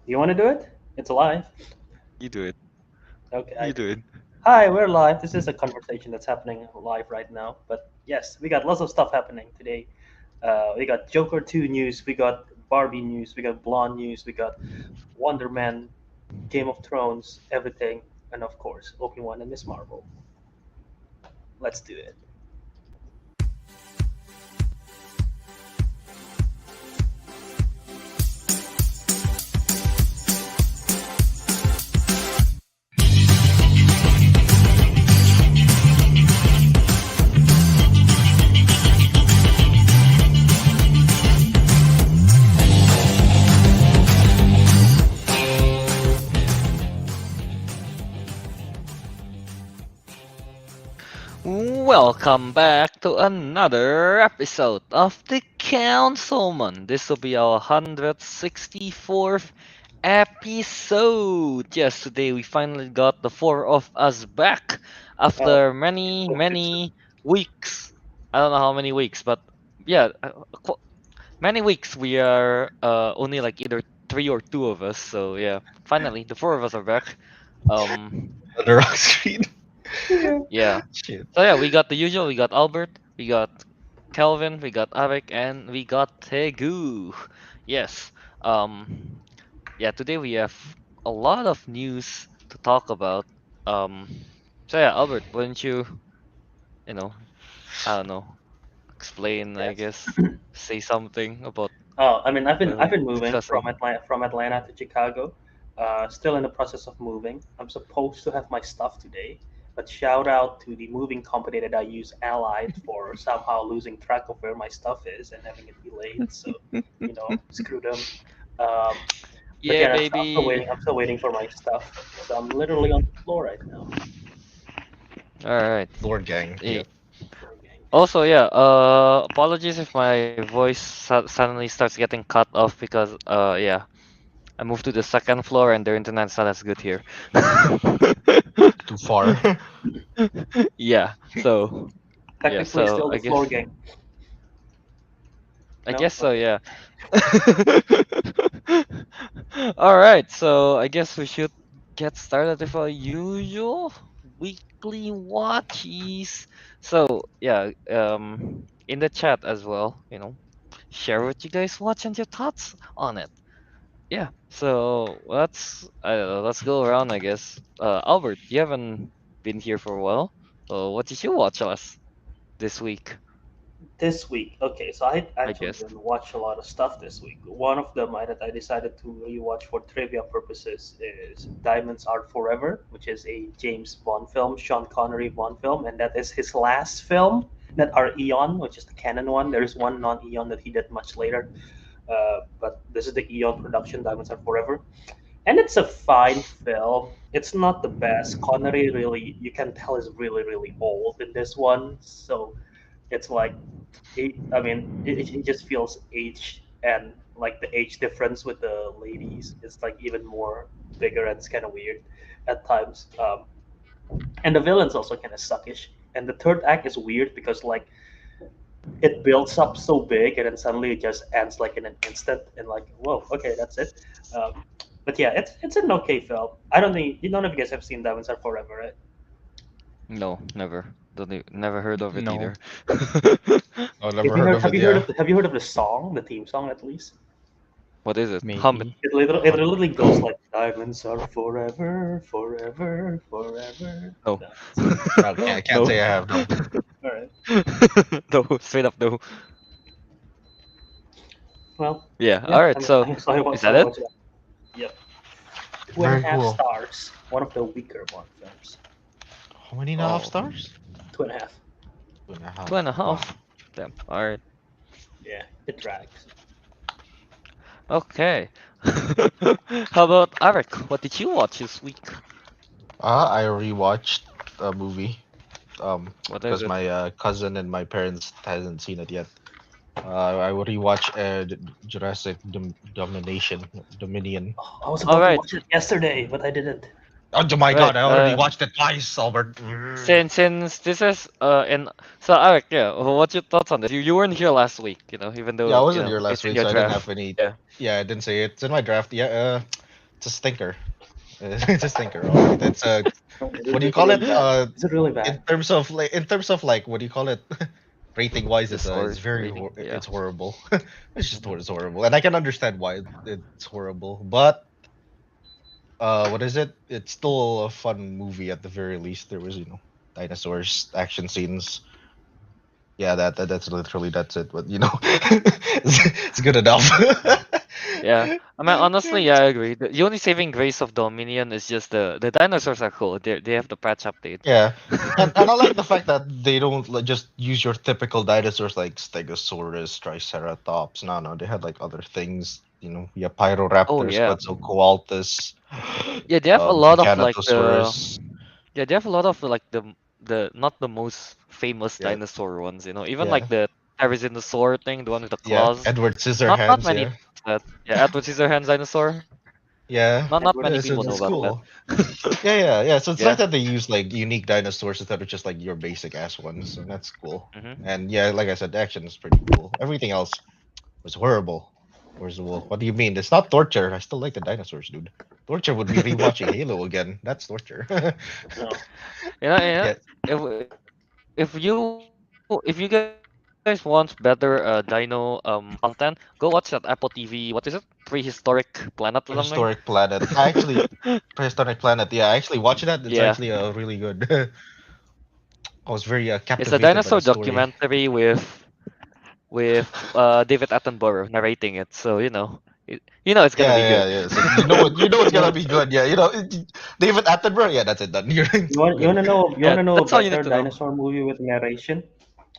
You want to do it? It's live. You do it. Okay, I You do. do it. Hi, we're live. This is a conversation that's happening live right now. But yes, we got lots of stuff happening today. We got Joker 2 news, we got Barbie news, we got Blonde news, we got Wonder Man, Game of Thrones, everything, and of course, Obi-Wan and Miss Marvel. Let's do it. Welcome back to another episode of the Councilman. This will be our 164th episode. Yes, today we finally got the four of us back Uh, after many, hope you too. many weeks. I don't know how many weeks, but yeah, many weeks we are only like either three or two of us. So yeah, finally the four of us are back. Um, On the rock screen. Yeah. yeah. Shit. So yeah, we got the usual. We got Albert, we got Kelvin, we got Ariq, and we got Teguh. Yes. Um. Yeah. Today we have a lot of news to talk about. Um. So yeah, Albert, why don't you, you know, I don't know, explain? I Yes. guess say something about Oh, I mean, I've we're been moving discussing. From Atlanta to Chicago. Still in the process of moving. I'm supposed to have my stuff today, but shout out to the moving company that I use, Allied, for somehow losing track of where my stuff is and having it delayed. So, screw them. Um, but Yeah, yeah, I'm still baby. waiting. I'm still waiting for my stuff. So I'm literally on the floor right now. All right. Lord gang. Eh, Yep. Floor gang. Also, yeah, apologies if my voice suddenly starts getting cut off because, yeah, I moved to the second floor and the internet's not as good here. Too far. Yeah, so, yeah, Technically, so still the floor gang. I No. guess so, Okay. yeah. All right, so I guess we should get started with our usual weekly watchies. So, yeah, in the chat as well, share what you guys watch and your thoughts on it. Yeah, so I don't know, let's go around, I guess. Albert, you haven't been here for a while. So what did you watch us this week? This week, okay, so I I actually guess. didn't watch a lot of stuff this week. One of them that I decided to rewatch for trivia purposes is Diamonds Are Forever, which is a James Bond film, Sean Connery Bond film, and that is his last film. That are Eon, which is the canon one. There is one non-Eon that he did much later, but this is the Eon production, Diamonds Are Forever, and it's a fine film. It's not the best. Connery really, you can tell, is really really old in this one, so it's like it just feels age, and like the age difference with the ladies is like even more bigger, and it's kind of weird at times. And the villain's also kind of suckish. And the third act is weird because like it builds up so big and then suddenly it just ends like in an instant, and like whoa, okay, that's it. Um, but yeah, it's an okay film. I don't think none of you guys have seen Diamonds Are Forever, right? No, never. Never heard of it No. either. Oh, never heard of Have it. you heard Yeah. of have you heard of the song, the theme song at least? What is it? Hum it. Maybe. It literally goes like diamonds are forever, forever, forever. No. No, so, Okay, I no. can't No. say I have no. All right. No, straight up no. Well, Yeah, yeah. alright, so is So that I it? watched that. Yep. Two and a Very half cool. stars. One of the weaker one films. How many and a half Oh, stars? Two and a half. Two and a two half. and a Wow. half. Damn. Alright. Yeah, it drags. Okay. How about Arik? What did you watch this week? I rewatched a movie. What is Because it? my cousin and my parents hasn't seen it yet. I would rewatch Jurassic Dominion. Oh, I was about to Alright. watch it yesterday, but I didn't. Oh my Right. god! I already watched it twice, Albert. Since this is and so Arik, yeah, what's your thoughts on this? You weren't here last week, even Yeah, I though wasn't here last it's in week, your so I didn't have draft. any. Yeah. Yeah, I didn't say it. It's in my draft. Yeah. it's a stinker. It's a stinker. All right, it's a what do you call it? Is it really bad? In terms of like what do you call it? Rating wise, The story it's very rating. Yeah. it's horrible. It's horrible, and I can understand why it's horrible. But what is it? It's still a fun movie at the very least. There was dinosaurs, action scenes. Yeah, that's it. But it's good enough. Yeah. I mean, honestly, yeah, I agree. The only saving grace of Dominion is just the dinosaurs are cool. They have the patch update. Yeah, and I like the fact that they don't just use your typical dinosaurs like Stegosaurus, Triceratops. No, they had like other things. Yeah, Oh Pyroraptors, yeah. Quetzalcoatlus, Yeah, they have a lot of like the Giganotosaurus. yeah, they have a lot of like the not the most famous Yeah, dinosaur ones, Even yeah, like the Therizinosaur thing, the one with the yeah. claws. Edward Not Scissorhands. many Yeah, knows that. Yeah, Edward Scissorhands dinosaur. yeah. Not Edward many So people know it's about that. cool. Yeah. So it's Yeah. nice that they use like unique dinosaurs instead of just like your basic ass ones. So that's cool. Mm-hmm. And yeah, like I said, the action is pretty cool. Everything else was horrible. Where's the wolf? What do you mean? It's not torture. I still like the dinosaurs, dude. Torture would be rewatching Halo again. That's torture. No. Yeah. Yeah, If you guys want better dino content, go watch that Apple TV. What is it? Prehistoric Planet or something. Prehistoric Planet. I actually Prehistoric Planet. Yeah, I actually watched that. It's Yeah, actually really good. I was very it's a captivated by dinosaur the story. documentary with David Attenborough narrating it. So it's gonna be good. Yeah. So it's You gonna want, be good. Yeah, David Attenborough. Yeah, that's it. Done. You're you good. want to know Yeah, a that's all you need better to know. dinosaur movie with narration?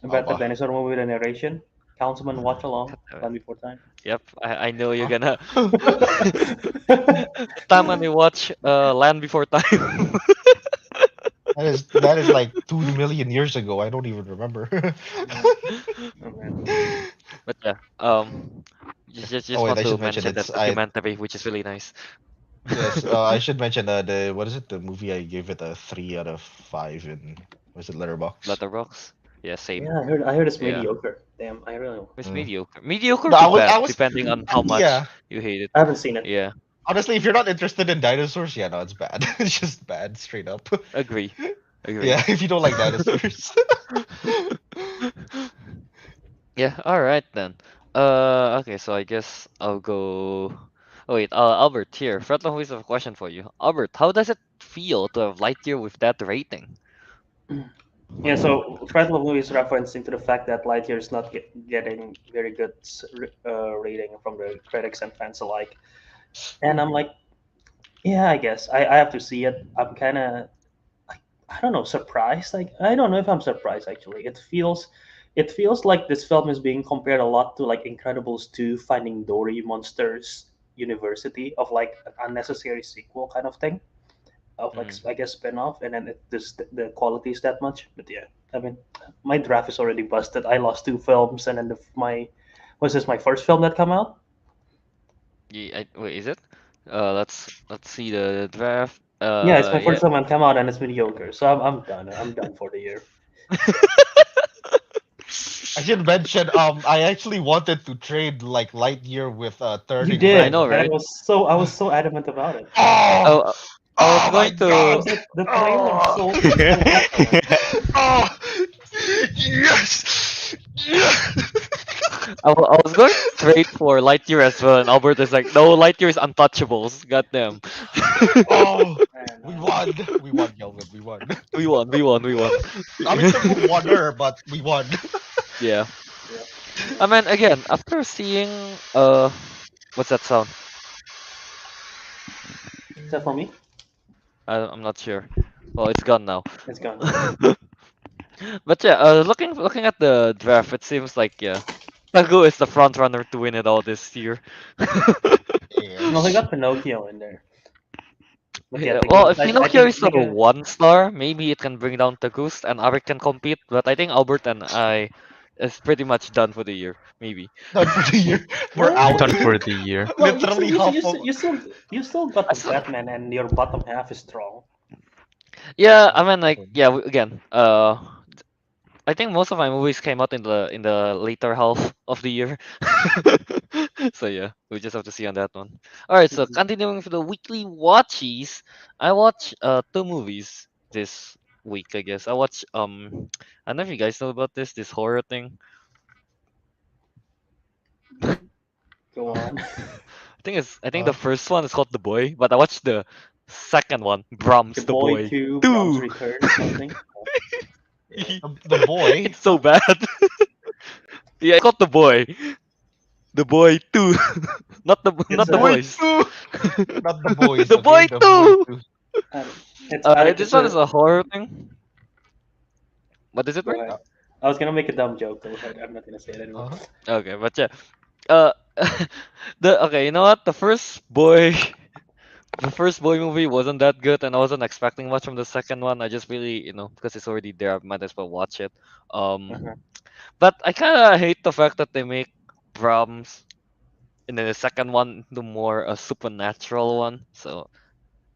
A better Apa? dinosaur movie with a narration? Councilman Watch Along, God damn it. Land Before Time. Yep, I know you're Huh? gonna. The time when we watch Land Before Time. That is like 2 million years ago. I don't even remember. Oh, man. But yeah, just Oh wait, want I to should mention mention that documentary, which is really nice. yes, I should mention the what is it? The movie I gave it a 3 out of 5 in was it Letterbox? Letterbox. Yeah, same. Yeah, I heard it's Yeah, mediocre. Damn, I really it's Mm. mediocre. Mediocre No, to I bad, was depending on how much yeah. you hate it. I haven't seen it. Yeah, Honestly, if you're not interested in dinosaurs, yeah, no, it's bad. It's just bad, straight up. agree, agree. Yeah, if you don't like dinosaurs. Yeah, all right then. Okay, so I guess I'll go. Oh wait, Albert here. Frontline Voice have a question for you. Albert, how does it feel to have Lightyear with that rating? Yeah, so Frightful Movie is referencing to the fact that Lightyear is not getting very good rating from the critics and fans alike. And I'm like, yeah, I guess I have to see it. I'm kind of, I don't know, surprised. Like, I don't know if I'm surprised actually. It feels like this film is being compared a lot to like Incredibles 2, Finding Dory, Monsters University, of like an unnecessary sequel kind of thing, of like Mm. I guess spin-off, and then the quality is that much. But yeah, I mean, my draft is already busted. I lost two films, and then my was this my first film that come out? Yeah, wait, is it? Let's see the draft. Yeah, it's my Yeah. first film that come out, and it's mediocre. So I'm done. I'm done for the year. I should mention, I actually wanted to trade like Lightyear with You Turning did, I Red. know, and right? I was so adamant about it. Oh, Oh, I was oh my going I to. was God! like, the trailer Oh, sold me so hard. oh, yes, yes. I was going to trade for Lightyear as well, and Albert is like, no, Lightyear is untouchables. Goddamn. Oh, And, we won, Kelvin, we won. We won, we won, we won. I mean, still won her, but we won. Yeah. yeah. I mean, again, after seeing what's that sound? Is that for me? I'm not sure. Well, it's gone now. It's gone. But yeah, looking at the draft, it seems like Teguh is the front runner to win it all this year. No, they Yes. got Pinocchio in there. But yeah, Yeah, they well, got, if I Pinocchio think is they a got, 1 star, maybe it can bring down Teguh and Ariq can compete. But I think Albert and I is pretty much done for the year. Maybe. Done for the year. We're well, out. Done for the year. well, Literally half of. you still got I the still- Batman, and your bottom half is strong. Yeah, I mean, like, yeah, again, I think most of my movies came out in the later half of the year. So yeah, we just have to see on that one. All right, so Mhm. continuing for the weekly watchies, I watch two movies this week. I guess I watch I don't know if you guys know about this horror thing. Go on. I think the Uh, first one is called The Boy, but I watched the second one, Brahms The The Boy Boy 2, Brahms 2. Return, or something. Yeah. the boy. It's so bad. Yeah, it's called The Boy. The Boy 2. It's Not the Boy a, boys. two. Not the boys. The Okay, Boy the boy 2. two. This it's one is a. a horror thing. What is it, Go bro? ahead. Uh, I was gonna make a dumb joke. Go ahead. I'm not gonna say it anymore. uh, Okay, but yeah. Uh you know what? The first boy movie wasn't that good, and I wasn't expecting much from the second one. I just really, because it's already there, I might as well watch it. Mhm. But I kind of hate the fact that they make Brahms and then the second one the more a supernatural one. So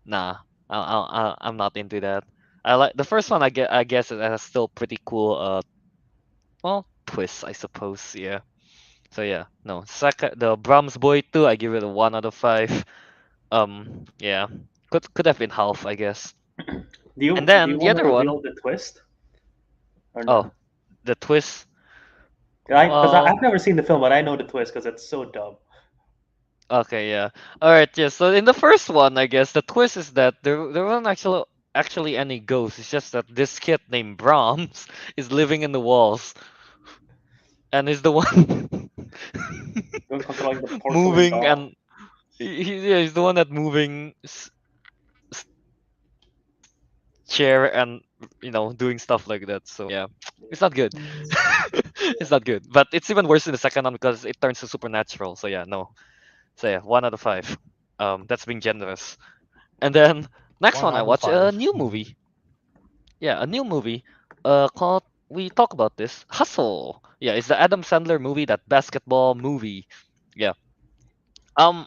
nah, I'm not into that. I like the first one. I guess it has still pretty cool well twists, I suppose. Yeah. So yeah, no. Second, the Brahms Boy 2, I give it a 1 out of 5. Yeah, could have been half, I guess. And Do you then the want to other one, reveal the twist or not? oh, the twist. Because Uh, I've never seen the film, but I know the twist because it's so dumb. okay, yeah. All right, yeah. So in the first one, I guess the twist is that there weren't actually any ghosts. It's just that this kid named Brahms is living in the walls and is the one You're controlling the porcelain moving, doll. and yeah, he's the one that moving chair and doing stuff like that. So yeah, it's not good. It's not good. But it's even worse in the second one because it turns to supernatural. So yeah, no. So yeah, 1 out of 5. That's being generous. And then next one one I out of watch a five. new movie. Yeah, a new movie. Called we talk about this Hustle. Yeah, it's the Adam Sandler movie, that basketball movie. Yeah. Um.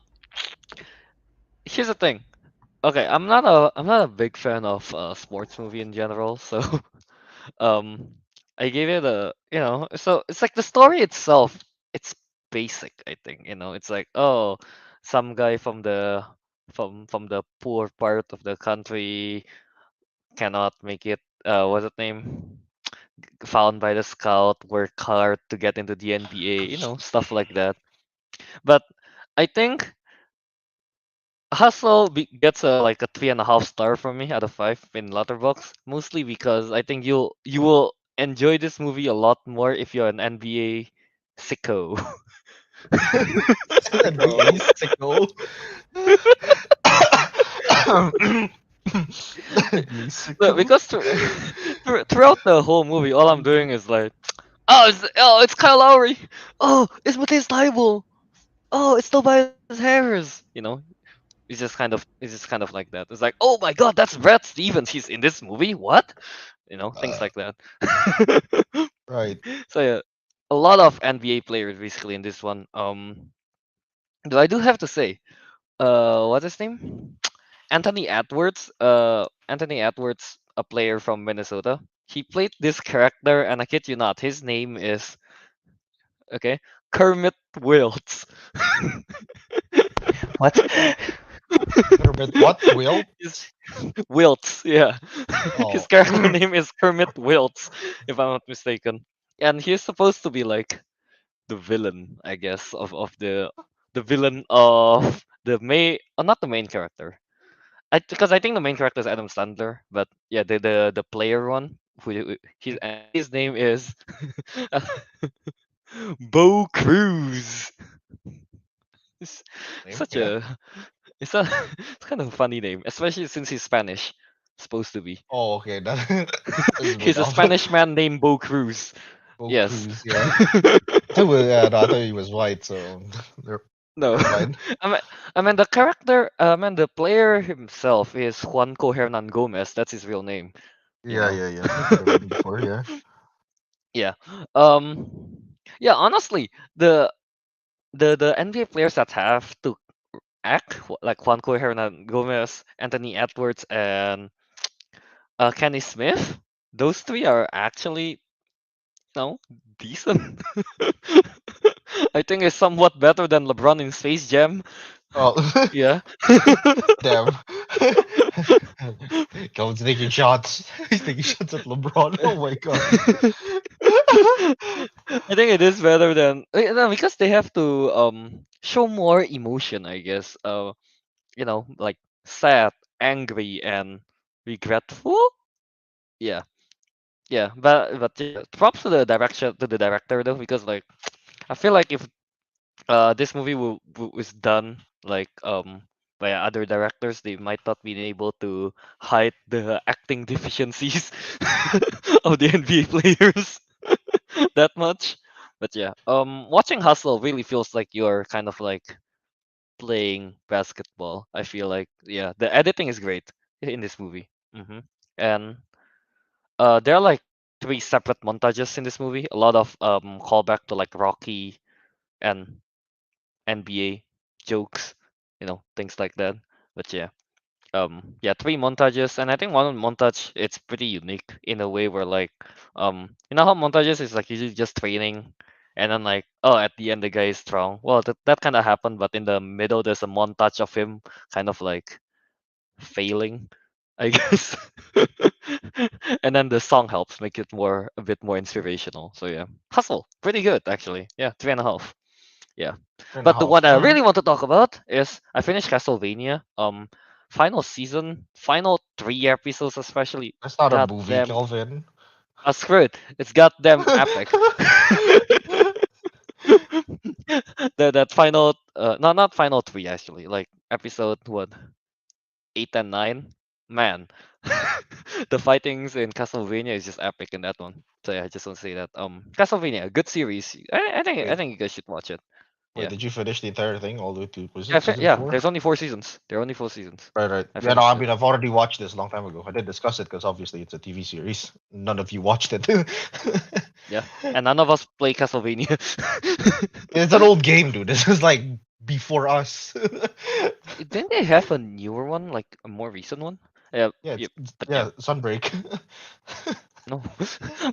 Here's the thing. Okay, I'm not a big fan of sports movie in general. So um, I gave it so it's like the story itself. It's basic. I think it's like, oh, some guy from the poor part of the country cannot make it. What's it name? Found by the scout, work hard to get into the NBA, stuff like that. But I think gets a like a 3.5 star from me out of 5 in Letterboxd, mostly because I think you will enjoy this movie a lot more if you're an NBA sicko. NBA Sicko. sicko. NBA No, sicko. because throughout the whole movie, all I'm doing is like, it's Kyle Lowry. Oh, it's Mateus Taibo. Oh, it's Tobias Harris. It's just kind of like that. It's like, oh my god, that's Brad Stevens. He's in this movie. What? Things Uh, like that. right. So yeah, a lot of NBA players basically in this one. Though I do have to say, what's his name? Anthony Edwards, a player from Minnesota. He played this character, and I kid you not, his name is okay, Kermit Wilts. What? Herbert what? Will? His Wilts, yeah. His Oh. character name is Kermit Wilts, if I'm not mistaken. And he's supposed to be like the villain, I guess, of the villain of the main, not the main character. Because I think the main character is Adam Sandler, but yeah, the player one, his name is Bo Cruz. It's Name? such Yeah. a it's a it's kind of a funny name, especially since he's Spanish, supposed to be. Oh, okay. That's a bit He's a off. Spanish man named Bo Cruz. Oh, Yes. Cruz, yeah. No, I thought he was white, so No. never mind. The player himself is Juanco Hernan Gomez. That's his real name, you Yeah, know. yeah, yeah. I've heard of him before, yeah. Yeah. Um yeah, honestly, the NBA players that have to act like Juanco Hernan Gomez, Anthony Edwards, and Kenny Smith, those three are actually No, decent. I think it's somewhat better than LeBron in Space Jam. Oh, Yeah. damn. Kelvin's taking shots. He's taking shots at LeBron. Oh my god. I think it is better than no, because they have to show more emotion, I guess. Like sad, angry, and regretful. Yeah, yeah. But yeah, props to the director though, because like I feel like if this movie was done like by other directors, they might not be able to hide the acting deficiencies of the NBA players that much. But yeah, watching Hustle really feels like you're kind of like playing basketball. I feel like yeah, the editing is great in this movie. And there are like three separate montages in this movie. A lot of callback to like Rocky and NBA jokes, things like that. But yeah, yeah, three montages, and I think one montage it's pretty unique in a way where like, how montages is like usually just training, and then like, oh, at the end the guy is strong. Well, that kind of happened, but in the middle there's a montage of him kind of like failing, I guess. And then the song helps make it a bit more inspirational. So yeah, Hustle, pretty good actually. Yeah, 3.5. Yeah. And a But the half. one I really want to talk about is I finished Castlevania. Final season, final 3 episodes especially. That's not a God movie, damn. Kelvin. Screw it. It's goddamn epic. That final no, not final 3 actually. Like episode what, 8 and 9. Man. The fightings in Castlevania is just epic in that one. So yeah, I just want to say that. Castlevania, good series. I Wait, think you guys should watch it. wait, Yeah. did you finish the entire thing all the way to, was Yeah, it season yeah, 4? there's only 4 seasons. There are only 4 seasons. Right, right. I Yeah, no, I finished it. mean, I've already watched this a long time ago. I did discuss it because obviously it's a TV series. None of you watched it. Yeah, and none of us play Castlevania. It's an old game, dude. This is like before us. Didn't they have a newer one, like a more recent one? Yeah, Yeah, yeah, but yeah, yeah, Sunbreak. no.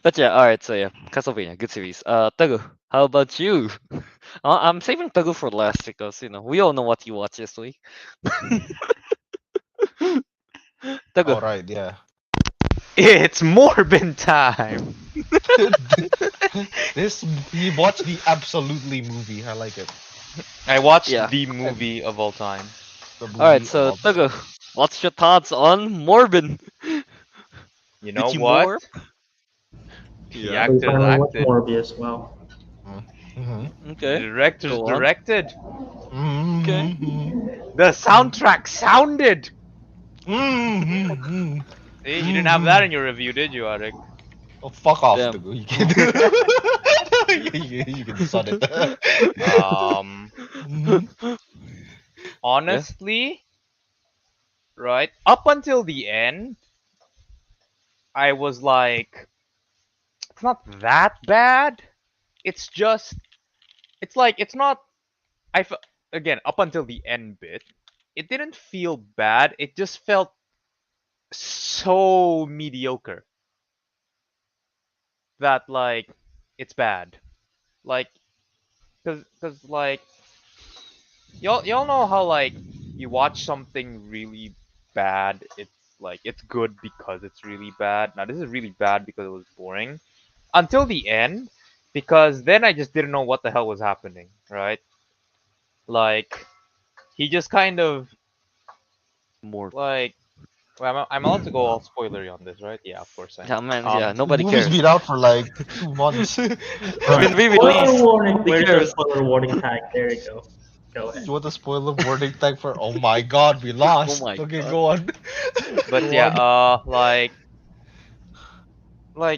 But yeah, all right. So yeah, Castlevania, good series. Teguh, how about you? I'm saving Teguh for last because we all know what you watched this week. Teguh, All right, yeah. It's Morbin time. This you watch the absolutely movie. I like it. I watched yeah. the movie of all time. The All right, movie so of Teguh, what's your thoughts on Morbin? You Did know you what? morph? The Yeah. We actors finally watched acted. Morbius. Wow. Mm-hmm. The Okay. directors Go on. directed. Okay. Mm-hmm. The soundtrack sounded. Mm-hmm. Hey, you didn't have that in your review, did you, Ariq? Oh, fuck off, Damn. Teguh. You can do you can son it. Mhm. Honestly, right up until the end, I was like, it's not that bad. It's just, it's not. I fe- Again, up until the end bit, it didn't feel bad. It just felt so mediocre that like it's bad. Like, cause like y'all know how like you watch something really bad, it's like it's good because it's really bad. Now this is really bad because it was boring until the end, because then I just didn't know what the hell was happening, right? Like he just kind of Morph. like, well, I'm allowed to go all spoilery on this, right? Yeah, of course I Yeah, am. man. Yeah, The nobody movie's cares. been out for like 2 months. It's been Alright. Spoiler re-released. warning. Nobody Where's the cares. spoiler warning tag? There you go. Go ahead. You want to spoil the warning tag for? Oh my god, we Oh lost. my Okay, god. go on. But Go yeah, on. like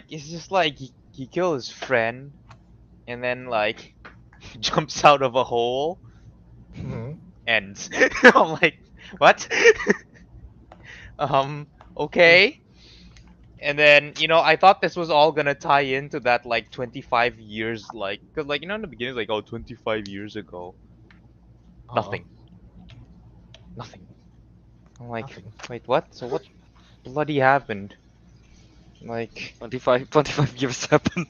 it's just like he killed his friend and then like jumps out of a hole, Mhm. ends. I'm like, what? um, okay. And then I thought this was all gonna tie into that like 25 years, like, cause like in the beginning, it's like, oh, 25 years ago, Uh-uh. nothing, nothing. I'm like, Nothing. wait, what? So what bloody happened? Like 25 years happened.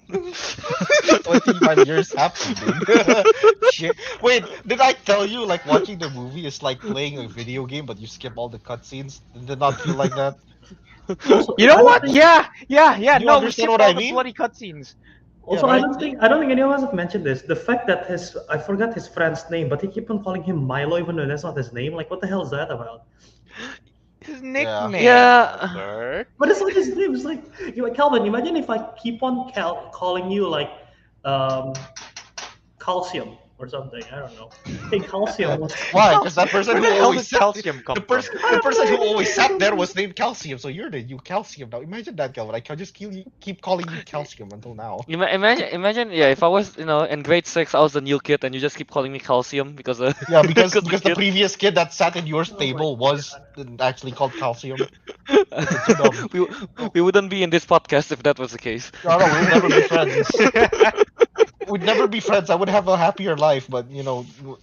25 years happened, dude. Shit. Wait, did I tell you like watching the movie is like playing a video game, but you skip all the cutscenes? Did it not feel like that? Also, you I know don't what? think. Yeah. You No, we understand skipped what all I the mean? bloody cutscenes. Yeah, Also, right. I don't think any of us have mentioned this. The fact that I forgot his friend's name, but he keep on calling him Milo, even though that's not his name. Like, what the hell is that about? His Yeah. nickname, Yeah. Albert. But it's not his name. It's like, Calvin, imagine if I keep on calling you like, um, calcium or something. I don't know. Hey, calcium. Why? Because that person Where who the hell always did sat calcium come from? the person who always sat there was named Calcium, so you're the new Calcium now. Imagine that, Kelvin. I can just keep calling you Calcium until now. Imagine, yeah, if I was, in grade 6, I was the new kid, and you just keep calling me calcium because Yeah, because because the the kid. previous kid that sat in your Oh my table God. was actually called Calcium. It's so dumb. we we wouldn't be in this podcast if that was the case. No, we'll never be friends. We'd never be friends. I would have a happier life, but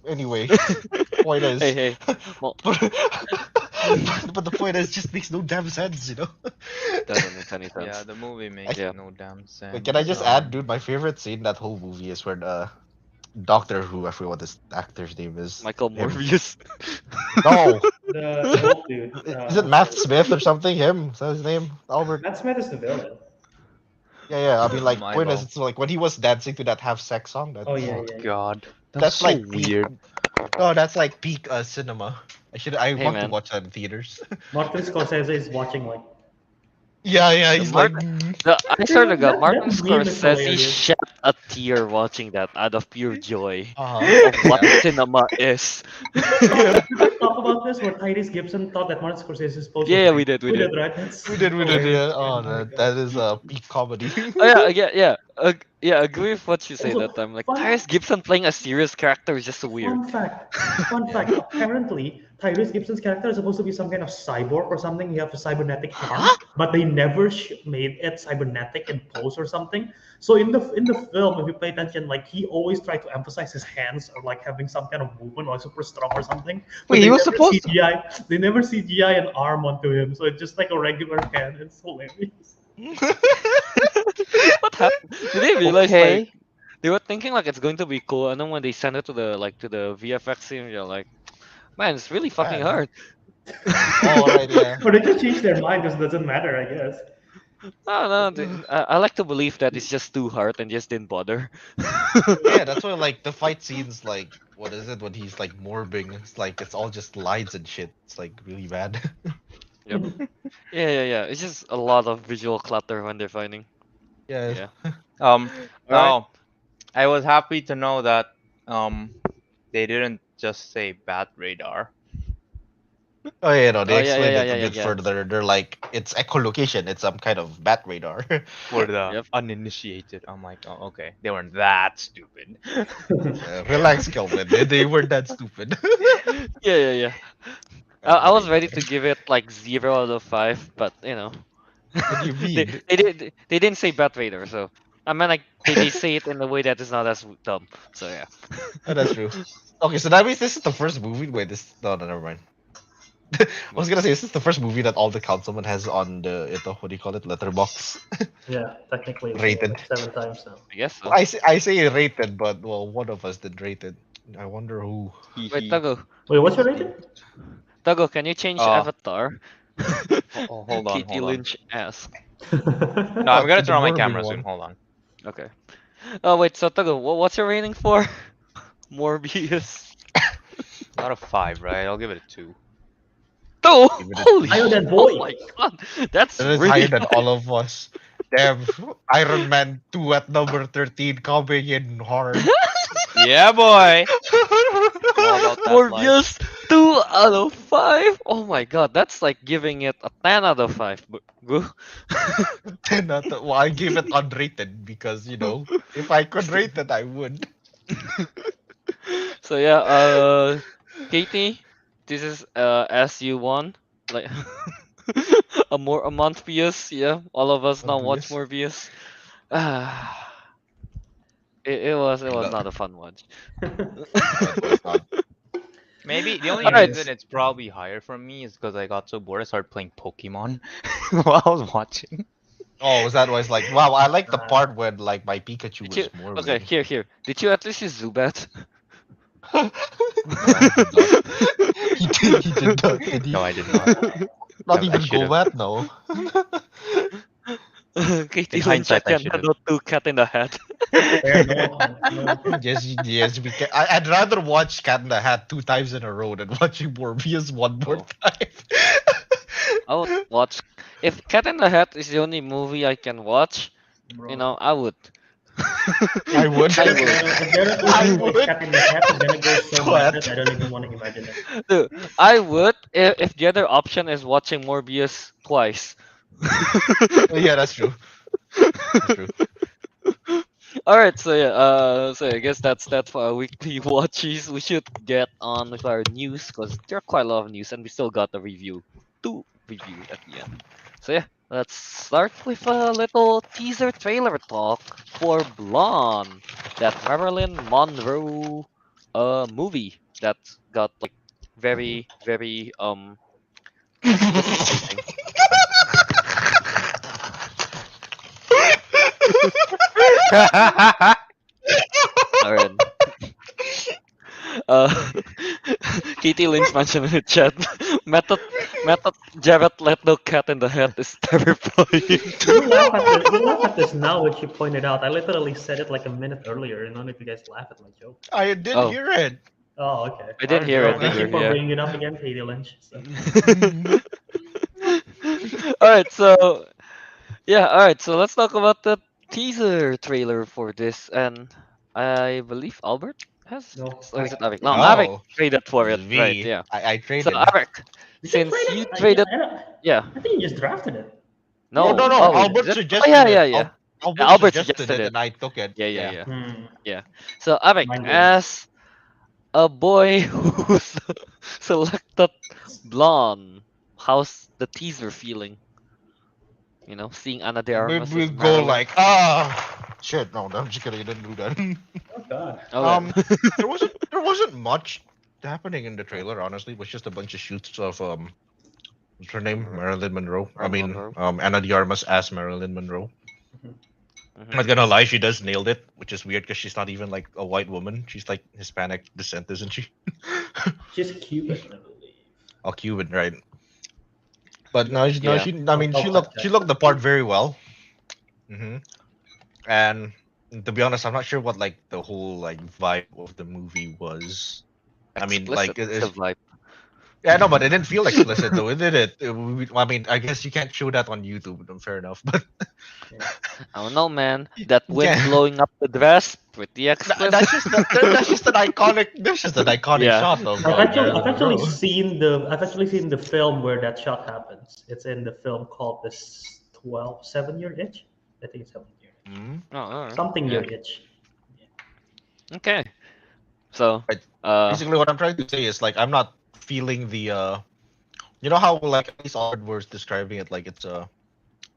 anyway. Point is, Hey, well, but, but the point is, it just makes no damn sense, doesn't make any Yeah, sense. the movie makes Yeah. no damn sense. Wait, can I just add, dude? My favorite scene in that whole movie is when Doctor Who, I forget what this actor's name is. Michael Him. Morbius. No, The old dude. is it Matt Smith or something? Him? Is that his name? Albert? Matt Smith is the villain. Yeah. I mean, like, point is, Milo. it's like when he was dancing to that have sex song. That's, Oh yeah, Oh yeah. God, that's so like peak. weird. No, that's like peak cinema. I Hey, want to man. watch that in theaters. Martin Scorsese is watching like. Yeah. He's like, I swear to God, That Martin meme is Scorsese hilarious. shed a tear watching that out of pure joy uh-huh. of what Yeah. cinema is. Did we talk about this where Tyrese Gibson thought that Martin Scorsese's post was Yeah, fake? we did. We did, right? That's We did, hilarious. yeah. Oh, Oh my that God. is peak comedy. Oh yeah. Agree with what you say Also, that time. Like fun, Tyrese Gibson playing a serious character is just so weird. fun fact. Apparently, Tyrese Gibson's character is supposed to be some kind of cyborg or something. He has a cybernetic hand, Huh? but they never made it cybernetic in post or something. So in the film, if you pay attention, like he always tried to emphasize his hands or like having some kind of movement or super strong or something. But Wait, they he was never supposed to. CGI. They never CGI an arm onto him, so it's just like a regular hand. It's hilarious. What happened? Did they realize like Okay. they were thinking like it's going to be cool, and then when they sent it to the VFX team, you're like, man, it's really fucking Man. hard. Oh, right, yeah. Or they just change their mind because it doesn't matter, I guess. No, I like to believe that it's just too hard and just didn't bother. Yeah, that's why like the fight scenes, like what is it when he's like morbing? It's like it's all just lines and shit. It's like really bad. Yep. Yeah. It's just a lot of visual clutter when they're fighting. Yeah. Yeah. Alright. Alright. I was happy to know that they didn't just say bat radar. Oh yeah, no, they Oh, yeah, explained yeah, it a yeah, bit yeah. further. They're like it's echolocation. It's some kind of bat radar. For the Yep. uninitiated. I'm like, oh, okay. They weren't that stupid. Relax, Kelvin. They weren't that stupid. Yeah. I was ready to give it like 0 out of 5, but What do you mean? they didn't say Bat Raider, so I mean like they say it in a way that is not as dumb. So yeah. Oh, that's true. Okay, so that means this is the first movie. Wait, no, never mind. I was gonna say this is the first movie that all the councilmen has on the what do you call it, letterbox. Yeah, technically it's Rated. like 7 times now. I guess so. I say rated, but well, one of us did rated. I wonder who. Wait, Teguh, Wait, what's your rating? can you change Uh, avatar? hold on, Katie hold on. Lynch asked. No, I'm gonna The turn on my morbid camera one. soon. Hold on. Okay. Oh wait, so Teguh, what's your rating for Morbius? Out of 5, right? I'll give it a 2. Oh, Give it a- holy Higher shit! than boy. Oh my god, that's That is really higher than all of us. Damn, Iron Man 2 at number 13 coming in hard. Yeah, boy. All about that life. Morbius 2 out of 5. Oh my god, that's like giving it a 10 out of 5. Bro. 10 out of, well, I gave it unrated because, if I could rate it, I would. So yeah, Katie, this is as you won, like a Morbius. Yeah, all of us now watch Morbius. It was not a fun watch. It's not. Maybe the only Alright. reason it's probably higher for me is because I got so bored I started playing Pokemon while I was watching. Oh, was that was like wow? I like the part when like my Pikachu Did was you? more. Okay, here. Did you at least use Zubat? No, he did not. He did not. Did he? No, I did not. Not I even should have. Golbat. No. Katie In Lynch hindsight, I again should had have. no two cat in the hat. Fair, no. Yes, we can. I'd rather watch Cat in the Hat 2 times in a row than watching Morbius one more Oh. time. I would watch if Cat in the Hat is the only movie I can watch. Bro. You know, I would. I would. I If would. there are two I things like would. Cat in the Hat, I'm gonna go so What? mad that I don't even want to imagine it. Dude, I would if the other option is watching Morbius twice. Yeah, that's true. That's true. All right, so yeah, so I guess that's that for our weekly watches. We should get on with our news because there are quite a lot of news, and we still got a review to review at the end. So yeah, let's start with a little teaser trailer talk for Blonde, that Marilyn Monroe movie that got like very exciting. All right. Katie Lynch mentioned in the chat. Method Jarrett let no cat in the hat is terrifying. You laugh at this now, which you pointed out. I literally said it like a minute earlier, and none of you guys laugh at my joke. I did Oh. hear it. Oh, okay. I did hear it Thank you either, for yeah. bringing it up again, Katie Lynch. So. Alright, so let's talk about the teaser trailer for this, and I believe Albert has, No, or is it Ariq? No. No, Ariq traded for it, V. right? Yeah. I So traded. Ariq, Did since trade you it? traded, yeah, I think you just drafted it. no, no. oh, Albert is it? suggested Oh, it. yeah. Albert Albert suggested suggested it, it. and I took it. Yeah. So Ariq, Mine didn't. as a boy who's selected Blonde, how's the teaser feeling? You know, seeing Ana de Armas We as go Marilyn. like shit. No, I'm just kidding. I didn't do that. Oh God. Okay. There wasn't much happening in the trailer. Honestly, it was just a bunch of shoots of what's her name, Marilyn Monroe. I Marilyn mean, Monroe. Ana de Armas as Marilyn Monroe. Mhm. I'm not gonna lie, she does nailed it, which is weird because she's not even like a white woman. She's like Hispanic descent, isn't she? She's Cuban, I believe. Oh, Cuban, right? But no, Yeah. I mean, she looked the part very well. And to be honest, I'm not sure what like the whole like vibe of the movie was. I mean, like Explicit, it's a vibe. yeah, no, but it didn't feel explicit though, did it? I mean, I guess you can't show that on YouTube. Fair enough, but I don't know, man. That wind Yeah. blowing up the dress, pretty explicit. that's just an iconic. That's just an iconic Yeah. shot of. I've actually seen the film where that shot happens. It's in the film called the 7-year itch. I think it's 7-year itch. Mhm. Oh, alright. Something Yeah. year itch. Okay. So, Right. uh, Basically, what I'm trying to say is like I'm not feeling the. You know how like at least Albert was describing it like it's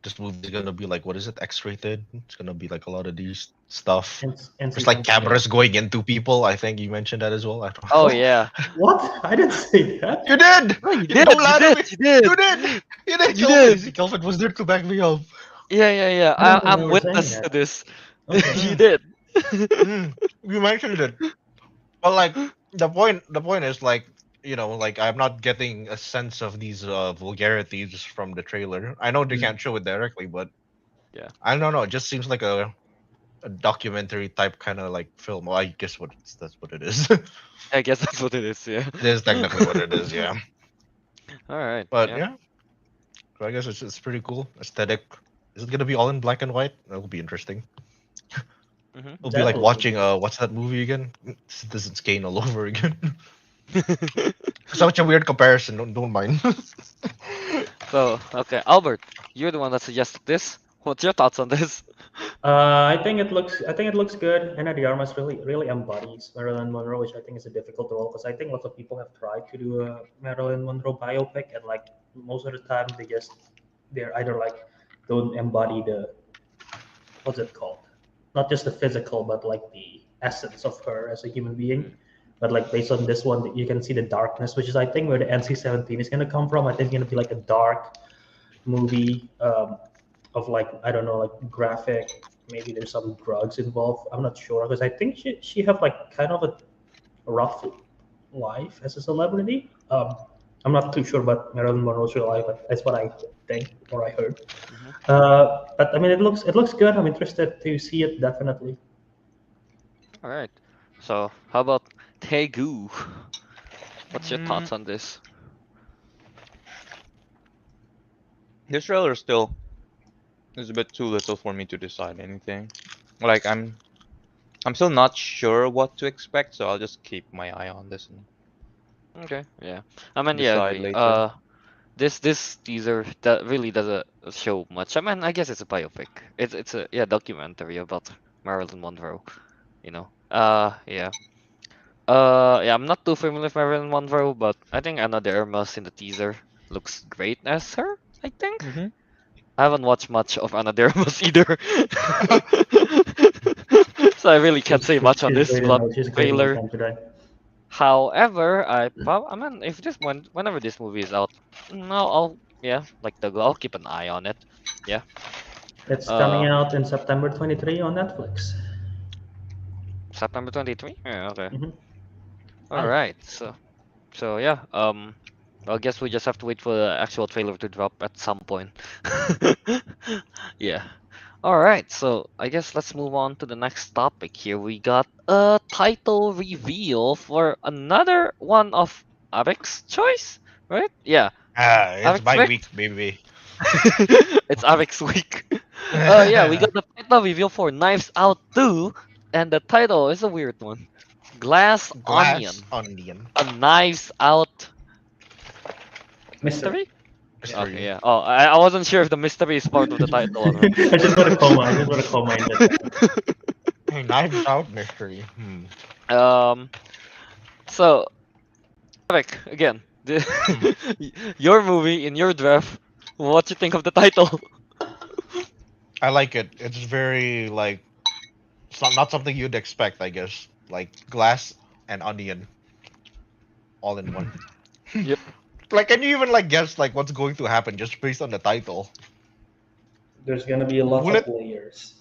this movie is gonna be like what is it X-rated? It's gonna be like a lot of these stuff. It's like cameras going into people. I think you mentioned that as well. I don't oh yeah. What? I didn't say that. You did. No, you did. Don't lie to me. You did. You did. You did. You Kelvin. did. Kelvin was there to back me up. Yeah. I don't I'm remember witness saying to that. this. Okay. You did. You mentioned it. But like the point is like like I'm not getting a sense of these vulgarities from the trailer. I know they Mm. can't show it directly, but Yeah. I don't know. It just seems like a documentary type kind of like film. Well, I guess that's what it is. I guess that's what it is. Yeah. It is technically what it is, yeah. All right. But yeah. So I guess it's pretty cool. Aesthetic. Is it gonna be all in black and white? That'll be interesting. Mhm. It'll be like Definitely. watching what's that movie again? Citizen Kane all over again. Such a weird comparison. Don't mind. So okay, Albert, you're the one that suggested this. What's your thoughts on this? I think it looks good. Ana de Armas really embodies Marilyn Monroe, which I think is a difficult role because I think lots of people have tried to do a Marilyn Monroe biopic, and like most of the time they're either like don't embody the what's it called? Not just the physical, but like the essence of her as a human being. But like based on this one, you can see the darkness, which is I think where the NC-17 is gonna come from. I think it's gonna be like a dark movie. of like I don't know, like graphic. Maybe there's some drugs involved. I'm not sure because I think she have like kind of a rough life as a celebrity. I'm not too sure about Marilyn Monroe's real life, but that's what I think or I heard. Mhm. But I mean, it looks good. I'm interested to see it definitely. All right. So how about Teguh? What's your Mm, thoughts on this? this trailer still is a bit too little for me to decide anything. Like I'm still not sure what to expect, so I'll just keep my eye on this and Okay, yeah. I mean, yeah, I decide agree. later. This teaser that really doesn't show much. I mean, I guess it's a biopic. It's a yeah documentary about Marilyn Monroe. You know. Yeah. Yeah. I'm not too familiar with Marilyn Monroe, but I think Anna de Armas in the teaser looks great as her. I think. Mm-hmm. I haven't watched much of Anna de Armas either, so I really can't say much on this blood She's great in No trailer. Time to Die. However, I mean, if this one, whenever this movie is out, I'll yeah, like I'll keep an eye on it. Yeah. It's coming Uh, out in September 23 on Netflix. September 23. Yeah. Okay. Hmm. All right. So yeah. I guess we just have to wait for the actual trailer to drop at some point. Yeah. All right. So I guess let's move on to the next topic here. We got a title reveal for another one of Ariq's choice, right? Yeah. It's Ariq's my pick. week, baby. It's Ariq's week. Yeah, we got the title reveal for Knives Out 2, and the title is a weird one. Glass Glass Onion. onion. A Knives Out Mister. mystery? Okay, Mystery. yeah. Oh, I wasn't sure if the mystery is part of the title or not. I just want a comma. I just want a comma in that. Hey, Knives Out mystery. Um, so, Eric, again, your movie in your draft, what you think of the title? I like it. It's very like it's not something you'd expect, I guess. Like glass and onion all in one. Yep. Like, can you even like guess like what's going to happen just based on the title? There's gonna be a lot Will of it- layers.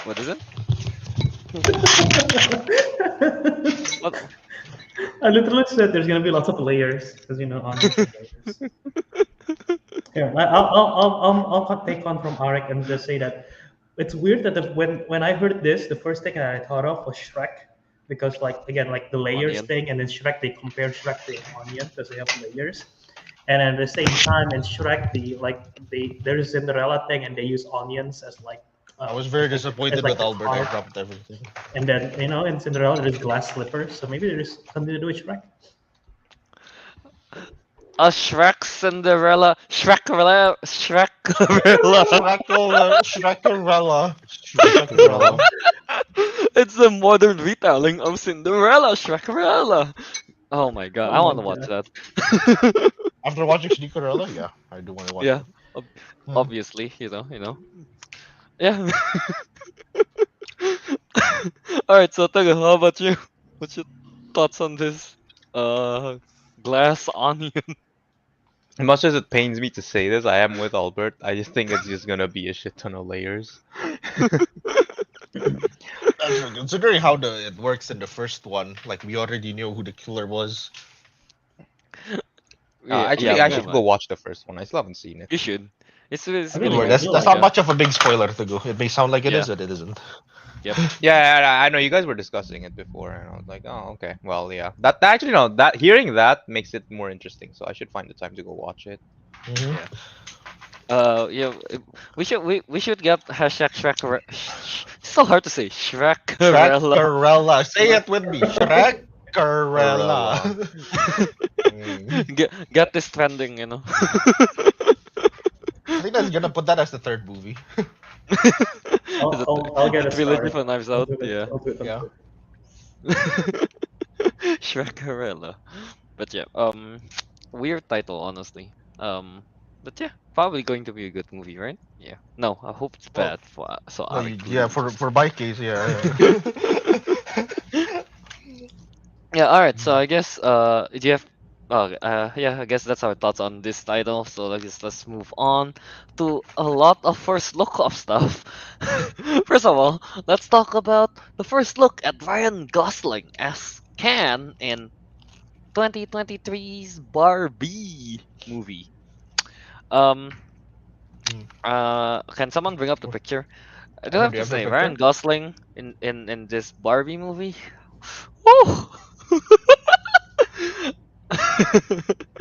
What is it? What? I literally said there's gonna be lots of layers because onions and layers. Here, I'll take on from Ariq and just say that it's weird that when I heard this, the first thing that I thought of was Shrek, because like again like the layers Onion. thing, and then Shrek they compare Shrek to an onion because they have layers, and at the same time in Shrek there's Cinderella thing and they use onions as like I was very disappointed like with the Albert. I card. dropped everything. And then in Cinderella there's glass slippers, so maybe there's something to do with Shrek. A Shrek Cinderella, Shrekarella. Shrekarella. Shrekarella. It's a modern retelling of Cinderella, Shrekarella. Oh my god, Oh I my want to watch God. that. After watching Shrekarella, yeah, I do want to watch Yeah, it. obviously, Yeah. All right, so Taga, how about you? What's your thoughts on this? Glass onion. As much as it pains me to say this, I am with Albert. I just think it's just gonna be a shit ton of layers. That's true. Considering how it works in the first one, like we already knew who the killer was. Actually, I pretty should much. go watch the first one. I still haven't seen it. You should. It's I really really Anyway, like good. it. that's Like not much of a big spoiler to go. It may sound like it Yeah. is, and it isn't. Yep. Yeah, I know you guys were discussing it before, and I was like, oh, okay. Well, yeah. That actually no, that hearing that makes it more interesting. So I should find the time to go watch it. Mhm. Yeah. We should get hashtag Shrek. It's so hard to say. Shrekarella. Shrekarella. Say it with me. Shrekarella. Get this trending, I think that's gonna put that as the third movie. I'll get a trilogy start. for Knives I'll Out. do it. Yeah. I'll do it. Yeah. Shrekarella. But yeah, weird title, honestly. But yeah, probably going to be a good movie, right? Yeah. No, I hope it's Well, bad for so Well, Ariq yeah, loses. for my case, yeah. Yeah. All right. So I guess do you have Yeah, I guess that's our thoughts on this title. So let's move on to a lot of first look of stuff. First of all, let's talk about the first look at Ryan Gosling as Ken in 2023's Barbie movie. Um, Hmm. can someone bring up the picture? I do Do have you to have the say, picture? Ryan Gosling in this Barbie movie. Woo!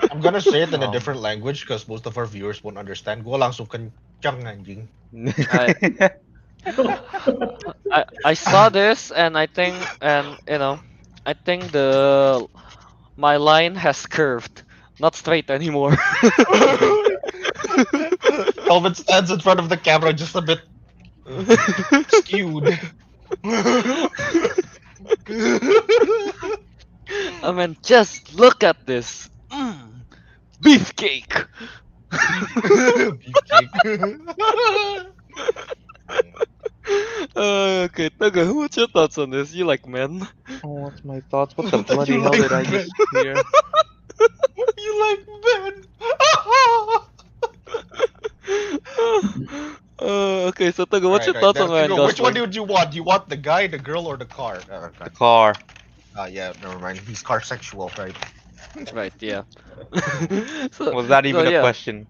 I'm gonna say it in a Um, different language because most of our viewers won't understand. Gua langsung kencang anjing. I, I saw this and I think I think the my line has curved, not straight anymore. Kelvin stands in front of the camera just a bit skewed. I mean, just look at this. Beefcake. Beefcake. Okay, Teguh, what's your thoughts on this? You like men? oh, what's my thoughts? What the You bloody hell like did I men. just hear? You like men. Okay, so Teguh, what's your Alright, thoughts on now Ryan Tigo, which one Gosling? do you want? Do you want the guy, the girl, or the car? The car. Yeah, never mind. He's car sexual, right? Right, yeah. Was that even a yeah. question?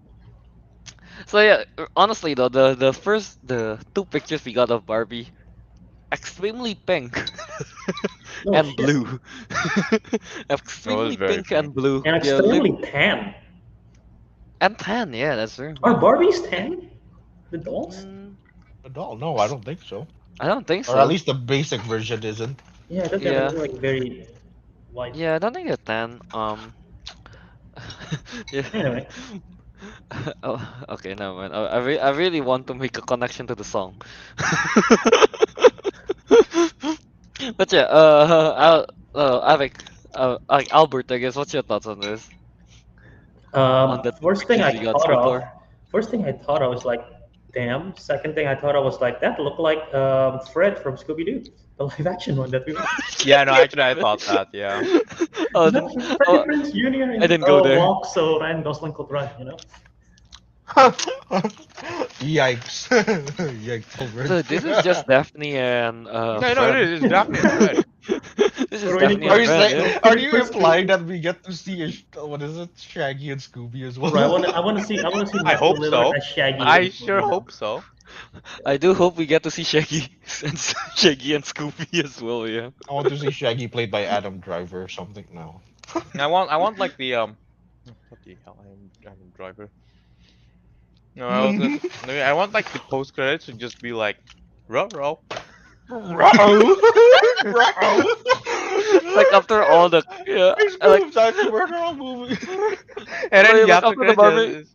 So yeah, honestly though, the two pictures we got of Barbie, extremely pink No and shit. blue. Extremely very pink pink. and blue. And Yeah, extremely tan. and tan. Yeah, that's true. Are Barbies tan? The dolls? Mm, A doll? No, I don't think so. I don't think Or at so. least the basic version isn't. Yeah, I thought they Yeah, were like very white. yeah, I don't think they're tan. Yeah. Anyway. Oh, okay, never mind. I really want to make a connection to the song. But yeah, Ariq, Albert, I guess. What's your thoughts on this? On the two First thing pictures I we got thought so of, far? was like, damn. Second thing I thought of was like, that looked like Fred from Scooby Doo, the live action one that we watched. Yeah, no, actually, I thought that. Yeah. Oh, Is that Freddie oh, Prinze Jr. I didn't go there. walk so Ryan Gosling could run, you know? Yikes. Yikes, Albert. So this is just Daphne and No, Fred. no, it is. It's definitely Fred. This is Really Daphne Are and you, Fred. saying, Yeah. are you implying that we get to see what is it, Shaggy and Scooby as well? Bro, I want to see I Matthew hope Lillard so. as Shaggy. I in this sure movie. hope so. I do hope we get to see Shaggy and Shaggy and Scooby as well. Yeah. I want to see Shaggy played by Adam Driver or something now. I want like the What the hell? I'm a driver. No, I want like the post credits to just be like, ruh-roh. Like after all the yeah, like movie. And then like, you have to after the Barbie, credits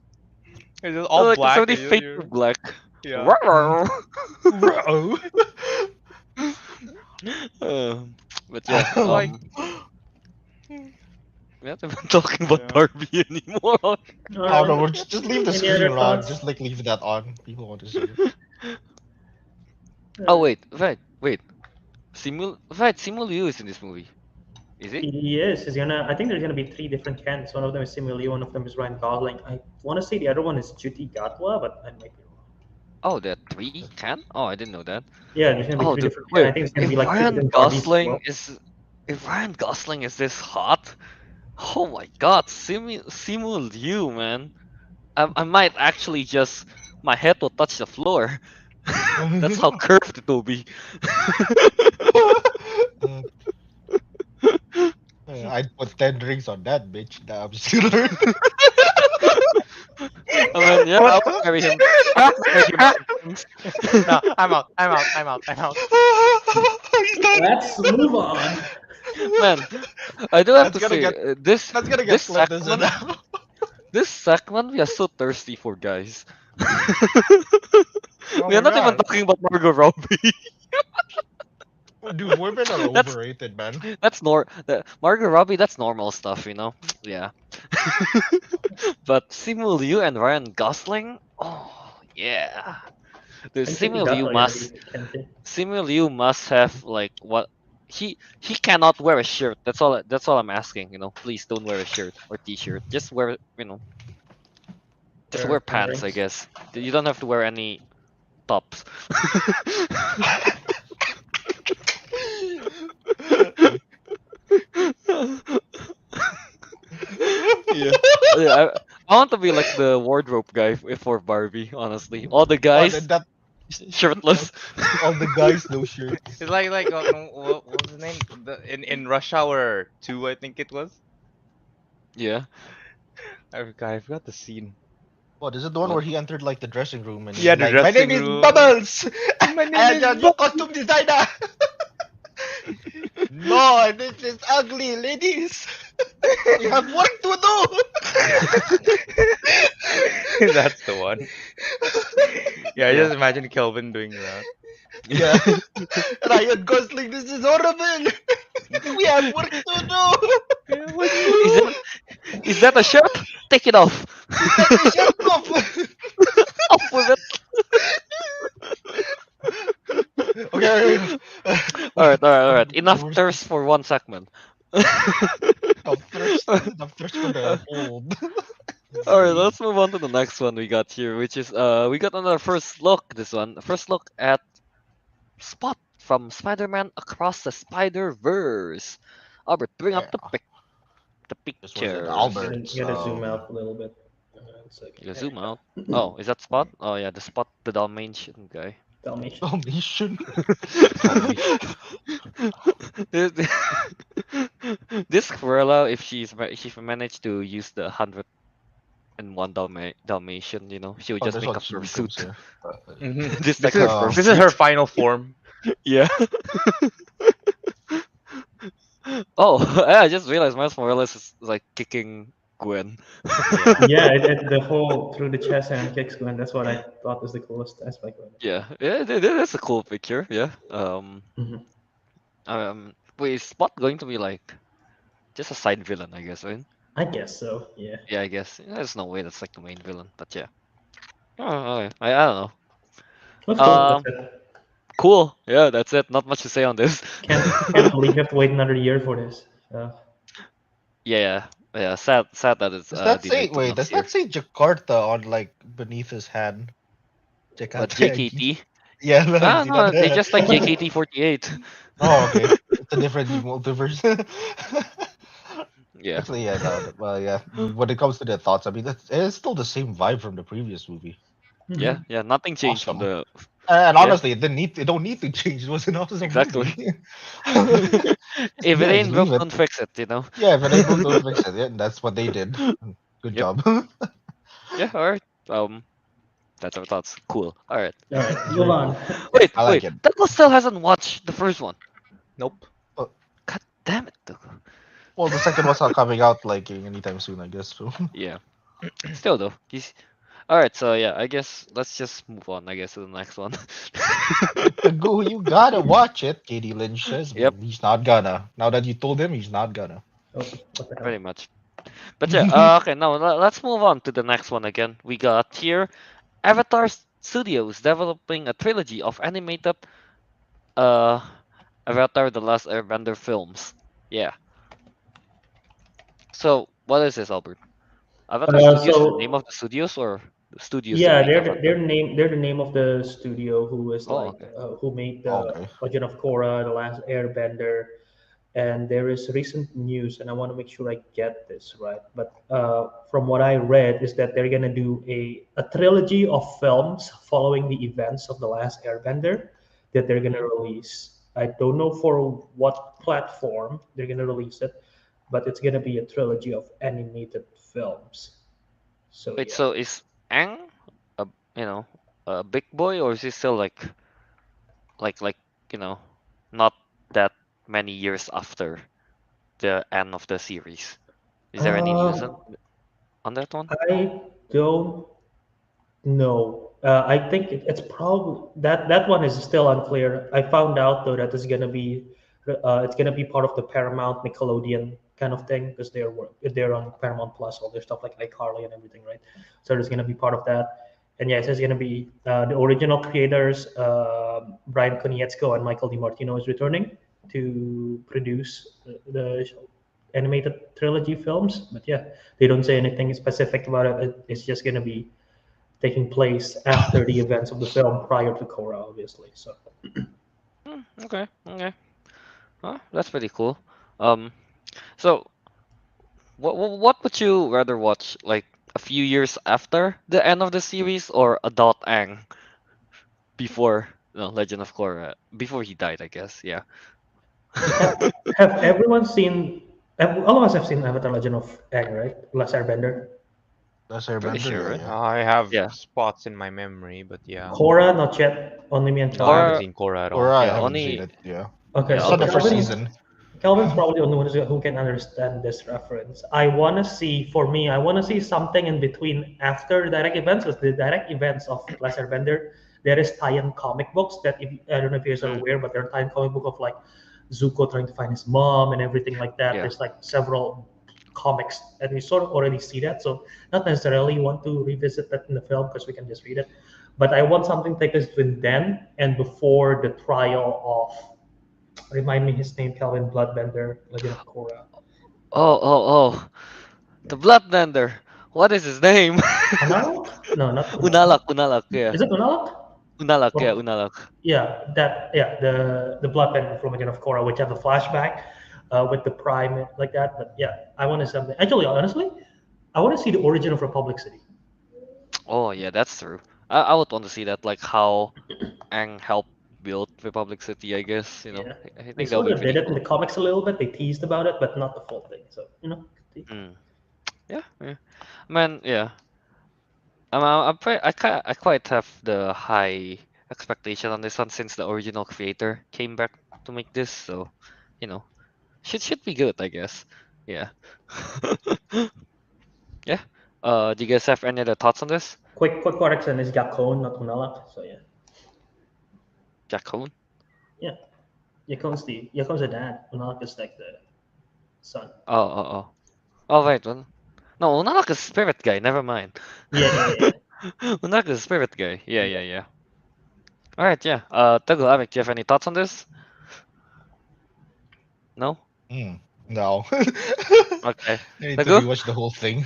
it's just all like black. somebody and fade you're- to black. Yeah. But yeah, Like- we haven't been talking about Yeah. Barbie anymore. Oh no, we'll just leave the Any other screen on. thoughts? Just like leave that on. People want to see it. Oh wait, wait. Simu Liu is in this movie. Is it? Yes, is gonna. I think there's gonna be three different Kens. One of them is Simu Liu, one of them is Ryan Gosling. I want to say the other one is Juti Gatwa, but I might be wrong. Oh, there are three can? Oh, I didn't know that. Yeah, there's gonna be Oh, three dude, different. wait. I think it's gonna If be like three Ryan different Barbies as Gosling well. if Ryan Gosling is this hot, oh my God, Simu Liu, man. I might actually just my head will touch the floor. That's how curved it will be. I'd put 10 rings on that bitch. Nah, I'm just kidding. I mean, yeah, I would marry him. No, I'm out. Let's move on. Man, I do have That's to gonna say, get- this That's gonna get this clipped, isn't segment, it? this segment we are so thirsty for, guys. No, We are we're not even not. talking about Margot Robbie. Dude, women are That's- overrated, man. That's Margot Robbie. That's normal stuff, you know. Yeah. But Simu Liu and Ryan Gosling. Oh yeah. Dude, I think Simu Juti Liu Gatwa must gonna be Ken too. Simu Liu must have like what he cannot wear a shirt. That's all. That's all I'm asking. Please don't wear a shirt or t-shirt. Just wear just wear pants. I guess you don't have to wear any tops. Yeah. Yeah, I want to be like the wardrobe guy for Barbie. Honestly, all the Oh, guys that shirtless. all the guys no shirts. It's like what was the name? In Rush Hour 2, I think it was. Yeah. I forgot the scene. What is it? The one What? where he entered like the dressing room and Yeah, he's the like, "My name dressing is room. Bubbles. My name I is am your costume designer." No, this is ugly, ladies. We have work to do. That's the one. Yeah, I Yeah. just imagine Kelvin doing that. Yeah. Ryan Gosling, this is horrible. We have work to do. Is that a shirt? Take it off. Take the shirt off. Off with it. Okay. All right. Enough thirst for one segment. Enough thirst for the whole. All right, let's move on to the next one we got here, which is we got another first look. This one, first look at Spot from Spider-Man Across the Spider-Verse. Albert, bring up the This was it, picture. Albert. Gotta zoom out a little bit. You zoom out. Oh, is that Spot? Oh yeah, the Spot, the Dalmatian guy. Dalmatian. Dalmatian. This Cruella, if she managed to use the 101 Dalmatian, she would just This make one up her soon suit. comes here. This This like is, her Oh. first this is her suit. final form. Yeah. Oh, I just realized Miles Morales is like kicking Gwen. Yeah, the whole through the chest and kicks Gwen. That's what I thought was the coolest aspect of it. Yeah, that's a cool picture. Yeah. Mhm. Wait, is Spot going to be like just a side villain? I guess, right? I guess so. Yeah. Yeah, I guess. There's no way that's like the main villain, but yeah. Oh, okay. I don't know. That's cool. That's it. Cool. Yeah, that's it. Not much to say on this. Can't believe you have to wait another year for this. Yeah. Sad that it's Does that say delayed to wait? Does next year. that say Jakarta on like beneath his hand? What, Jakarta. JKT? Yeah. No, Ah, see no, that? they just like JKT48. Oh, okay. It's a different multiverse. Yeah. Actually, yeah. No, well, yeah. When it comes to their thoughts, I mean, it's still the same vibe from the previous movie. Yeah, nothing changed from Awesome. the. And Yeah. honestly, it don't need to change. It was an awesome Exactly. movie. If it Yeah, ain't just broke, leave it. don't fix it, you know? Yeah, if it ain't broke, don't fix it. Yeah, that's what they did. Good Yep. job. Yeah, alright. That's our thoughts. Cool. Alright. All right, move on. Wait, I like it. Teguh still hasn't watched the first one. Nope. God damn it, Teguh. Well, the second one's not coming out like anytime soon, I guess. So. Yeah. Still though, he's. Alright, so yeah, I guess let's just move on, I guess, to the next one. Go, you gotta watch it, Katie Lynch says. But Yep. he's not gonna. Now that you told him, he's not gonna. Oh, what the hell? Pretty much. But yeah, okay, now let's move on to the next one again. We got here Avatar Studios developing a trilogy of animated Avatar The Last Airbender films. Yeah. So what is this, Albert? Avatar Studios is the name of the studios or the studios Yeah, that make they're Avatar? they're the name of the studio who is Oh, like okay. who made the Okay. Legend of Korra, The Last Airbender, and there is recent news, and I want to make sure I get this right. But from what I read, is that they're gonna do a trilogy of films following the events of The Last Airbender that they're gonna release. I don't know for what platform they're gonna release it, but it's gonna be a trilogy of animated films. So Wait, yeah. so is Aang a a big boy, or is he still like not that many years after the end of the series? Is there any news on that one? I don't know. I think it's probably that one is still unclear. I found out though that it's gonna be part of the Paramount Nickelodeon kind of thing because they're on Paramount Plus, all their stuff like iCarly and everything, right? So there's gonna be part of that. And yes, it's gonna be the original creators, Brian Konietzko and Michael DiMartino is returning. to produce the animated trilogy films. But yeah, they don't say anything specific about it. It's just gonna be taking place after the events of the film, prior to Korra, obviously. So Okay. Okay. That's pretty cool. Um. So what would you rather watch? Like a few years after the end of the series, or Adult Aang before Legend of Korra, before he died, I guess. Yeah. have, have everyone seen? All of us have seen Avatar: Legend of Aang, right? Last Airbender. That's Pretty Airbender, sure, yeah, right? yeah. I have Yeah. spots in my memory, but yeah. Korra, not yet. Only me and No, I haven't Calvin. Or seen Korra at Or all. I yeah, haven't seen only it, yeah. Okay, yeah, I so saw the only first only season. Calvin's probably the one who can understand this reference. I want to see, for me, I want to see something in between after the direct events. Because the direct events of Last Airbender, there is tie-in comic books that, if I don't know if you guys are Mm, aware, but there are tie-in comic book of like Zuko trying to find his mom and everything like that. yeah. There's like several comics, and we sort of already see that. So not necessarily want to revisit that in the film because we can just read it. But I want something to take us between then and before the trial of, remind me his name, Kelvin Bloodbender, Legend of Korra. Oh. The Bloodbender. What is his name? Unalak? No, not Unalak. Unalak, yeah. Is it Unalak? Or Unalak. the Bloodbender from Legend of Korra, which have a flashback with the Prime like that. But yeah, I want to something. Actually, honestly, I want to see the origin of Republic City. Oh yeah, that's true. I would want to see that, like how Aang helped build Republic City, I guess, Yeah, I they think that would sort be of did pretty it in the cool. comics a little bit. They teased about it, but not the full thing. So Mm. Yeah. Man, yeah. I quite have the high expectation on this one since the original creator came back to make this, so you know, should be good, I guess. Yeah. Yeah. Do you guys have any other thoughts on this? quick correction is Yakon, not Unalak. So yeah, Jakun? yeah, Yakon's the dad. Unalak is like the son. Oh. Oh, wait. No, Unalak is spirit guy. Never mind. Yeah. Unalak is spirit guy. Yeah, Yeah. yeah, yeah. All right, yeah. Teguh, Ariq, do you have any thoughts on this? No? No. Okay. I need to Teguh? rewatch the whole thing.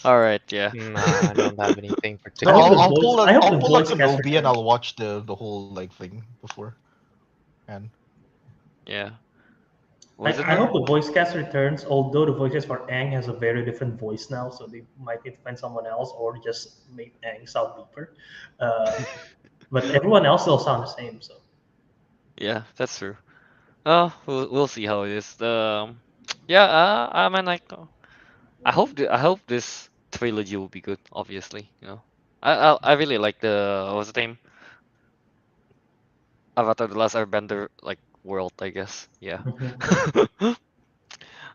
All right, yeah. Nah, I don't have anything No, I hope particular. the voice. I hope I'll the pull a voice cast Kenobi and returns. I'll watch the whole like thing before. And Yeah. What is it, I hope man? the voice cast returns. Although the voice cast for Aang has a very different voice now, so they might need to find someone else or just make Aang sound deeper. But everyone else will sound the same. So Yeah, that's true. Oh, we'll see how it is. Yeah. I mean, like, I hope this trilogy will be good. Obviously, I really like the what's the name? Avatar: The Last Airbender, like world, I guess. Yeah.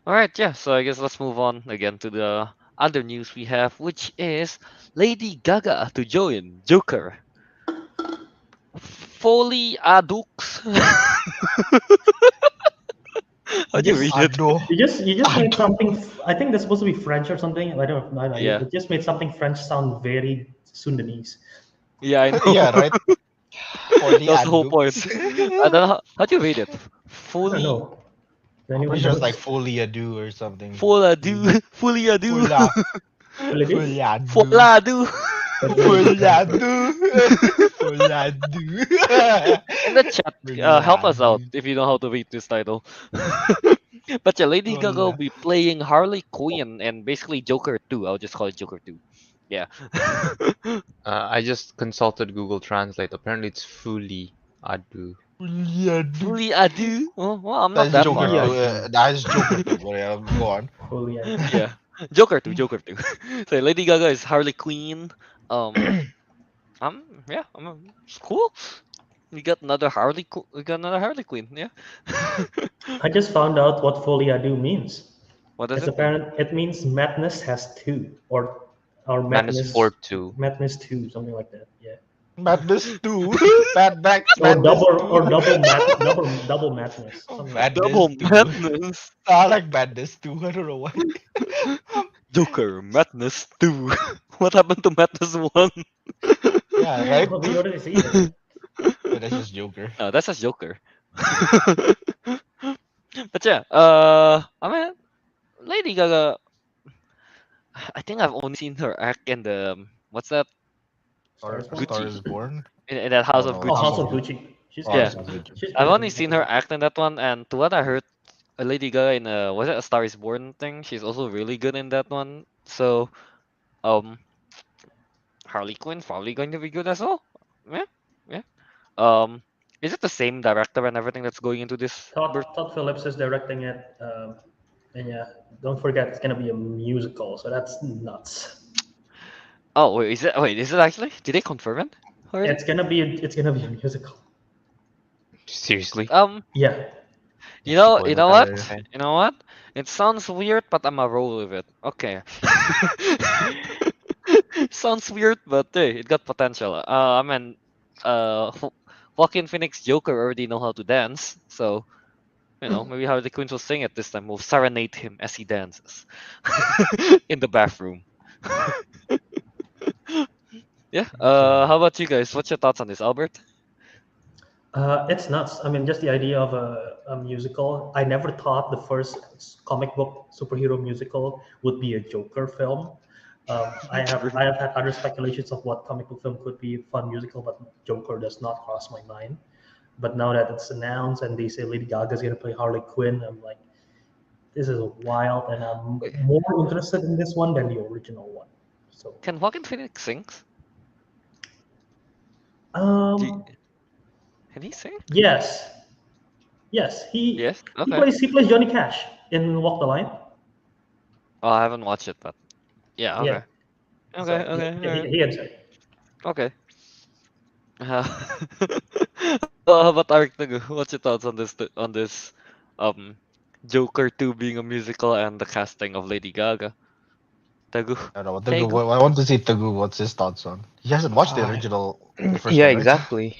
All right, yeah. So I guess let's move on again to the other news we have, which is Lady Gaga to join Joker. Foley Adux. How do you read it? Ado. you just made Ado. something. I think that's supposed to be French or something. I don't know. Yeah. You just made something French sound very Sundanese. Yeah, I know. Yeah, right. For the That's the whole point. adults. I don't know how do you read it. I don't Fully, know. Does anyone It's know? just like fully ado or something. full ado, fully ado, Fulla. Will it do? Full ado. full ado. Full ado. Full ado. In the chat, Full help us out ado. if you know how to read this title. But yeah, Lady Gaga will Full be playing Harley Quinn and basically Joker 2. I'll just call it Joker 2. Yeah. I just consulted Google Translate. Apparently, it's fully adu. ado. Fully ado. Oh, well, I'm not That's that Joker far off. 2. That's Joker 2. But yeah, go on. Fully, Yeah. Joker 2, Joker 2. So Lady Gaga is Harley Quinn. Yeah, it's cool. We got another Harley Quinn. Yeah. I just found out what Folie à Deux means. What does It's it mean? apparent. It means madness has two, or Madness 4-2. madness two, something like that. Yeah. Madness 2. Mad Max Or Madness 2. double madness. Something like that. Double Madness 2. Madness. I like Madness 2. I don't know why. Joker Madness 2. What happened to Madness 1? Yeah, right? Oh, we already see it. But that's just Joker. No, that's just Joker. But yeah, I mean, Lady Gaga. I think I've only seen her act in the what's that Stars A Born. Star Gucci is Born. in that House Oh of no, Oh, House Gucci. House of of Gucci. Gucci. She's Oh, good Yeah, House too. of Gucci. She's I've good only too. seen her act in that one, and to what I heard, Lady Gaga in was it A Star is Born thing? She's also really good in that one. So um, Harley Quinn probably going to be good as well. Yeah, yeah. Um, is it the same director and everything that's going into this? Todd Phillips is directing it, and yeah, don't forget it's gonna be a musical, so that's nuts. Oh wait, is it? Wait, is it actually? Did they confirm it already? It's gonna be a musical. Seriously? Yeah. You She know, going you with know that. what? Okay. You know what? It sounds weird, but I'm a roll with it. Okay. Sounds weird, but hey, it got potential. I mean, Joaquin Phoenix Joker already know how to dance, so maybe Harley Quinn will sing it this time. We'll serenade him as he dances in the bathroom. Yeah. How about you guys? What's your thoughts on this, Albert? It's nuts. I mean, just the idea of a musical. I never thought the first comic book superhero musical would be a Joker film. I have True. I have had other speculations of what comic book film could be a fun musical, but Joker does not cross my mind. But now that it's announced and they say Lady Gaga is gonna play Harley Quinn, I'm like, this is wild, and I'm more interested in this one than the original one. So, Can Joaquin Phoenix sing? Do you- um, can he sing? yes, yes, Yes. he Okay. plays Johnny Cash in Walk the Line. Oh, I haven't watched it, but yeah. Yeah, Okay. Okay. so Okay. Alright. he had said. Okay. Uh, how about Ariq Tagu? What's your thoughts on this um Joker 2 being a musical and the casting of Lady Gaga? Tagu. I don't know. Tagu. I want to see Teguh. What's his thoughts on? He hasn't watched the Uh, original, the first yeah, one, right? exactly.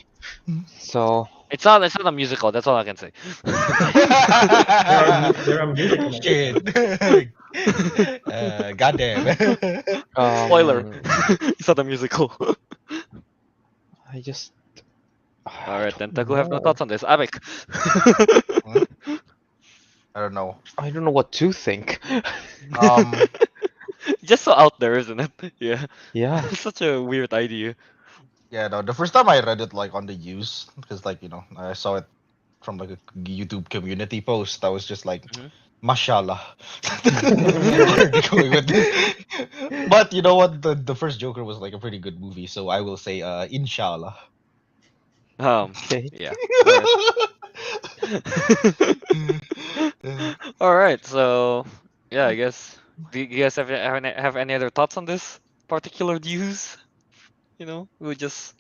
So, It's not a musical, that's all I can say. There are music in it. Shit. Goddamn. Spoiler. um, It's not a musical. I just, I Alright then, don't Tagu have no know. thoughts on this. Ariq. I don't know. I don't know what to think. Um, Just so out there, isn't it? Yeah. Yeah. Such a weird idea. yeah, no. The first time I read it, like on the news, because I saw it from like a YouTube community post. I was just like, Mhm. mashallah. Where are they going with this? But you know what? The first Joker was like a pretty good movie, so I will say, inshallah. Okay. Yeah. Alright. All right, so yeah, I guess. Do you guys have any other thoughts on this particular news? We just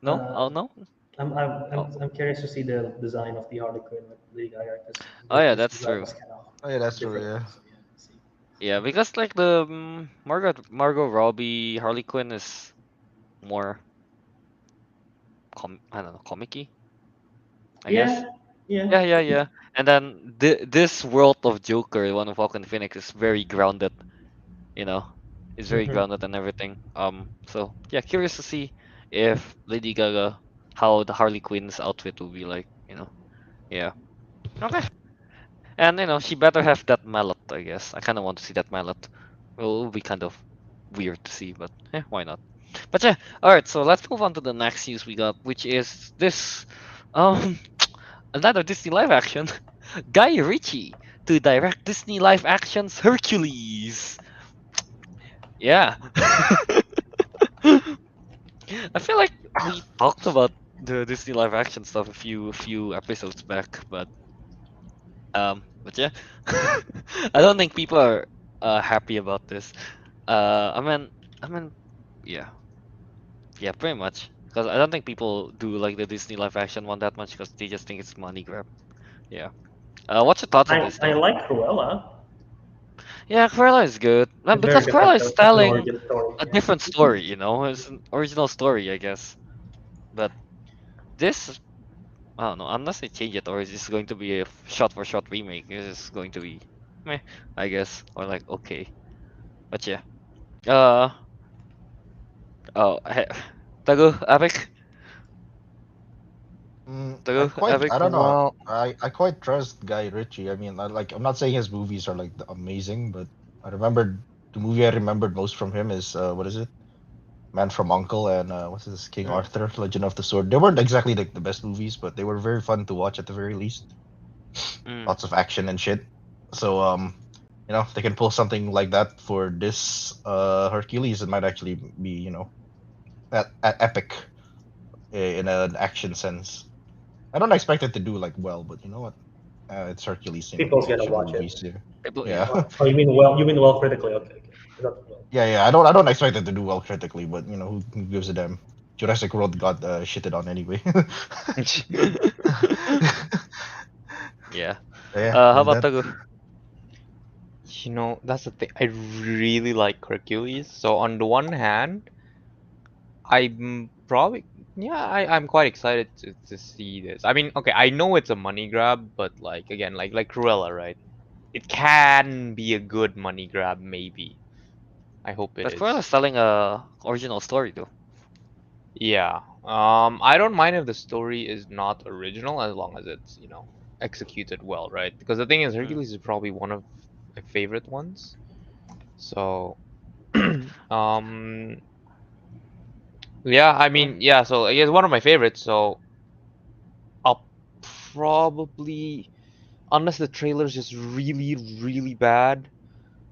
no. Uh, Oh no. I'm, I'm, Oh, I'm, I'm curious to see the design of the Harley Quinn with Lady Gaga because oh yeah, this that's design true. is kind of Oh yeah, that's true. different. Yeah. So yeah, let's see. Yeah, because like the Margot Robbie Harley Quinn is more I don't know, comic-y, I guess. Yeah, yeah. Yeah, yeah, yeah. And then this world of Joker, one of Joaquin Phoenix, is very grounded. You know, is very Mhm. grounded and everything. So yeah, curious to see if Lady Gaga, how the Harley Quinn's outfit will be like. Yeah. Okay. And she better have that mallet. I guess I kind of want to see that mallet. Well, it'll be kind of weird to see, but why not? But yeah, all right. So let's move on to the next news we got, which is this, um, another Disney live action. Guy Ritchie to direct Disney live action's Hercules. Yeah. I feel like we talked about the Disney live action stuff a few episodes back, but yeah, I don't think people are happy about this. I mean, I mean, yeah, yeah, pretty much. Because I don't think people do like the Disney live action one that much because they just think it's money grab. Yeah. What's your thoughts on this I though? like Cruella. Yeah, Cruella is good. It's very Because different Cruella is though. It's an telling origin story. a Yeah. different story. It's an original story, I guess. But this, I don't know, unless they change it or it's just going to be a shot for shot remake, it's just going to be meh, I guess. Or like okay. But yeah. Uh oh Tago, Arik? Ariq? I don't know. Well, I quite trust Guy Ritchie. I mean, I'm not saying his movies are like amazing, but I remembered the movie I remembered most from him is what is it? Man from Uncle and what's this? King Mm. Arthur, Legend of the Sword. They weren't exactly like the best movies, but they were very fun to watch at the very least. Mm. Lots of action and shit. So if they can pull something like that for this Hercules, it might actually be epic in an action sense. I don't expect it to do like well, but you know what? It's Hercules, People's gonna action watch it. movies. Yeah, People, yeah, yeah. Oh, you mean well? You mean well critically? Okay, okay. Not well. yeah. I don't expect it to do well critically, but who gives a damn? Jurassic World got shitted on anyway. Yeah. Yeah, How there's about that. Teguh? that's the thing. I really like Hercules. So on the one hand, I'm probably yeah, I'm quite excited to see this. I mean, okay, I know it's a money grab, but like again, like Cruella, right? It can be a good money grab, maybe. I hope it But Cruella is. is telling a original story though. Yeah. I don't mind if the story is not original as long as it's, executed well, right? Because the thing is, Mm. Hercules is probably one of my favorite ones. So, um, yeah, I Mm. mean, yeah, so I guess one of my favorites, so I'll probably, unless the trailer's just really, really bad,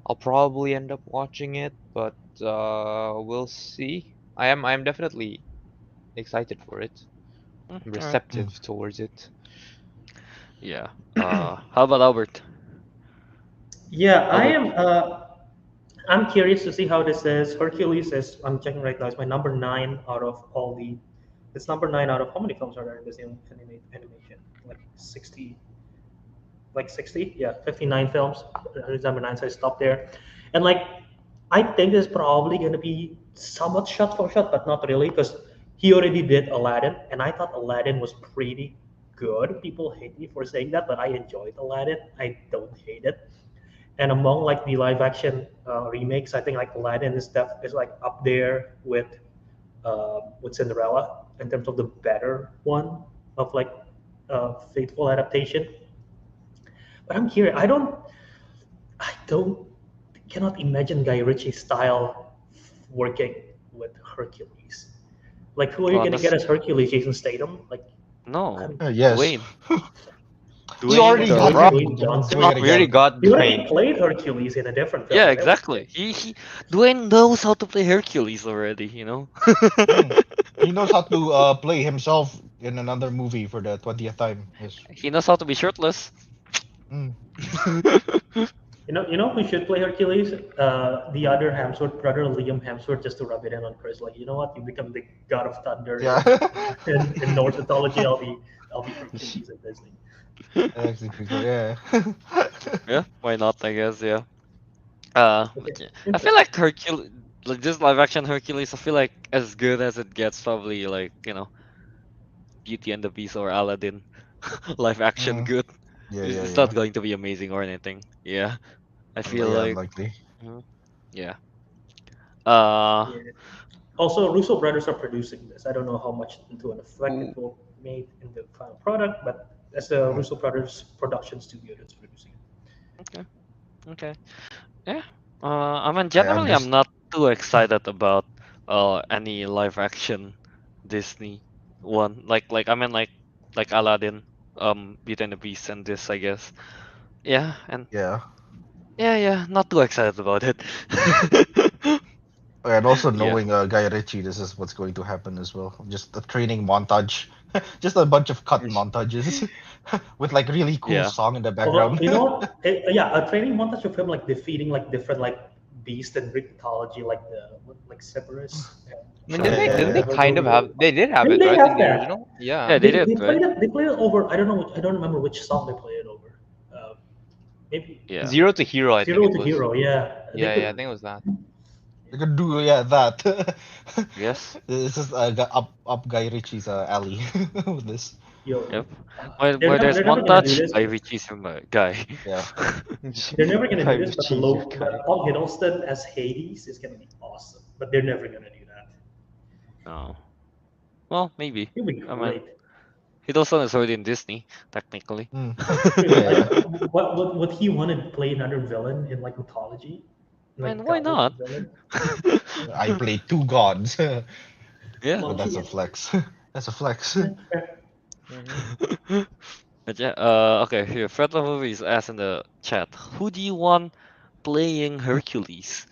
I'll probably end up watching it, but we'll see. I am definitely excited for it. I'm All right. Mm. receptive towards it. Yeah. How about Albert? Yeah, I Albert. am. I'm curious to see how this is. Hercules is. I'm checking right now. It's my number nine out of all the. It's number nine out of how many films are there in this animation? Like 60. Like 60? Yeah, 59 films. It's number nine, so I stopped there. And like, I think it's probably gonna be somewhat shot for shot, but not really, because he already did Aladdin, and I thought Aladdin was pretty good. People hate me for saying that, but I enjoyed Aladdin. I don't hate it. And among like the live action remakes, I think like Aladdin is like up there with Cinderella in terms of the better one of like faithful adaptation. But I'm curious. I don't cannot imagine Guy Ritchie's style working with Hercules. Like, who are you gonna get Honest. as Hercules? Jason Statham? Like, No. I'm, Yes, Dwayne. he Dwayne already the got Rock. Dwayne Johnson. Dwayne We already again. got He already Dwayne. played Hercules in a different film, Yeah, and that was exactly. good. He Dwayne knows how to play Hercules already. Mm. He knows how to play himself in another movie for the 20th time. Yes. He knows how to be shirtless. Mm. You know who should play Hercules? The other Hemsworth brother, Liam Hemsworth, just to rub it in on Chris. Like, you know what? You become the god of thunder Yeah. in Norse mythology. I'll be Hercules in Disney. Actually, pretty cool. Yeah. Yeah, why not? I guess. Yeah. Okay, But yeah, I feel interesting. like Hercules, like this live action Hercules, I feel like as good as it gets, probably like Beauty and the Beast or Aladdin, live action Mm. good. Yeah, It's, yeah, it's not yeah. going to be amazing or anything. Yeah, I feel Yeah, like. unlikely. Mhm. Yeah. Uh. Yeah. Also, Russo brothers are producing this. I don't know how much into an effect Ooh. it will make in the final product, but as the Mm. Russo brothers production studio that's producing it. Okay. Okay. Yeah. I mean, I generally, I'm understand. not too excited about any live action Disney one. Like I mean like Aladdin, Beauty and the Beast, and this, I guess. Yeah, and Yeah. yeah, not too excited about it. And also Yeah. knowing Guy Ritchie, this is what's going to happen as well. Just a training montage, just a bunch of cut montages with like really cool Yeah. song in the Although, background. yeah, a training montage of him like defeating like different like beasts in Greek mythology, like like Cerberus and I mean, stuff Yeah, like yeah, that. didn't yeah. they kind of have? They did have it, They right, in have the that. original? Yeah. Yeah, they They, did, they right? played it. They played it over. I don't know. I don't remember which song they played it over. Maybe Yeah. Zero to Hero, I think Zero it to was. Hero. Yeah, they Yeah, I could. think it was that. You could do that. Yes. This is up Guy Ritchie's alley with this. Yo, Yep. Where there's they're never gonna do montage, this. I Ritchie's him guy. Yeah. They're never gonna Guy do this. But Ritchie, you guy. Tom Hiddleston as Hades is gonna be awesome. But they're never gonna do that. No. Well, maybe. It'll be I mean, great. Hiddleston is already in Disney, technically. Mm. Wait, Yeah. what would he want to play another villain in like mythology? Like Man, why god not? villain? I play two gods. Yeah. But that's a Loki. flex. That's a flex. Mhm. But yeah, okay, here, Fred the Movies asked in the chat, who do you want playing Hercules?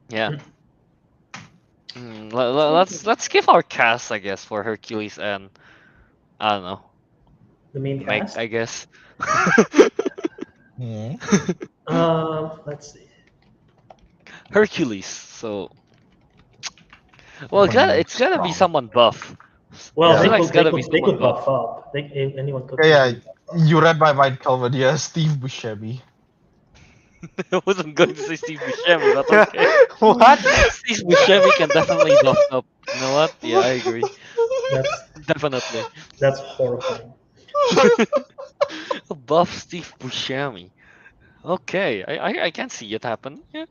Yeah. Let's give our cast, I guess, for Hercules and I don't know, The main Meg, cast. I guess. Hmm. Let's see. Hercules. So, well, Someone it's gotta be strong. someone buff. Well, I Yeah. feel like it's gotta be they someone could buff buff. up. Anyone could. Yeah, easily buff up. you read my mind, Kelvin. Yeah, Steve Buscemi. I wasn't going to say Steve Buscemi, but okay. What? Steve Buscemi can definitely buff up. You know what? Yeah, I agree. That's Definitely. horrifying. Buff Steve Buscemi. Okay, I can see it happen. Yeah.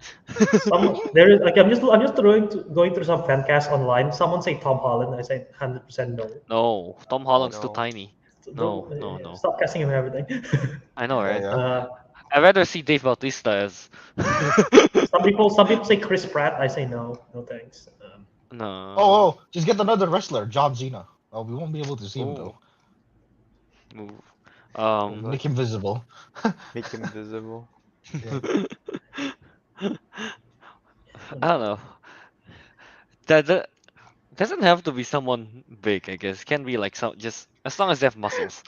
There is like I'm just going through some fan casts online. Someone say Tom Holland. I say 100% no. No, Tom Oh Holland's too no. tiny. No, no. Stop casting him and everything. I know, right? Yeah. I'd rather see Dave Bautista as. Some people say Chris Pratt. I say no, no thanks. No. Oh, just get another wrestler, John Cena. Oh, we won't be able to see him though. Move. Make him visible. Make him visible. I don't know. That doesn't have to be someone big, I guess. Can be like some just as long as they have muscles.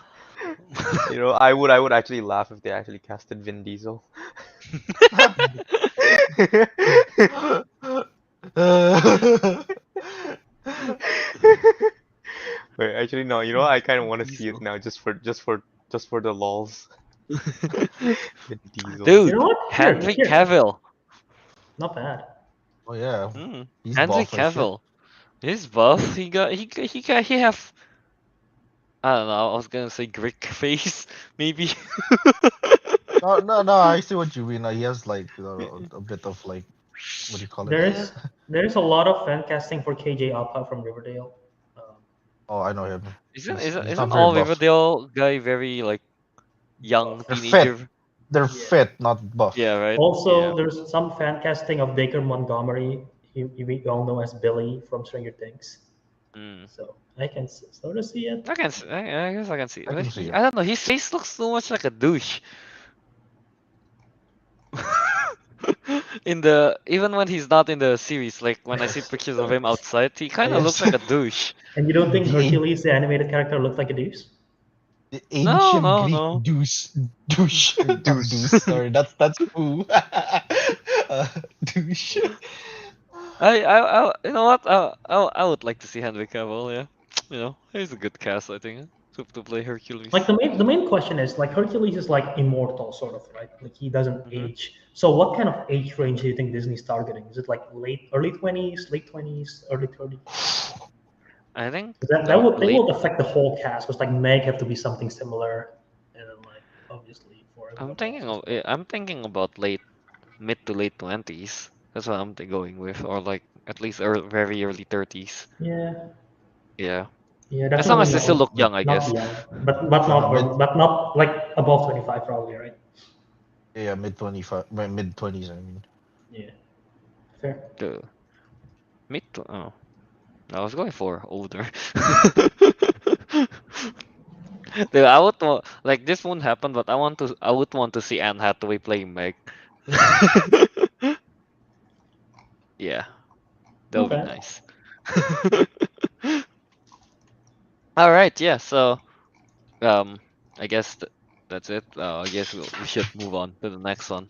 You know, I would actually laugh if they actually casted Vin Diesel. Wait, actually no. You know, I kind of want to see it now, just for the lols. Vin Diesel. Dude, You know what? Henry Here. Cavill. Not bad. Oh yeah, he's Henry buff as shit. Cavill. He's buff. He have. I don't know. I was gonna say Greek face, maybe. No. I see what you mean. He has like a bit of like, what do you call it? There is a lot of fan casting for KJ Apa from Riverdale. Oh, I know him. Isn't He's isn't, not isn't very all buff. Riverdale guy very like young They're teenager? fit. They're fit, not buff. Yeah, right. Also, Yeah. there's some fan casting of Baker Montgomery. We all know as Billy from Stranger Things. So I can sort of see it. I guess I can see. I can see it. I don't know. His face looks so much like a douche. Even when he's not in the series, like when I see pictures of him outside, he kind of looks like a douche. And you don't think Hercules, the animated character, looked like a douche? The ancient No. Greek douche. Sorry, that's poo. Douche. I you know what? I would like to see Henry Cavill. Yeah, you know, he's a good cast. I think to play Hercules. Like the main question is like Hercules is like immortal, sort of, right? Like he doesn't age. So what kind of age range do you think Disney's targeting? Is it like early 20s, late 20s, early 30s? I think That would affect the whole cast. Because like Meg have to be something similar, and then like obviously for. I'm thinking about mid to late 20s. That's what I'm going with, or like at least very early 30s. Yeah. Yeah. Yeah, as long as they definitely still look young, I not guess. young, but not like above 25 probably, right? Yeah, mid 20s. I mean. Yeah, fair. Oh, I was going for older. Dude, I would like this won't happen, but I would want to see Anne Hathaway playing Meg. Yeah, that would be nice. All right, yeah. So, I guess that's it. I guess we should move on to the next one.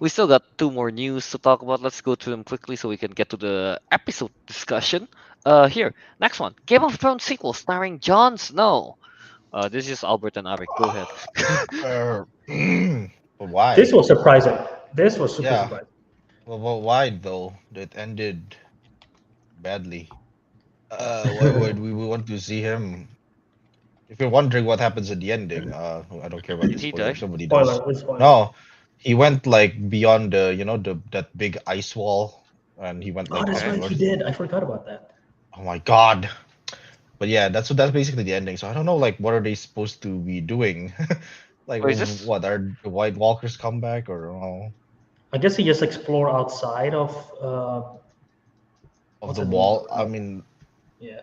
We still got 2 more news to talk about. Let's go through them quickly so we can get to the episode discussion. Here, next one: Game of Thrones sequel starring Jon Snow. This is Albert and Ariq. Go ahead. Why? This was surprising. This was super surprising. Well, why though? It ended badly. Why we want to see him? If you're wondering what happens at the ending, I don't care about the spoiler. Somebody does. Spoiler. No, he went like beyond that big ice wall, and he went like. Oh, that's right. He did. I forgot about that. Oh my god. But yeah, that's basically the ending. So I don't know, like, what are they supposed to be doing? Like, Wait, is this what are the White Walkers come back or I guess he just explore outside of what's the the name wall? of I it? mean, Yeah,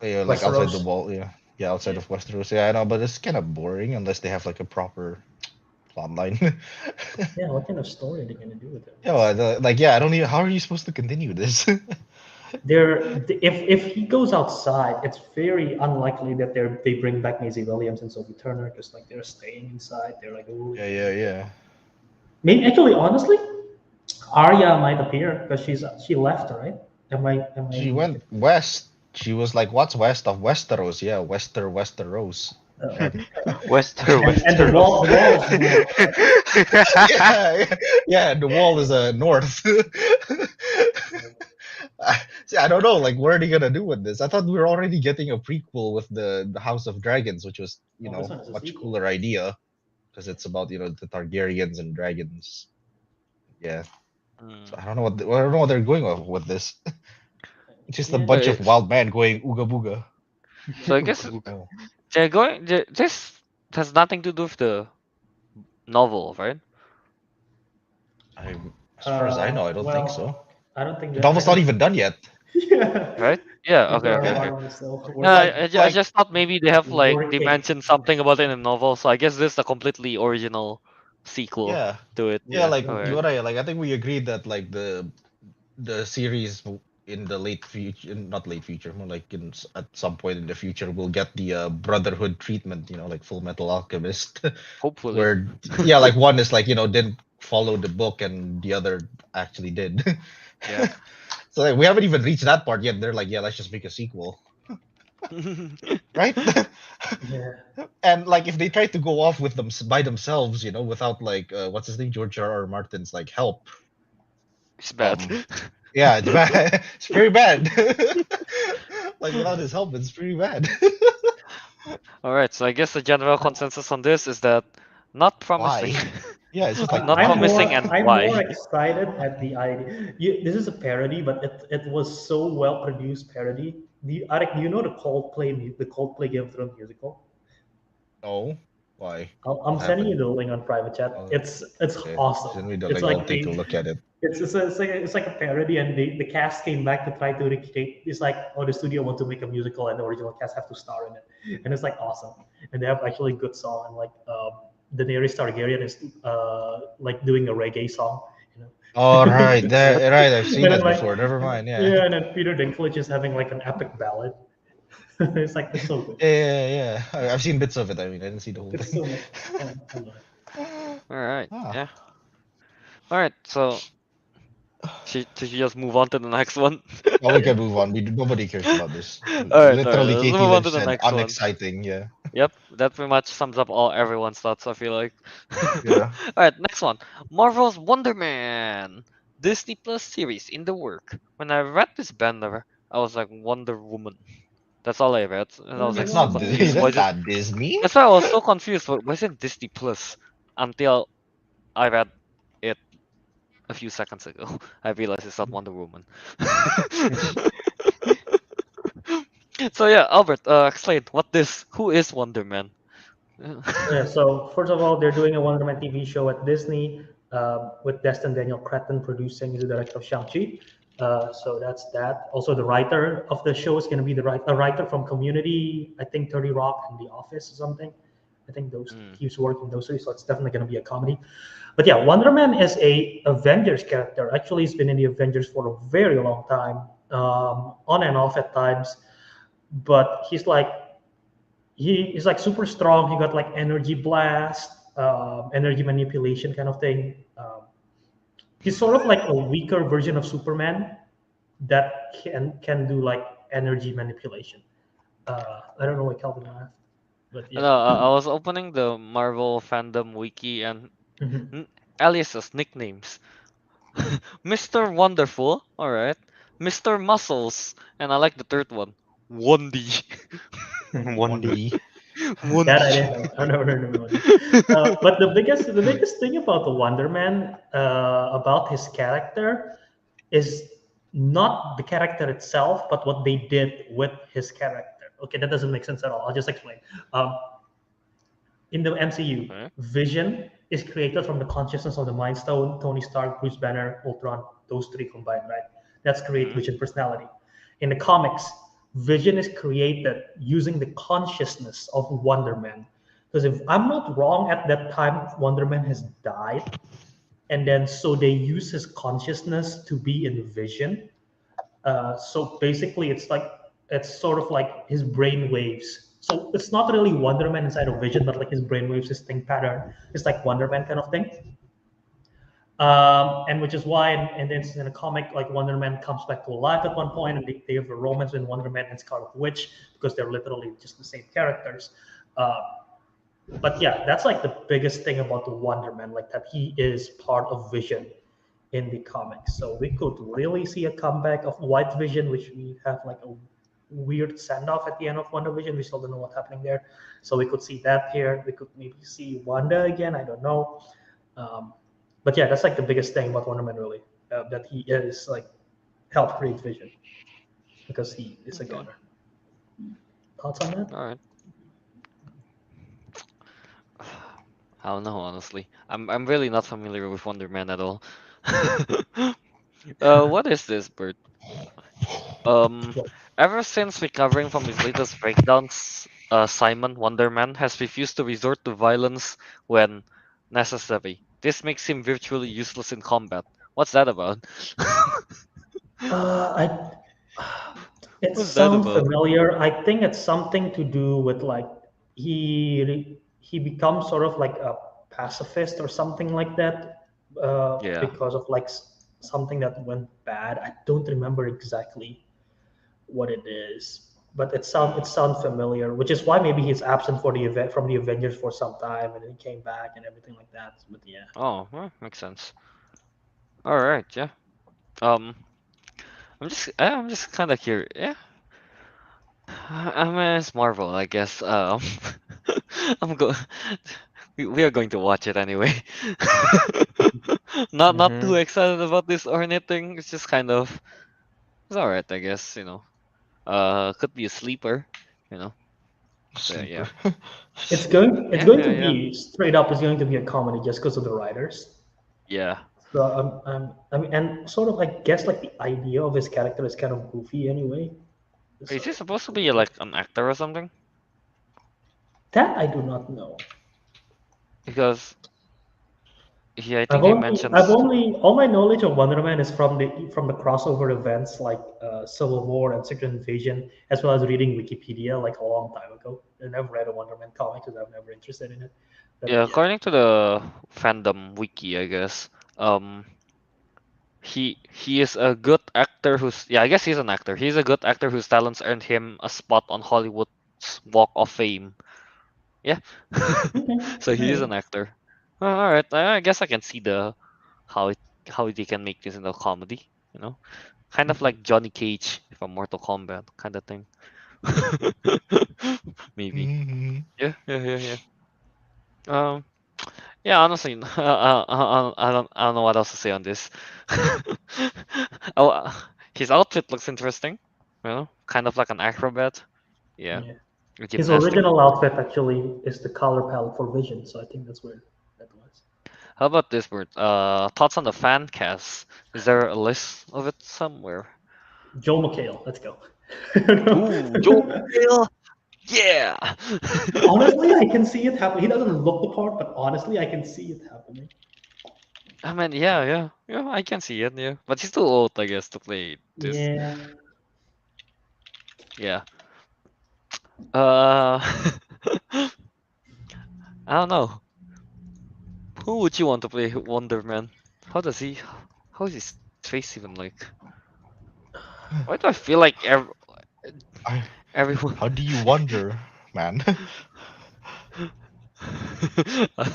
yeah, like outside the Westeros. wall. Yeah, yeah, outside Yeah, of Westeros. Yeah, I know, but it's kind of boring unless they have like a proper plot line. yeah. What kind of story are they gonna do with it? Yeah, well, like, yeah, I don't even. How are you supposed to continue this? If he goes outside, it's very unlikely that they bring back Maisie Williams and Sophie Turner because like they're staying inside. They're like, oh, Yeah, yeah, yeah. maybe actually, honestly, Arya might appear because she left, right? Am I She making? went west. She was like, what's west of Westeros? Yeah, Westeros. Uh, Like, and the Westeros. wall is north, right? yeah, yeah, yeah, the wall is north. See, I don't know, like, what are they gonna do with this? I thought we were already getting a prequel with the House of Dragons, which was, Oh, this one is a much sequel. cooler idea because it's about, the Targaryens and dragons. Yeah, so I don't know I don't know what they're going with this. It's just a Yeah. bunch of wild men going ooga booga. So I guess Oh, this has nothing to do with the novel, right? as far as I know, I don't think so. Well, I don't think The that. I novel's not don't. even done yet. Yeah. Right? Yeah. Okay. George R. Okay. R. Okay. Martin is still No, It's like, I like just thought maybe they have they working. mentioned something about it in the novel, so I guess this is a completely original sequel yeah, to it. yeah, like Okay. you and I, like, I think we agreed that like the series in the late future, not late future, more like at some point in the future, will get the Brotherhood treatment, like Full Metal Alchemist, Hopefully. where, yeah, like one is like, didn't follow the book and the other actually did. Yeah. So like, we haven't even reached that part yet. They're like, yeah, let's just make a sequel, right? Yeah. And like, if they try to go off with them by themselves, without like, what's his name, George R. R. Martin's like help, It's bad. yeah, it's bad. It's pretty bad. Like, without his help, it's pretty bad. All right, so I guess the general consensus on this is that not promising. Why? Yeah, it's just like, Not promising and I'm why? more excited at the idea. This is a parody, but it was so well produced parody. Ariq, do you know the Coldplay Game of Thrones musical? No, why? I'm What sending you happened? the link on private chat. Oh, It's okay. awesome. Send me the It's link. I'll like take a look at it. it's like a parody, and the cast came back to try to recreate. It's like, oh, the studio want to make a musical, and the original cast have to star in it, and it's like awesome. And they have actually good song, and like Daenerys Targaryen is like doing a reggae song, you know. All right, right. I've seen And then that like before. Never mind. Yeah. yeah, and then Peter Dinklage is having like an epic ballad. It's so good. Yeah. I've seen bits of it. I mean, I didn't see the whole It's thing. so much fun. I love it. All right. Ah. Yeah. All right. So should you just move on to the next one? Well, we can move on. Nobody cares about this. All right. Literally, Let's Kate move on even to the said next one. unexciting. Yeah. Yep, that pretty much sums up all everyone's thoughts, I feel like. Yeah. Alright, next one. Marvel's Wonder Man. Disney Plus series in the work. When I read this banner, I was like, Wonder Woman. That's all I read. And I was like That's so not confused. That's not Disney. That's why I was so confused. Why is it Disney Plus? Until I read it a few seconds ago. I realized it's not Wonder Woman. So yeah, Albert, explain who is Wonder Man? Yeah, so first of all, they're doing a Wonder Man TV show at Disney with Destin Daniel Cretton producing. He's the director of Shang-Chi. So that's that. Also, the writer of the show is going to be a writer from Community, I think 30 Rock and The Office or something. I think he's working those three, so it's definitely going to be a comedy. But yeah, Wonder Man is a Avengers character. Actually, he's been in the Avengers for a very long time, on and off at times. But he's like super strong. He got like energy blast, energy manipulation kind of thing. He's sort of like a weaker version of Superman that can do like energy manipulation. I don't know what Calvin laughed, but yeah. No, I was opening the Marvel fandom wiki and aliases, nicknames. Mr. Wonderful, alright. Mr. Muscles, and I like the third one. Wondy. Wondy. That I didn't know. I never heard of one. But the biggest thing about the Wonder Man, about his character, is not the character itself, but what they did with his character. Okay, that doesn't make sense at all. I'll just explain. Um, in the MCU, Okay. Vision is created from the consciousness of the Mind Stone, Tony Stark, Bruce Banner, Ultron, those three combined, right? That's create Mhm. Vision personality. In the comics, Vision is created using the consciousness of Wonder Man. Because if I'm not wrong, at that time, Wonder Man has died. And then so they use his consciousness to be in Vision. So basically, it's sort of like his brain waves. So it's not really Wonder Man inside of Vision, but like his brain waves, his think pattern. It's like Wonder Man kind of thing. And which is why, and then in a comic, like Wonder Man comes back to life at one point, and they have a romance with Wonder Man and Scarlet Witch because they're literally just the same characters. Uh, but yeah, that's like the biggest thing about the Wonder Man, like that he is part of Vision in the comics. So we could really see a comeback of White Vision, which we have like a weird send off at the end of Wonder Vision. We still don't know what's happening there. So we could see that here. We could maybe see Wanda again. I don't know. But yeah, that's like the biggest thing about Wonder Man, really, that he is like helped create Vision because he is a Okay. goner. Thoughts on that? All right. I don't know, honestly. I'm really not familiar with Wonder Man at all. What is this, Bert? Um, Well, Ever since recovering from his latest breakdowns, Simon Wonderman has refused to resort to violence when necessary. This makes him virtually useless in combat. What's that about? I it What's that sounds about? familiar. I think it's something to do with like he becomes sort of like a pacifist or something like that Yeah. because of like something that went bad. I don't remember exactly what it is, but it sounds familiar, which is why maybe he's absent for the event from the Avengers for some time, and then he came back and everything like that. But yeah, Oh, well, makes sense. All right, yeah. Um, I'm just kind of curious. Yeah. I mean, it's Marvel, I guess. I'm go. We are going to watch it anyway. Not too Mm-hmm. excited about this or anything. It's just kind of it's alright, I guess. Could be a sleeper. You know. So Sleeper. yeah. it's Yeah, going yeah, to yeah, be straight up. It's going to be a comedy just because of the writers. yeah. So I mean, and sort of I guess like the idea of his character is kind of goofy anyway. Is he So supposed to be like an actor or something? that I do not know. Because I I've think he only I've mentions. only all my knowledge of Wonder Man is from the crossover events like Civil War and Secret Invasion, as well as reading Wikipedia like a long time ago. I never read a Wonder Man comic because I'm never interested in it. But Yeah, yeah, according to the fandom wiki, I guess. He is a good actor who's I guess he's an actor. He's a good actor whose talents earned him a spot on Hollywood's Walk of Fame. Yeah. okay, So he is alright. an actor. All right. I guess I can see the how it how they can make this into a comedy, you know? Kind of Mhm. like Johnny Cage from Mortal Kombat kind of thing. Maybe. Mhm. Yeah, yeah, yeah, yeah. Um yeah, honestly, I don't know what else to say on this. Oh, his outfit looks interesting. Kind of like an acrobat. Yeah, Yeah. a His gymnastic. original outfit actually is the color palette for Vision, so I think that's where that was. How about this word? Thoughts on the fan cast? Is there a list of it somewhere? Joel McHale, let's go. Ooh, Joel McHale. Yeah. Honestly, I can see it happen. He doesn't look the part, but honestly, I can see it happening. I mean, yeah, yeah, yeah. I can see it. Yeah, but he's too old, I guess, to play this. Yeah. Yeah. Uh, I don't know. Who would you want to play Wonder Man? How does he? How is his face even like? Why do I feel like I, everyone? how do you wonder, man? I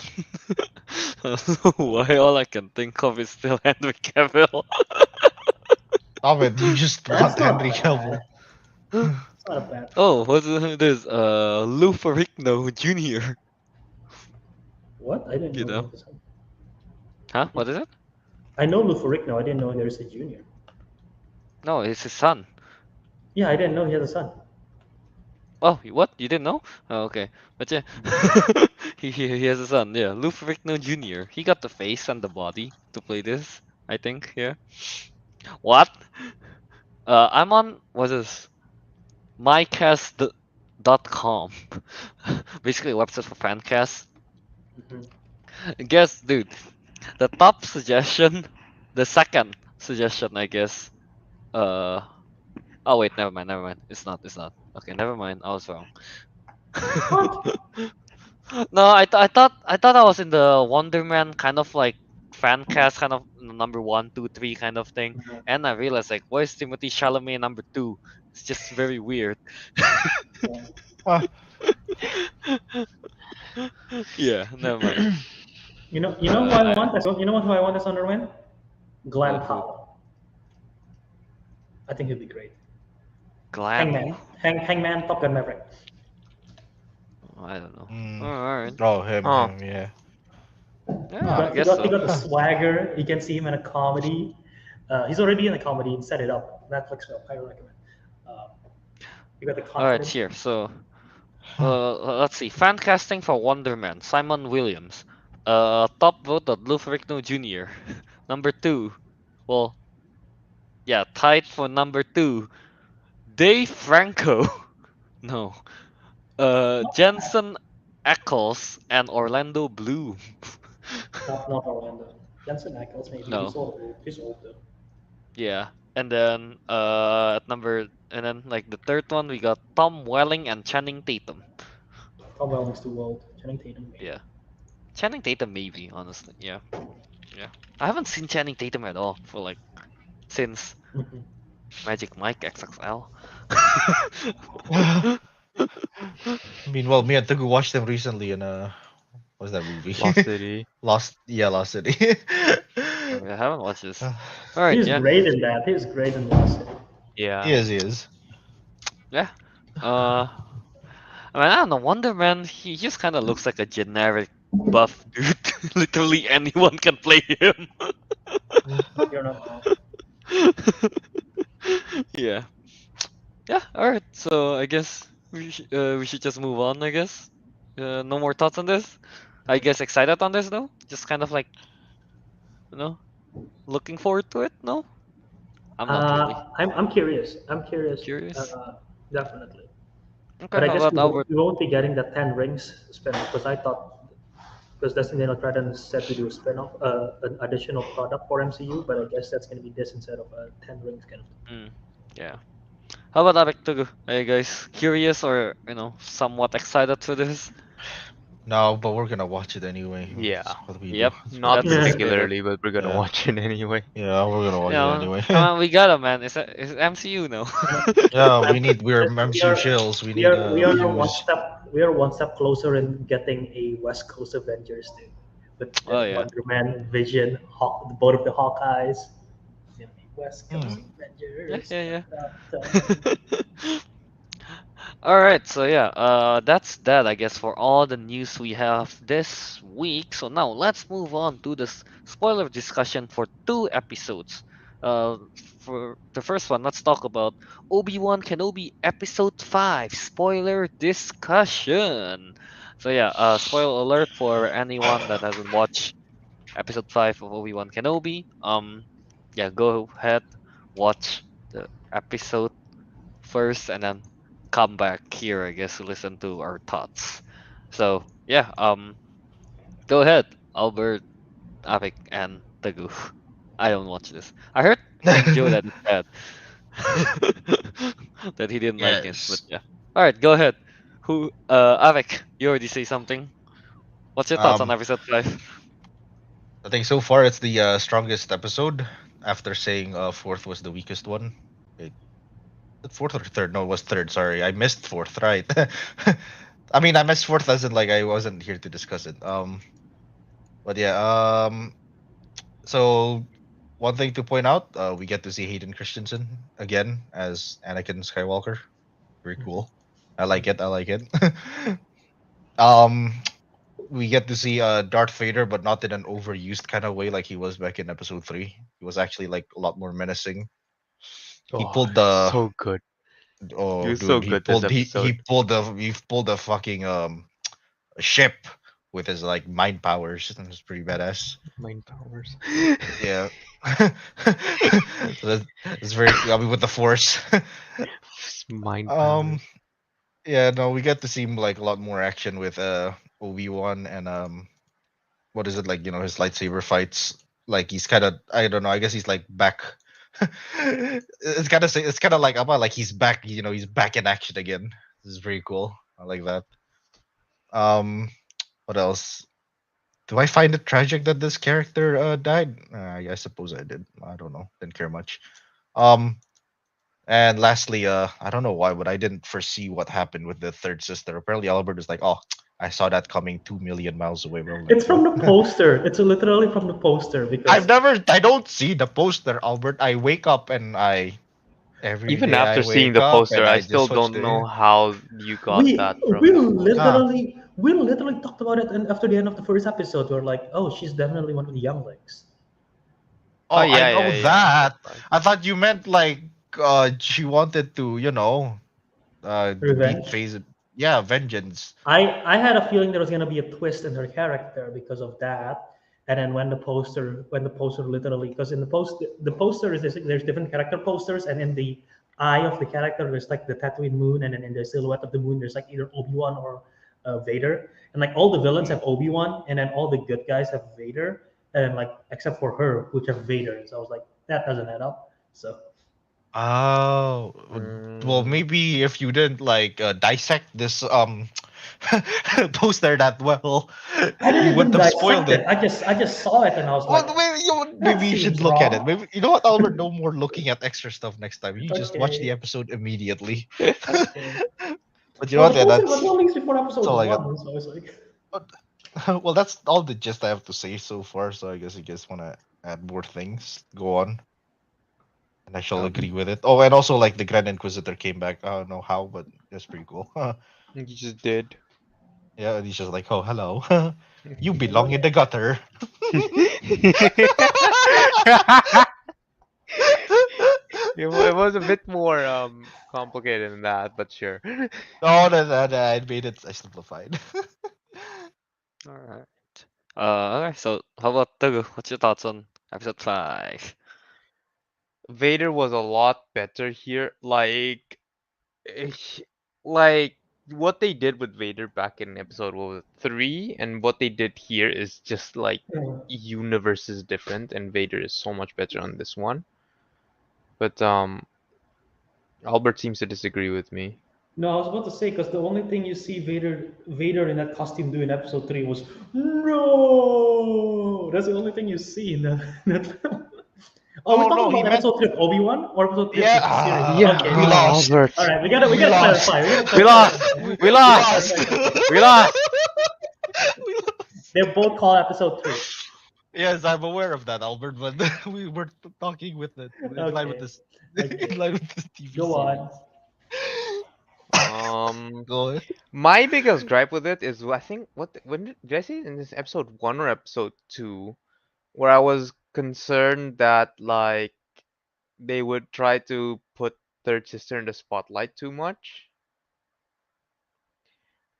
don't know why all I can think of is still Henry Cavill. Stop it! You just That's want not Henry bad. Cavill. It's not a bad Oh, pick. what's this? Lou Ferrigno Jr. What? I didn't You know he know? had a son. Huh? What is it? I know Lou Ferrigno. I didn't know there's a junior. No, it's his son. Yeah, I didn't know he had a son. Oh, what? You didn't know? Oh, okay. But yeah, he has a son. Yeah, Lou Ferrigno Jr. He got the face and the body to play this. I think. Yeah. What? I'm on. What's this? mycast.com. Basically, a website for fancasts. Mhm. Guess, dude, the top suggestion, the second suggestion, I guess. Uh. Oh wait, never mind. Never mind. It's not. It's not. Okay, never mind. I was wrong. What? No, I thought I was in the Wonder Man kind of like fan cast kind of number one, two, three kind of thing, and I realized like, why is Timothy Chalamet number two? It's just very weird. Ah, Yeah, never mind. You know who I I want? You know what who I want as Underman? Glenn who Powell. I think he'd be great. Glam Hangman, who? Hangman, Top Gun Maverick. I don't know. mm. All right. Oh, him, Huh. yeah. Yeah, He Ah, I got he guess got he so. got the swagger. You can see him in a comedy. He's already in a comedy and set it up. Netflix film. I recommend. Uh, you got the All right, confidence. here. So, let's see. Fan casting for Wonder Man, Simon Williams. Top voted Lou Ferrigno Jr. Number two. Well, yeah, tied for number two. Dave Franco. No. Jensen Ackles and Orlando Bloom. Not Orlando. Jensen Ackles maybe. He's No. old. He's old though. Yeah. And then at number and then like the third one we got Tom Welling and Channing Tatum. Tom Welling's too old. Channing Tatum maybe. Yeah. Channing Tatum maybe, honestly. Yeah. Yeah. I haven't seen Channing Tatum at all for like since Mhm. Magic Mike XXL. I mean, well, me and Teguh watched them recently in what's that movie? Lost City. Lost City. I haven't watched this. Uh, Alright, He's yeah. great in that. He's great in Lost City. Yeah. he is. Yeah. I mean, I don't know. Wonder Man, he just kind of looks like a generic buff dude. Literally anyone can play him. You're not wrong. Yeah. Yeah. All right. So I guess we should just move on. I guess. No more thoughts on this. I guess excited on this though. Just kind of like you know looking forward to it. No, I'm not really I'm curious. I'm curious. curious. Definitely. Okay. But I How guess about Albert? we won't be getting the Ten Rings spin-off because I thought because Destiny Crichton said to do a spin-off, an additional product for MCU, but I guess that's going to be this instead of a Ten Rings kind of. Mm, yeah. How about Albert Tugu? Are you guys curious or somewhat excited for this? No, but we're gonna watch it anyway. Yeah. That's what we Yep. do. Not That's the Yeah. spirit. particularly, but we're gonna Yeah. watch it anyway. Yeah, we're gonna watch it anyway. Come on, we got it, man. It's MCU now. Yeah, we're We MCU are chills. We we need are we are one views. step closer in getting a West Coast Avengers too, with Oh yeah. Wonder Man, Vision, both of the Hawkeyes. Yeah, West Coast Hmm. Avengers. Yeah. Da-da-da. All right, so yeah, that's that I guess for all the news we have this week. So now let's move on to the spoiler discussion for two episodes. Uh, for the first one, let's talk about Obi-Wan Kenobi Episode 5 spoiler discussion. So yeah, spoiler alert for anyone that hasn't watched Episode 5 of Obi-Wan Kenobi. Yeah, go ahead, watch the episode first and then come back here, I guess, to listen to our thoughts. So yeah, go ahead, Albert, Avik, and Tagu. I don't watch this. I heard from Joe that it's bad. That he didn't like it, but Yes. yeah. All right, go ahead. Who? Avik, you already say something. What's your thoughts on Um, episode 5? I think so far it's the strongest episode. After saying fourth was the weakest one. Wait, fourth or third? No, it was third. Sorry, I missed fourth. Right. I mean, I missed fourth as in like I wasn't here to discuss it. But yeah. So one thing to point out, we get to see Hayden Christensen again as Anakin Skywalker. Very cool. I like it. I like it. um, we get to see Darth Vader, but not in an overused kind of way like he was back in Episode 3. He was actually like a lot more menacing. He Oh, pulled the so good. Oh, He was so dude, good this episode. he pulled the fucking ship with his like mind powers. That was pretty badass. Mind powers. Yeah. That's very. I mean, with the force. Mind um. powers. Yeah. No, we get to see like a lot more action with Obi-Wan and what is it like? His lightsaber fights. Like he's kind of. I don't know. I guess he's like back. It's kind of like about like he's back. He's back in action again. This is very cool. I like that. Um. What else? Do I find it tragic that this character died? I suppose I did. I don't know. Didn't care much. Um, and lastly, I don't know why, but I didn't foresee what happened with the third sister. Apparently, Albert was like, "Oh, I saw that coming 2 million miles away." Well, like, It's from the poster. It's literally from the poster because I don't see the poster, Albert. I wake up and every Even day I after seeing wake the up poster, and I I still just watch don't know the. how you got we that from we the poster. literally talked about it, and after the end of the first episode, we're like, oh, she's definitely one of the younglings. Oh Oh, I yeah, know yeah, yeah. that. That's fine. I thought you meant like she wanted to, beat Revenge. phase. Yeah, vengeance. I had a feeling there was gonna be a twist in her character because of that. And then when the poster literally, because in the poster is there's different character posters, and in the eye of the character there's like the Tatooine moon, and then in the silhouette of the moon there's like either Obi-Wan or Vader, and like all the villains have Obi-Wan, and then all the good guys have Vader, and like except for her, which have Vader. So I was like, that doesn't add up. So Oh, well, Mm, maybe if you didn't like dissect this poster that well, I you didn't even wouldn't have spoiled dissect it. it. I just saw it, and I was Well, like, that maybe you should seems look at it. wrong. Maybe you know what, Albert? No more looking at extra stuff next time. You just watch the Okay. episode immediately. Okay. But you know Well, what? the Yeah, poster was that's released before episode all I got. one, so I was like, But, well, that's all the gist I have to say so far. So I guess you guys want to add more things. Go on. And I shall agree with it. Oh, and also like the Grand Inquisitor came back. I don't know how, but that's pretty cool. you just did. Yeah, and he's just like, oh, hello. You belong in the gutter. It was a bit more complicated than that, but sure. No, I made it. I simplified. All right. Okay. So how about Teguh? What's your thoughts on episode 5? Vader was a lot better here. Eh, like what they did with Vader back in episode what was it, 3, and what they did here is just like hmm. universe is different, and Vader is so much better on this one. But Albert seems to disagree with me. No, I was about to say because the only thing you see Vader in that costume do in episode 3 was no. That's the only thing you see in that film. Are we Oh talking no, he about meant episode 3 of Obi-Wan or episode 3 of yeah. the series? Yeah, Okay, We okay. lost. Albert. All right, we gotta We lost. clarify. We lost. clarify. We lost. Okay. We lost. We lost. They're both called episode 3. Yes, I'm aware of that, Albert. But we were talking with the in line with Okay. this Okay. in line with the TV Go on. Um, Go on. my biggest gripe with it is I think did I say it in this episode 1 or episode 2 where I was concerned that like they would try to put third sister in the spotlight too much.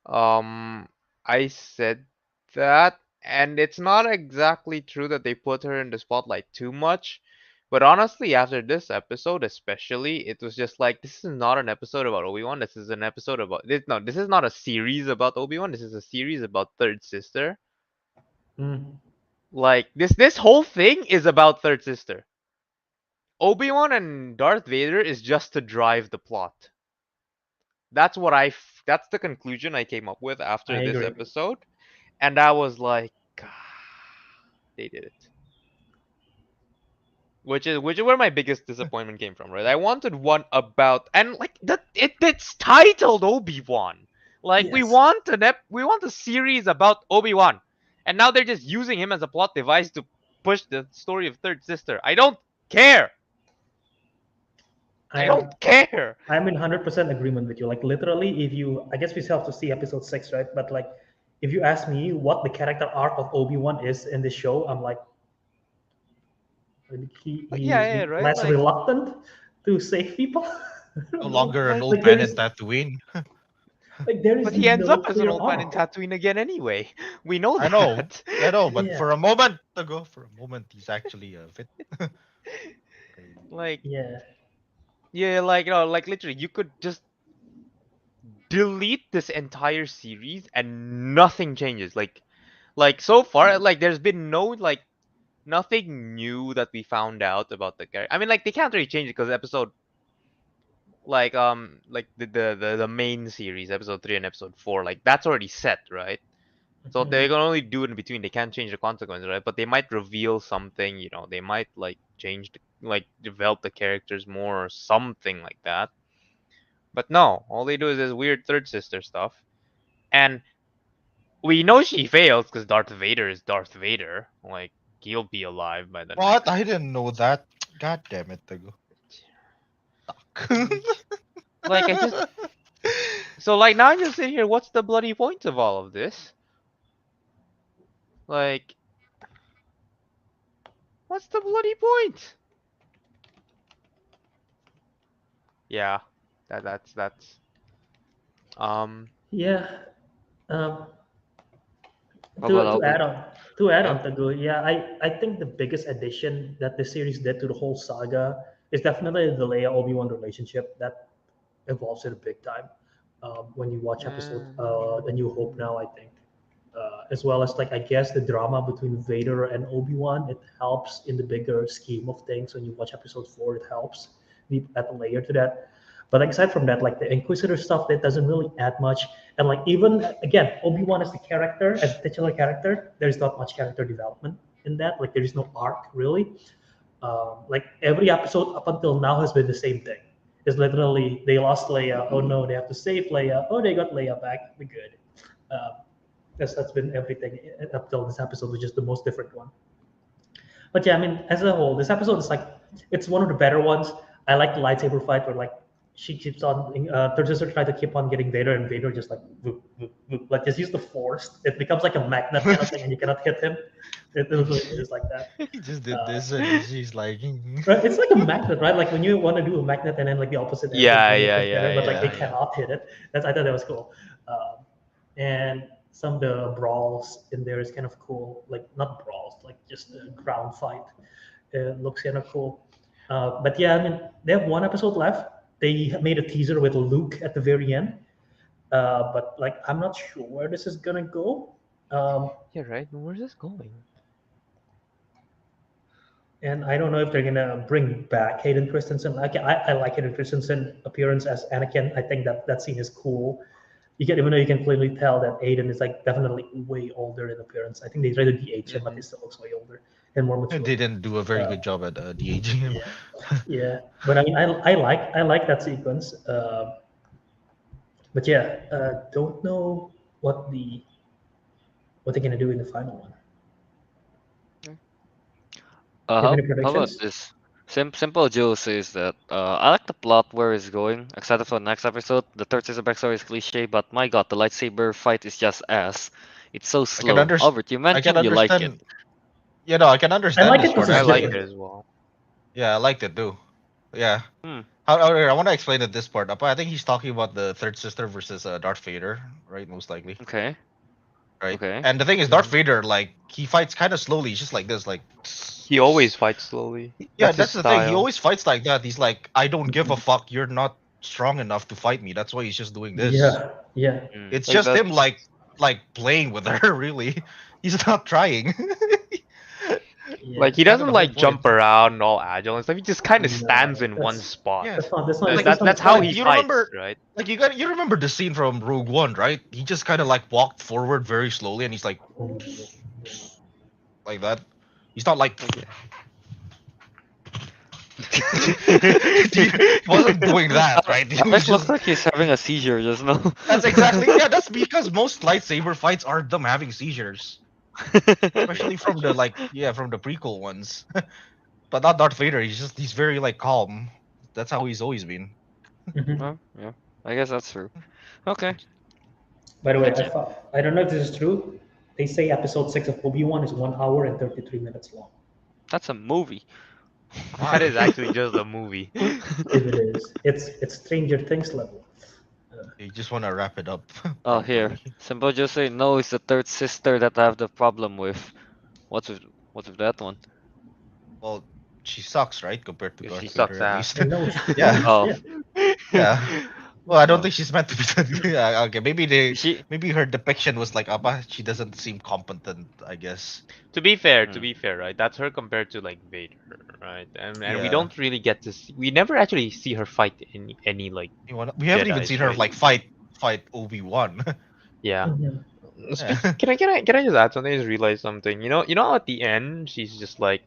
I said that, and it's not exactly true that they put her in the spotlight too much. But honestly, after this episode, especially, it was just like this is not an episode about Obi-Wan. This is an episode about this. No, this is not a series about Obi-Wan. This is a series about Third Sister. Mm. Like this whole thing is about Third Sister. Obi-Wan and Darth Vader is just to drive the plot. That's what that's the conclusion I came up with after I this agree. episode. And I was like, they did it. Which is where my biggest disappointment came from, right? I wanted one about and like it's titled Obi-Wan. Like we Yes. want we want a series about Obi-Wan. And now they're just using him as a plot device to push the story of Third Sister. I don't care. I don't care. I'm in 100% agreement with you. Like literally, I guess we still have to see episode 6, right? But like, if you ask me what the character arc of Obi-Wan is in this show, I'm like, Yeah, right? less Like reluctant to save people. don't No know. longer an Like, old Like there man in is Tatooine. there is But he ends no up as an clear old man in arc. Tatooine again anyway. We know I know, that. but Yeah, for a moment ago, he's actually fit. Like, yeah. yeah, like literally, you could just delete this entire series and nothing changes. Like so far, like there's been no like nothing new that we found out about the character. I mean, like they can't really change it because episode like the main series, episode 3 and episode 4, like that's already set, right? So Mhm. they can only do it in between. They can't change the consequences, right? But they might reveal something, they might like change like develop the characters more or something like that. But no, all they do is this weird third sister stuff. And we know she fails because Darth Vader is Darth Vader. Like he'll be alive by the What? next. I didn't know that. God damn it, Tago. Like I just so like now I'm just sitting here. What's the bloody point of all of this? Like, what's the bloody point? Yeah, that's Yeah. Um, how to about to Albert? add on to add Yeah. on Tagu, yeah, I think the biggest addition that this series did to the whole saga is definitely the Leia Obi-Wan relationship that evolves in a big time. When you watch episode The New Hope now, I think, as well as like I guess the drama between Vader and Obi-Wan, it helps in the bigger scheme of things. When you watch episode 4, it helps add a layer to that. But like, aside from that, like the Inquisitor stuff, that doesn't really add much. And like even again, Obi-Wan as the character, as the titular character, there's not much character development in that. Like there is no arc really. Like every episode up until now has been the same thing. It's literally they lost Leia. Oh no, they have to save Leia. Oh, they got Leia back. We're good. Um, that's been everything up till this episode, which is the most different one. But yeah, I mean, as a whole, this episode is like it's one of the better ones. I like the lightsaber fight where like she keeps on third sister try to keep on getting Vader, and Vader just like whoop, whoop, whoop, like just use the force. It becomes like a magnet kind of thing, and you cannot hit him. It is like that. He just did Uh, this, and she's like, Right? It's like a magnet, right? Like when you want to do a magnet and then like the opposite end, yeah, when you yeah, hit yeah, better, but like yeah, they yeah. cannot hit it. I thought that was cool. And some of the brawls in there is kind of cool. Like not brawls, like just a ground fight. It looks kind of cool. But yeah, I mean, they have one episode left. They made a teaser with Luke at the very end. But like, I'm not sure where this is gonna go. Yeah, right. Where's this going? And I don't know if they're gonna bring back Hayden Christensen. Like I like Hayden Christensen appearance as Anakin. I think that scene is cool. You can even though you can clearly tell that Hayden is like definitely way older in appearance. I think they tried to de-age him, but he still looks way older and more they mature. didn't do a very Uh, good job at de-aging him. yeah, yeah. But I mean, I like that sequence. But yeah, don't know what they're gonna do in the final one. Do you have any How about predictions? this? Simple Joe says that I like the plot where it's going. Excited for the next episode. The third season backstory is cliche, but my god, the lightsaber fight is just ass. It's so I can slow. Albert, you I can mentioned you like it. understand. You know, I can I understand like this it because part I it's actually. liked different. it as well. Yeah, I liked it too. Yeah. Hmm. However, I want to explain it this part. I think he's talking about the third sister versus Darth Vader, right? Most likely, Okay. right? Okay. And the thing is, Darth Mhm. Vader, like, he fights kind of slowly, just like this, like. He always fights slowly. Yeah, That's his that's the thing. He style. always fights like that. He's like, I don't give a Mhm. fuck. You're not strong enough to fight me. That's why he's just doing this. Yeah, yeah, Hmm. It's Like just that. him, like playing with her. Really, he's not trying. yeah. Like he Kind of doesn't the whole like point. jump around all agile and stuff. He just kind of No, stands in one that's spot. Yeah, that's not like That's how the he you point. fights, remember, right? like you remember the scene from Rogue One, right? He just kind of like walked forward very slowly, and he's like that. He's not like he wasn't doing that, right? He was Alex looks just like he's having a seizure just now. that's exactly yeah. That's because most lightsaber fights are them having seizures, especially from the from the prequel ones. But not Darth Vader. He's very like calm. That's how he's always been. Mhm. Well, yeah, I guess that's true. Okay. By the way, Thank you. I don't know if this is true. They say episode 6 of Obi-Wan is 1 hour and 33 minutes long. That's a movie. That is actually just a movie. If it is, it's Stranger Things level. You just want to wrap it up. Oh, here. properly. Simple just say no. It's the third sister that I have the problem with. What's with that one? Well, she sucks, right? Compared to Yeah, she Darth sucks Vader, at ass. least. And no, Yeah. Oh, Yeah. Well, I don't Oh. think she's meant to be. Yeah. Okay. she. Maybe her depiction was like, she doesn't seem competent. I guess. To be fair, Hmm. right? That's her compared to like Vader, right? And we Yeah. don't really get to see. We never actually see her fight any like We haven't even Jedis, seen her right? like fight Obi-Wan. Yeah. Mhm. Yeah. Can I just add something? I just realized something. You know, at the end, she's just like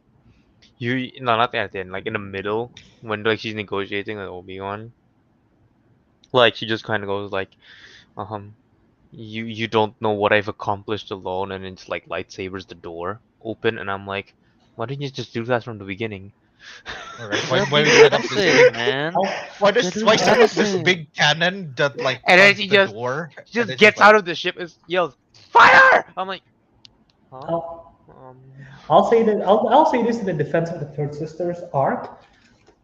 no, not at the end, like in the middle when like she's negotiating with Obi-Wan. Like she just kind of goes like, um, you don't know what I've accomplished alone, and it's like lightsabers the door open, and I'm like, why didn't you just do that from the beginning? All right. Let Why me we set up this menacing, big? man. Why Getting set up this menacing. big cannon that like And then floods the door? she And just then gets like, out of the ship and yells, "Fire!" I'm like, huh? I'll, Um, I'll say that I'll say this in the defense of the Third Sisters arc.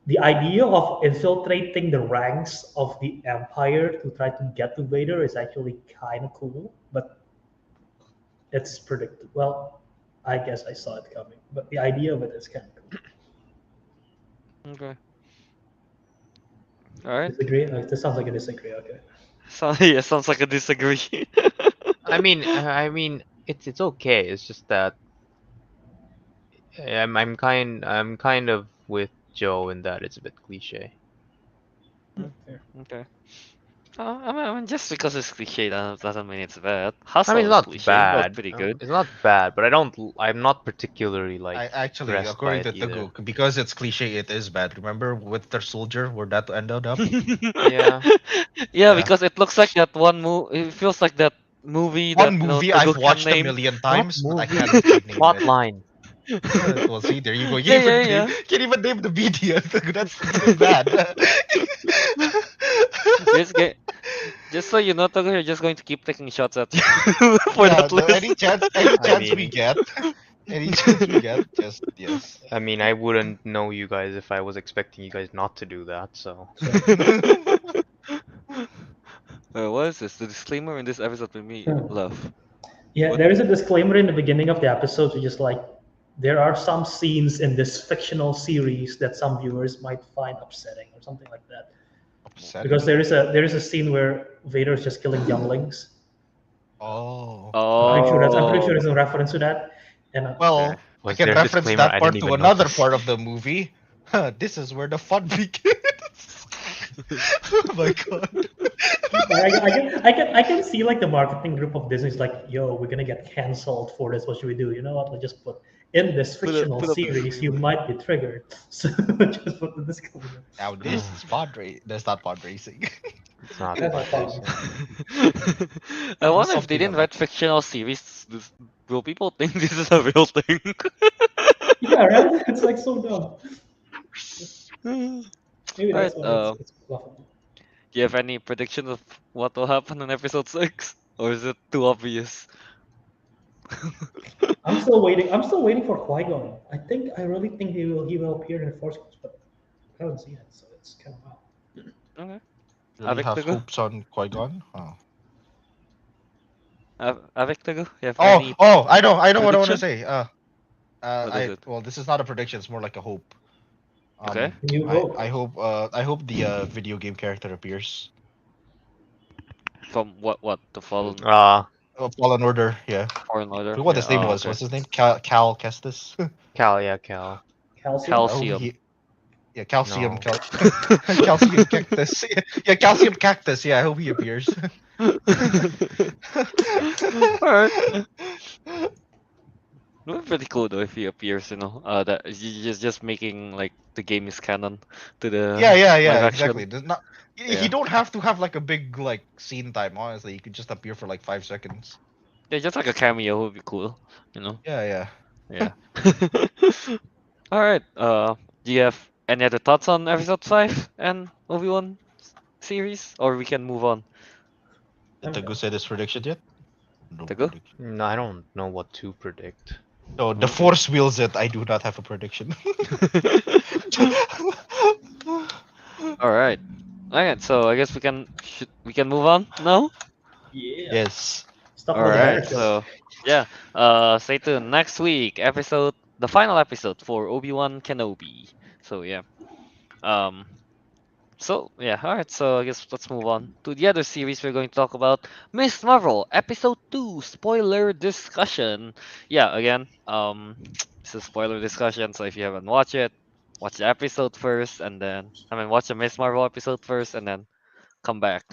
The idea of infiltrating the ranks of the Empire to try to get to Vader is actually kind of cool, but it's predicted. Well, I guess I saw it coming, but the idea of it is kind of cool. Okay. All right. Disagree? This sounds like a disagree. Okay. Yeah, sounds like a disagree. I mean, it's okay. It's just that I'm kind of with Joe in that it's a bit cliche. Fair. Okay. I mean, just because it's cliche doesn't mean it's bad. I mean, Hustle it's is not cliche, but bad. pretty good. It's not bad, but I'm not particularly like I actually, impressed by according it to either. Teguh, because it's cliche, it is bad. Remember Winter Soldier, where that ended up? Yeah. Yeah, Yeah. because it looks like that one movie. It feels like that movie that One movie Teguh I've can watched a name. million Not times, but I movie, can't really name plot it. line. Well, see, there you go. Yeah, yeah, yeah. Can't even name the media. That's even bad. Just get, just so you know, Teguh, you're just going to keep taking shots at you for Yeah, that list. any chance we mean- get, any chance we get, just yes. I mean, I wouldn't know you guys if I was expecting you guys not to do that. So What is this? The disclaimer in this episode with me, love. Yeah, What? there is a disclaimer in the beginning of the episode, which is like there are some scenes in this fictional series that some viewers might find upsetting or something like that. Upsetting. Because there is a scene where Vader is just killing younglings. Oh. I'm pretty sure Oh. there's a reference to that. And Well, Okay. I Was can there a reference disclaimer? that I part didn't to even another notice. part of the movie. This is where the fun begins. Oh my god. I can see like the marketing group of Disney's like, yo, we're gonna get canceled for this. What should we do? You know what? Let's just put in this Put fictional up the series, you disclaimer. might be triggered. So just put the disclaimer. Now this is that's not pod racing. It's not That's about fun. racing. I wonder if Something they didn't about- write fictional series. Will people think this is a real thing? Yeah, right? It's like so dumb. Maybe that's Alright, why it's laughable. do you have any prediction of what will happen in episode 6? Or is it too obvious? I'm still waiting. I'm still waiting for Qui-Gon. I really think he will appear in the Force Ghost, but I haven't seen it, so it's kind of wild. Okay. Really Avec have Teguh? hopes on Qui-Gon? Oh. Avec Teguh, you have any I know what I want to prediction? say. What is it? Well, this is not a prediction. It's more like a hope. Okay. New Hope. I hope the video game character appears. From what? The Fallen Fallen Order, yeah. Order? What his name Oh, was? okay. What's his name? Cal Kestis. Cal, yeah, Cal. Calcium. Calcium. Yeah, calcium. No. Calcium cactus. Yeah, calcium cactus. Yeah, I hope he appears. Alright. It would be pretty cool though if he appears, you know. That just making like the game is canon to the Yeah, live action. exactly. There's not. Yeah. You don't have to have like a big like scene time. Honestly, you could just appear for like 5 seconds. Yeah, just like a cameo would be cool, you know. Yeah. Yeah. Alright. Do you have any other thoughts on episode 5 and Obi-Wan series? Or we can move on. Did Teguh say this prediction yet? No Teguh? prediction. No, I don't know what to predict. So the Force wills it. I do not have a prediction. All right. All right. So I guess we can move on now. Yeah. Yes. Stop All about the right. better show. So yeah. Stay tuned next week. The final episode for Obi-Wan Kenobi. So yeah. Um. So yeah, all right. So I guess let's move on to the other series we're going to talk about, Miss Marvel, Episode 2, spoiler discussion. Yeah, again, it's a spoiler discussion. So if you haven't watched it, watch the episode first, and then watch the Miss Marvel episode first, and then come back.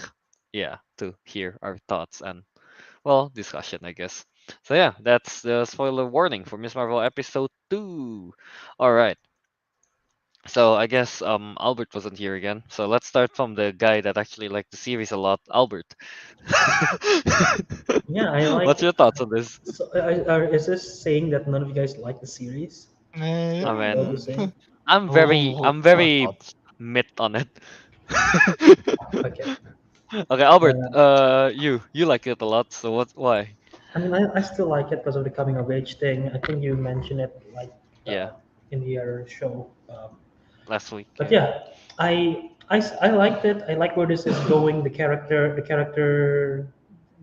Yeah, to hear our thoughts and discussion, I guess. So yeah, that's the spoiler warning for Miss Marvel Episode 2. All right. So I guess Albert wasn't here again. So let's start from the guy that actually liked the series a lot, Albert. Yeah, I like. What's your thoughts on this? So, is this saying that none of you guys like the series? I What mean, you saying? I'm Oh, very thoughts. mid on it. Okay. Okay, Albert, Uh, you like it a lot, so why? I mean, I still like it because of the coming of age thing. I think you mentioned it like Yeah, in the other show. last week. But yeah, I liked it. I like where this is going. The character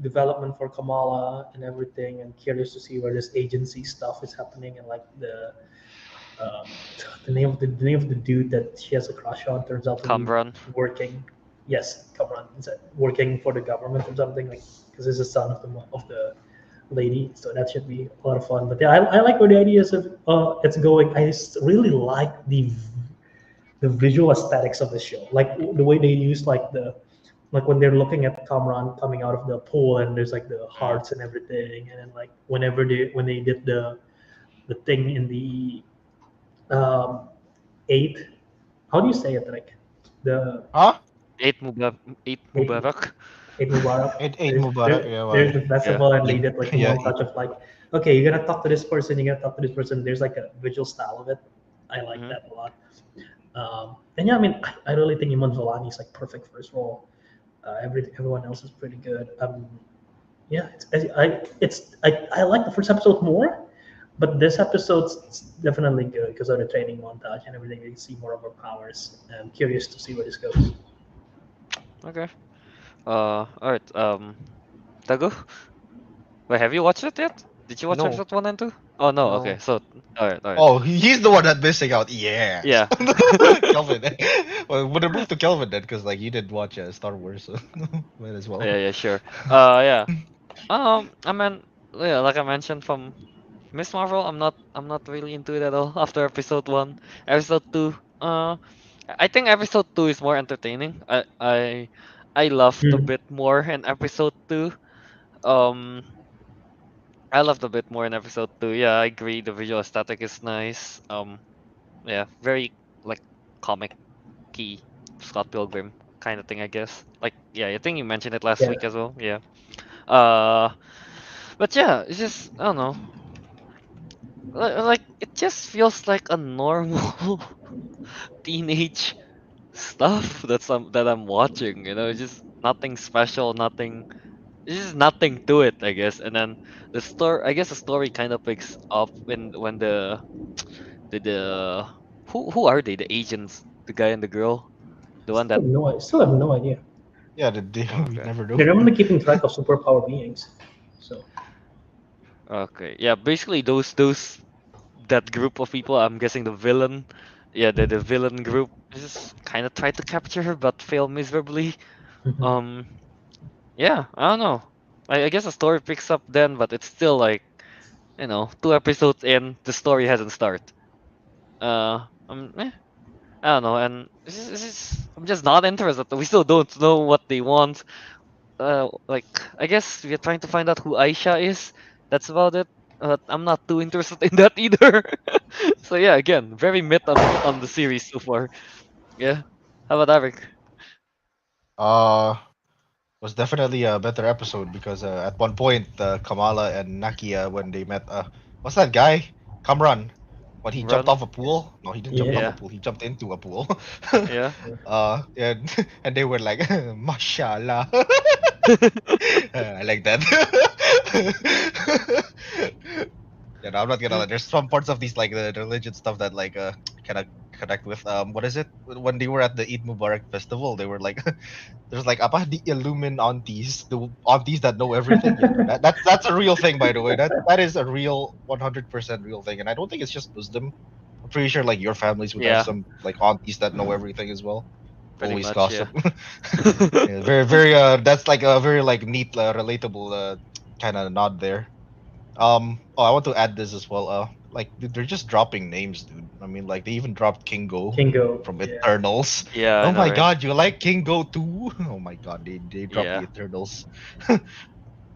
development for Kamala and everything. I'm curious to see where this agency stuff is happening and like um, the name of the dude that she has a crush on turns out to Kamran. be working. Yes, Kamran. Is it working for the government or something like because he's the son of the lady. So that should be a lot of fun. But yeah, I like where the ideas of it's going. Really like the visual aesthetics of the show, like the way they use like when they're looking at Kamran coming out of the pool and there's like the hearts and everything, and then like when they did the thing in the um, eight, how do you say it, like the Huh? Eight eight, Mubarak. eight Mubarak. Eight Mubarak. Yeah, There's well, the festival and they like, did like a yeah, montage of like, okay, you're gonna talk to this person, you're gonna talk to this person. There's like a visual style of it. I like that a lot. And yeah, I mean, I really think Iman Vellani is like perfect for his role. Everyone else is pretty good. Yeah, I like the first episode more, but this episode's definitely good because of the training montage and everything. You see more of her powers. I'm curious to see where this goes. Okay. All right. Teguh, wait, have you watched it yet? Did you watch no, episode 1 and 2? Oh no. Okay. no. So, all right. Oh, he's the one that's missing out. Yeah. Yeah. Kelvin. Well, would have moved to Kelvin then, because like you did watch Star Wars, so might as well. Yeah, sure. Yeah. I mean, yeah, like I mentioned from Miss Marvel, I'm not really into it at all after episode 1. Episode 2, I think episode 2 is more entertaining. I laughed a Mhm. bit more in episode 2. Um, I loved a bit more in episode 2. Yeah, I agree. The visual aesthetic is nice. Yeah, very like comic-y Scott Pilgrim kind of thing, I guess. Like, yeah, I think you mentioned it last Yeah. week as well. Yeah. Uh, but yeah, it's just I don't know. Like it just feels like a normal teenage stuff that I'm watching. You know, it's just nothing special, nothing. It's just nothing to it, I guess. And then I guess the story kind of picks up when the who are they? The agents, the guy and the girl, the one that. Still have no idea. Yeah, we Okay. never know. They're normally keeping track of superpower beings. So Okay, yeah, basically that group of people. I'm guessing the villain. Yeah, the villain group just kind of tried to capture her, but failed miserably. Um, yeah, I don't know. I guess the story picks up then, but it's still like, 2 episodes in, the story hasn't started. I don't know, and I'm just not interested. We still don't know what they want. Like, I guess we're trying to find out who Aisha is. That's about it. But I'm not too interested in that either. So yeah, again, very mid on the series so far. Yeah. How about Ariq? Uh, was definitely a better episode because at one point Kamala and Nakia when they met what's that guy? Kamran. When he jumped Run? off a pool? No, he didn't jump Yeah. off a pool. He jumped into a pool. Yeah. And they were like, mashallah. I like that. Yeah, no, I'm not gonna lie. There's some parts of these like the religion stuff that like kind of connect with what is it when they were at the Eid Mubarak festival? They were like, there's like apa the Illumin aunties, the aunties that know everything. Yeah, no, that's a real thing, by the way. That is a real 100% real thing, and I don't think it's just Muslim. I'm pretty sure like your families would have Yeah, some like aunties that know everything as well. pretty Always much. Yeah. gossip. Yeah, very very that's like a very like neat relatable kind of nod there. Oh, I want to add this as well. Like dude, they're just dropping names, dude. I mean, like they even dropped Kingo Kingo. from Yeah. Eternals. Yeah, I Oh know, my right? god, you like Kingo too? Oh my god, they dropped the Yeah. Eternals.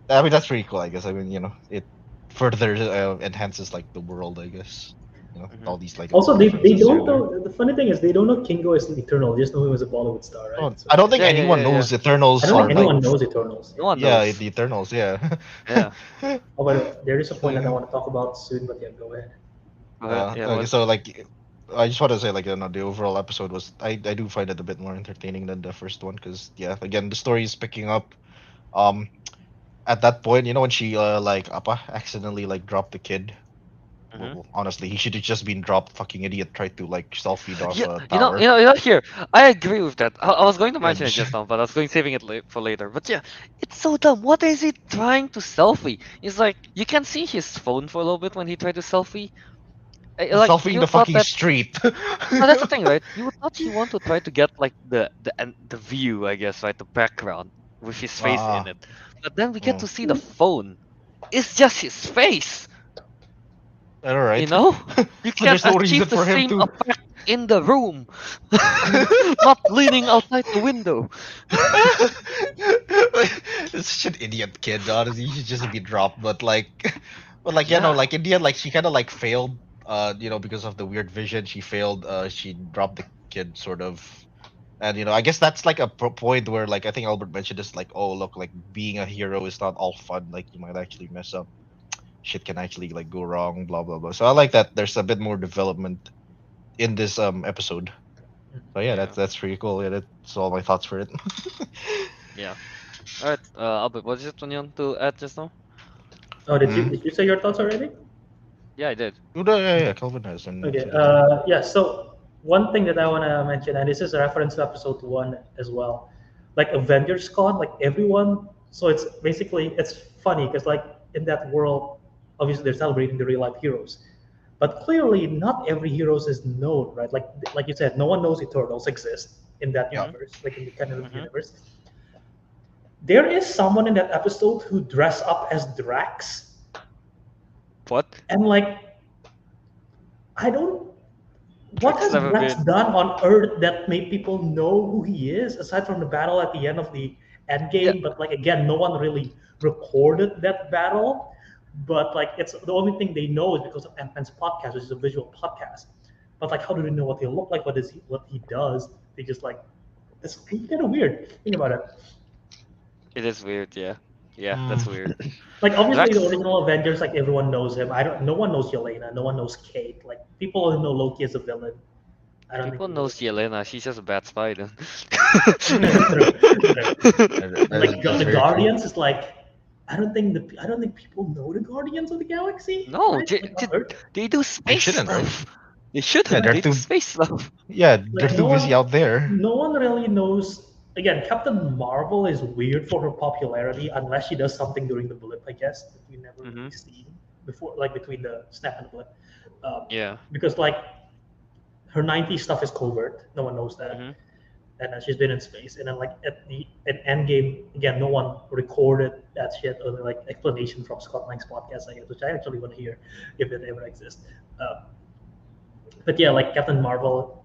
I mean, that's pretty cool, I guess. I mean, it further enhances like the world, I guess. All these like Also, little they references here don't and there. know. The funny thing is, they don't know Kingo is an Eternal. They just know him as a Bollywood star, right? Oh, So, I don't think Yeah, yeah, anyone yeah, yeah. knows Eternals I don't or think like anyone knows Eternals. No one yeah, knows. the Eternals, yeah. Yeah. Oh, by the way, there is a point that I So, want to talk about soon, but yeah, go ahead. Go ahead. Yeah. okay, What? so like I just want to say like the overall episode was I do find it a bit more entertaining than the first one because yeah, again the story is picking up. Um, at that point, when she like apa accidentally like dropped the kid. Mhm. Well, honestly, he should have just been dropped. Fucking idiot tried to like self-feed off Yeah, a tower. here. I agree with that. I was going to Yeah, mention it just now, but I was going saving it for later. But yeah, it's so dumb. What is he trying to selfie? It's like you can see his phone for a little bit when he tried to selfie. Like selfieing you the thought fucking that. street. No, that's the thing, right? You thought he want to try to get like the view, I guess, right? The background with his face in Ah, it. But then we get mm. to see the phone. It's just his face. All right. You know, you So can't there's no reason achieve the for him same to. effect in the room, not leaning outside the window. It's such an idiot kid. Honestly, he should just be dropped. But Yeah, like in the end, like she kind of like failed. Because of the weird vision, she failed. She dropped the kid sort of. And I guess that's like a point where like I think Albert mentioned this like, oh look, like being a hero is not all fun. Like you might actually mess up. Shit can actually like go wrong. Blah blah blah. So I like that. There's a bit more development in this episode. So yeah, yeah, that's pretty cool. Yeah, that's all my thoughts for it. yeah. All right, Albert, what is it you want to add just now? Oh, Mm. did you say your thoughts already? Yeah, I did. Yeah, Kelvin has. And Okay. so Yeah. So one thing that I want to mention, and this is a reference to episode 1 as well, like Avengers Con, like everyone. So it's basically it's funny because like in that world, obviously they're celebrating the real life heroes, but clearly not every heroes is known, right? Like you said, no one knows Eternals exist in that Yeah. universe, like in the canon Mhm. universe. There is someone in that episode who dressed up as Drax, What? and like I don't. What Drax has never Drax been. done on Earth that made people know who he is, aside from the battle at the end of the end Yeah, game? But like again, no one really recorded that battle. But like it's the only thing they know is because of Ant-Man's podcast, which is a visual podcast. But like, how do they know what they look like? What he does? They just like it's kind of weird. Think about it. it is weird. Yeah, yeah, that's weird. Like obviously the Drax. original Avengers, like everyone knows him. I don't. No one knows Yelena. No one knows Kate. Like people only know Loki as a villain. I don't think People know people. Yelena. She's just a bad spy then. True, true. that And like is the very true. Guardians is like I don't think people know the Guardians of the Galaxy. No, Right? Like on Earth. they do They space shouldn't, right? stuff. They Yeah, shouldn't. they're They do too. space stuff. Yeah, they're Like too busy out there. no one really knows. Again, Captain Marvel is weird for her popularity unless she does something during the blip, I guess, that we never really Mhm. seen before, like between the snap and the blip. Yeah. Because like her 90s stuff is covert, no one knows that, Mhm. and then she's been in space. And then like at Endgame, again, no one recorded that shit or like explanation from Scott Lang's podcast, I guess, which I actually want to hear if it ever exists. But yeah, like Captain Marvel,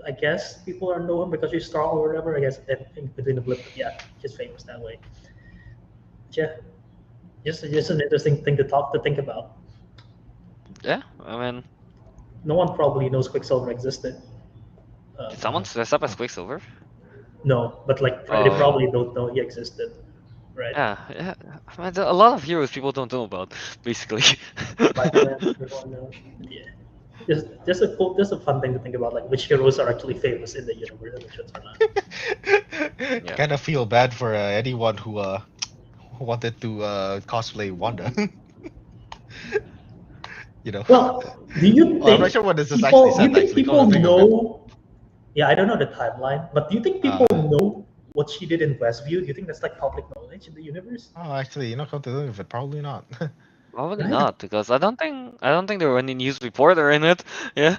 I guess people are know him because she's strong or whatever. I guess in between the blip, but yeah, she's famous that way. Yeah, just an interesting thing to think about. Yeah. I mean, No one probably knows Quicksilver existed. did someone dress up as Quicksilver? No, but like they Oh. probably don't know he existed, right? Yeah. Yeah. I mean, there are a lot of heroes people don't know about, basically. Spider-Man, everyone knows. Yeah. Just a fun thing to think about, like which heroes are actually famous in the universe and which ones are not. Yeah. Kind of feel bad for anyone who wanted to cosplay Wanda. You know. Well, do you Well, I'm not think sure what this is actually do said. you think Actually, come people to think of it. know? Yeah, I don't know the timeline, but do you think people know what she did in Westview? Do you think that's like public knowledge in the universe? Oh, actually, come to think of it, probably not. Probably Right? not, because I don't think there were any news reporter in it. Yeah.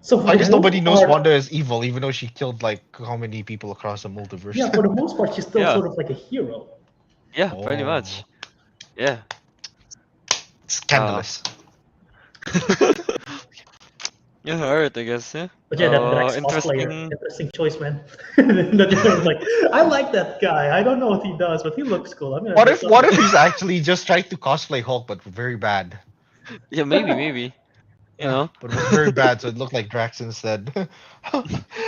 So for I the guess most nobody knows part, Wanda is evil, even though she killed like how many people across the multiverse. yeah, for the most part, she's still Yeah. sort of like a hero. Yeah, pretty Oh. much. Yeah. Scandalous. Yeah, alright, I guess, yeah. But yeah, that Drax cosplayer, Interesting. interesting choice, man. That guy was like, I like that guy. I don't know what he does, but he looks cool. I'm gonna What dress if up what like if him." he's actually just trying to cosplay Hulk but very bad? Yeah, maybe. You know, But it was very bad, so it looked like Drax instead.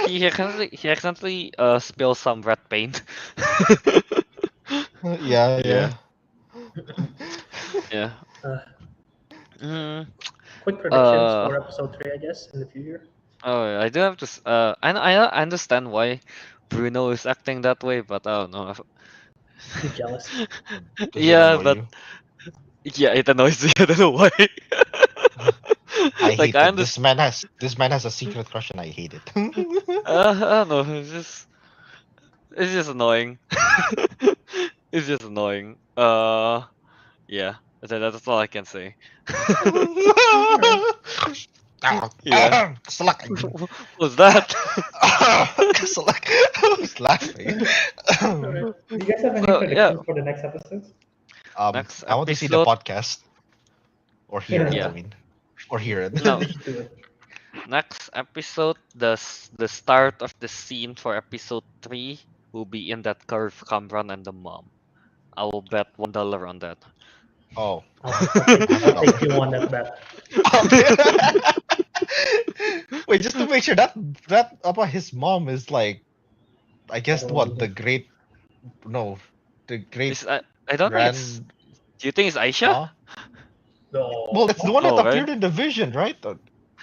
he accidentally spilled some red paint. Yeah. Yeah. Yeah. Uh, Mm, quick predictions uh, for episode 3, I guess, in the future. oh, I do have to. I understand why Bruno is acting that way, but I don't know. You're jealous. Does it Yeah, annoy but you? yeah, it annoys me. I don't know why. I Like hate I it. understand. This man has a secret crush and I hate it. I don't know. It's just annoying. It's just annoying. Yeah. That's all I can say. Yeah. Select. What was that? Select. I was laughing. Alright. Do you guys have any So, predictions yeah. for the next episodes? Next I want to see the episode. podcast or hear it. Yeah. I mean, or hear it. No. Do it. Next episode, the start of the scene for episode 3 will be in that curve Cameron and the mom. I will bet $1 on that. Oh. I'll take you on that bet. Wait, just to make sure that about his mom is like, I guess what the great No. I don't think it's. grand. Do you think it's Aisha? Huh? No. Well, it's the one that Oh, right. appeared in the vision, right?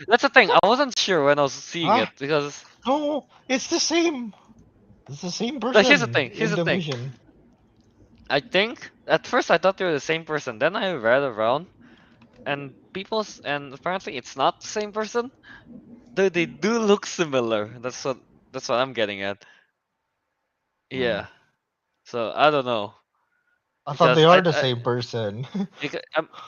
That's the thing. I wasn't sure when I was seeing Huh? it because. No, it's the same. It's the same person. Here's the thing. Here's in the thing. Vision. I think at first I thought they were the same person. Then I read around, and apparently it's not the same person. Though they do look similar. That's what I'm getting at. Yeah. So I don't know. I thought they Because are the same person.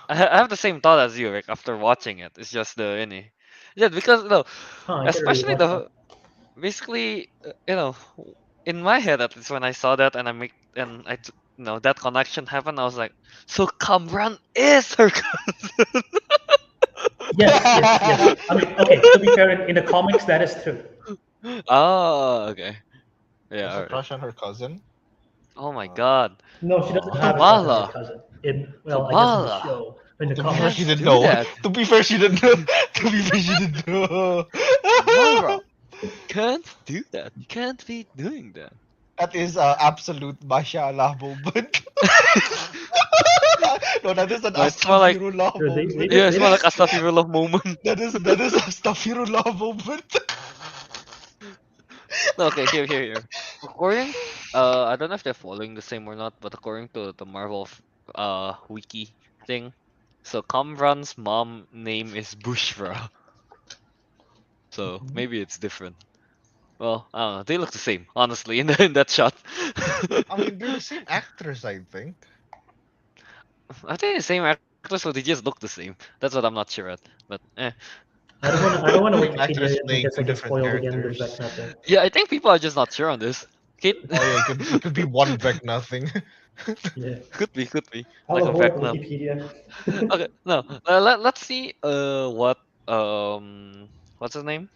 I have the same thought as you, Rick, after watching it. It's just yeah, because no, Huh, I gotta especially rewatch that. basically, in my head at least when I saw that and that connection happened, I was like, so Kamran is her cousin. Yes. I mean, okay, to be fair, in the comics, that is true. Oh, okay. Yeah. Has a Alright. crush on her cousin. Oh my God. No, she doesn't have a Kamala. cousin. I guess in the Kamala. show. In the To be fair, comics. she didn't do know. that. To be fair, she didn't know. To be fair, she didn't know. Kamala. Can't do that. You can't be doing that. That is absolute mashallah moment. No, that is an No, it's more like- astaghfirullah They- moment. Yeah, it's more like Astaghfirullah moment. That is astaghfirullah moment. No, okay, here. According, I don't know if they're following the same or not, but according to the Marvel wiki thing, so Kamran's mom name is Bushra. So maybe it's different. Well, I don't know. They look the same, honestly, in that shot. I mean, they're the same actors, I think. I think the same actors, so they just look the same. That's what I'm not sure at. But I don't want to Same actors Wikipedia playing because I two get different spoiled again with characters. Vecna thing. yeah, I think people are just not sure on this. Kate, Oh yeah, it could be one Vecna thing. Yeah. could be. I'll Like a avoid Vecna. Wikipedia. Okay, no. Let's see. What's his name?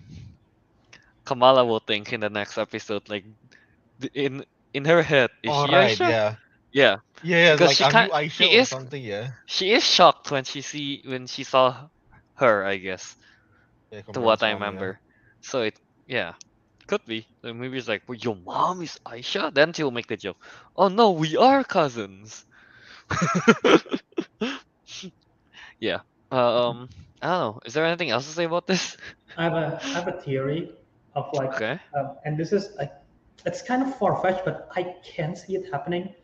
Kamala will think in the next episode. Like, in her head, is All she right, Aisha? yeah. Yeah. Yeah, Because like she are you can't- Aisha she or is- something, yeah. She is shocked when she saw her, I guess, Yeah, to what Kamran's I mom, yeah. remember. So could be. The movie's like, well, your mom is Aisha? Then she'll make the joke. Oh no, we are cousins. Yeah. I don't know. Is there anything else to say about this? I have a theory of like, Okay. and this is like, it's kind of far fetched, but I can see it happening,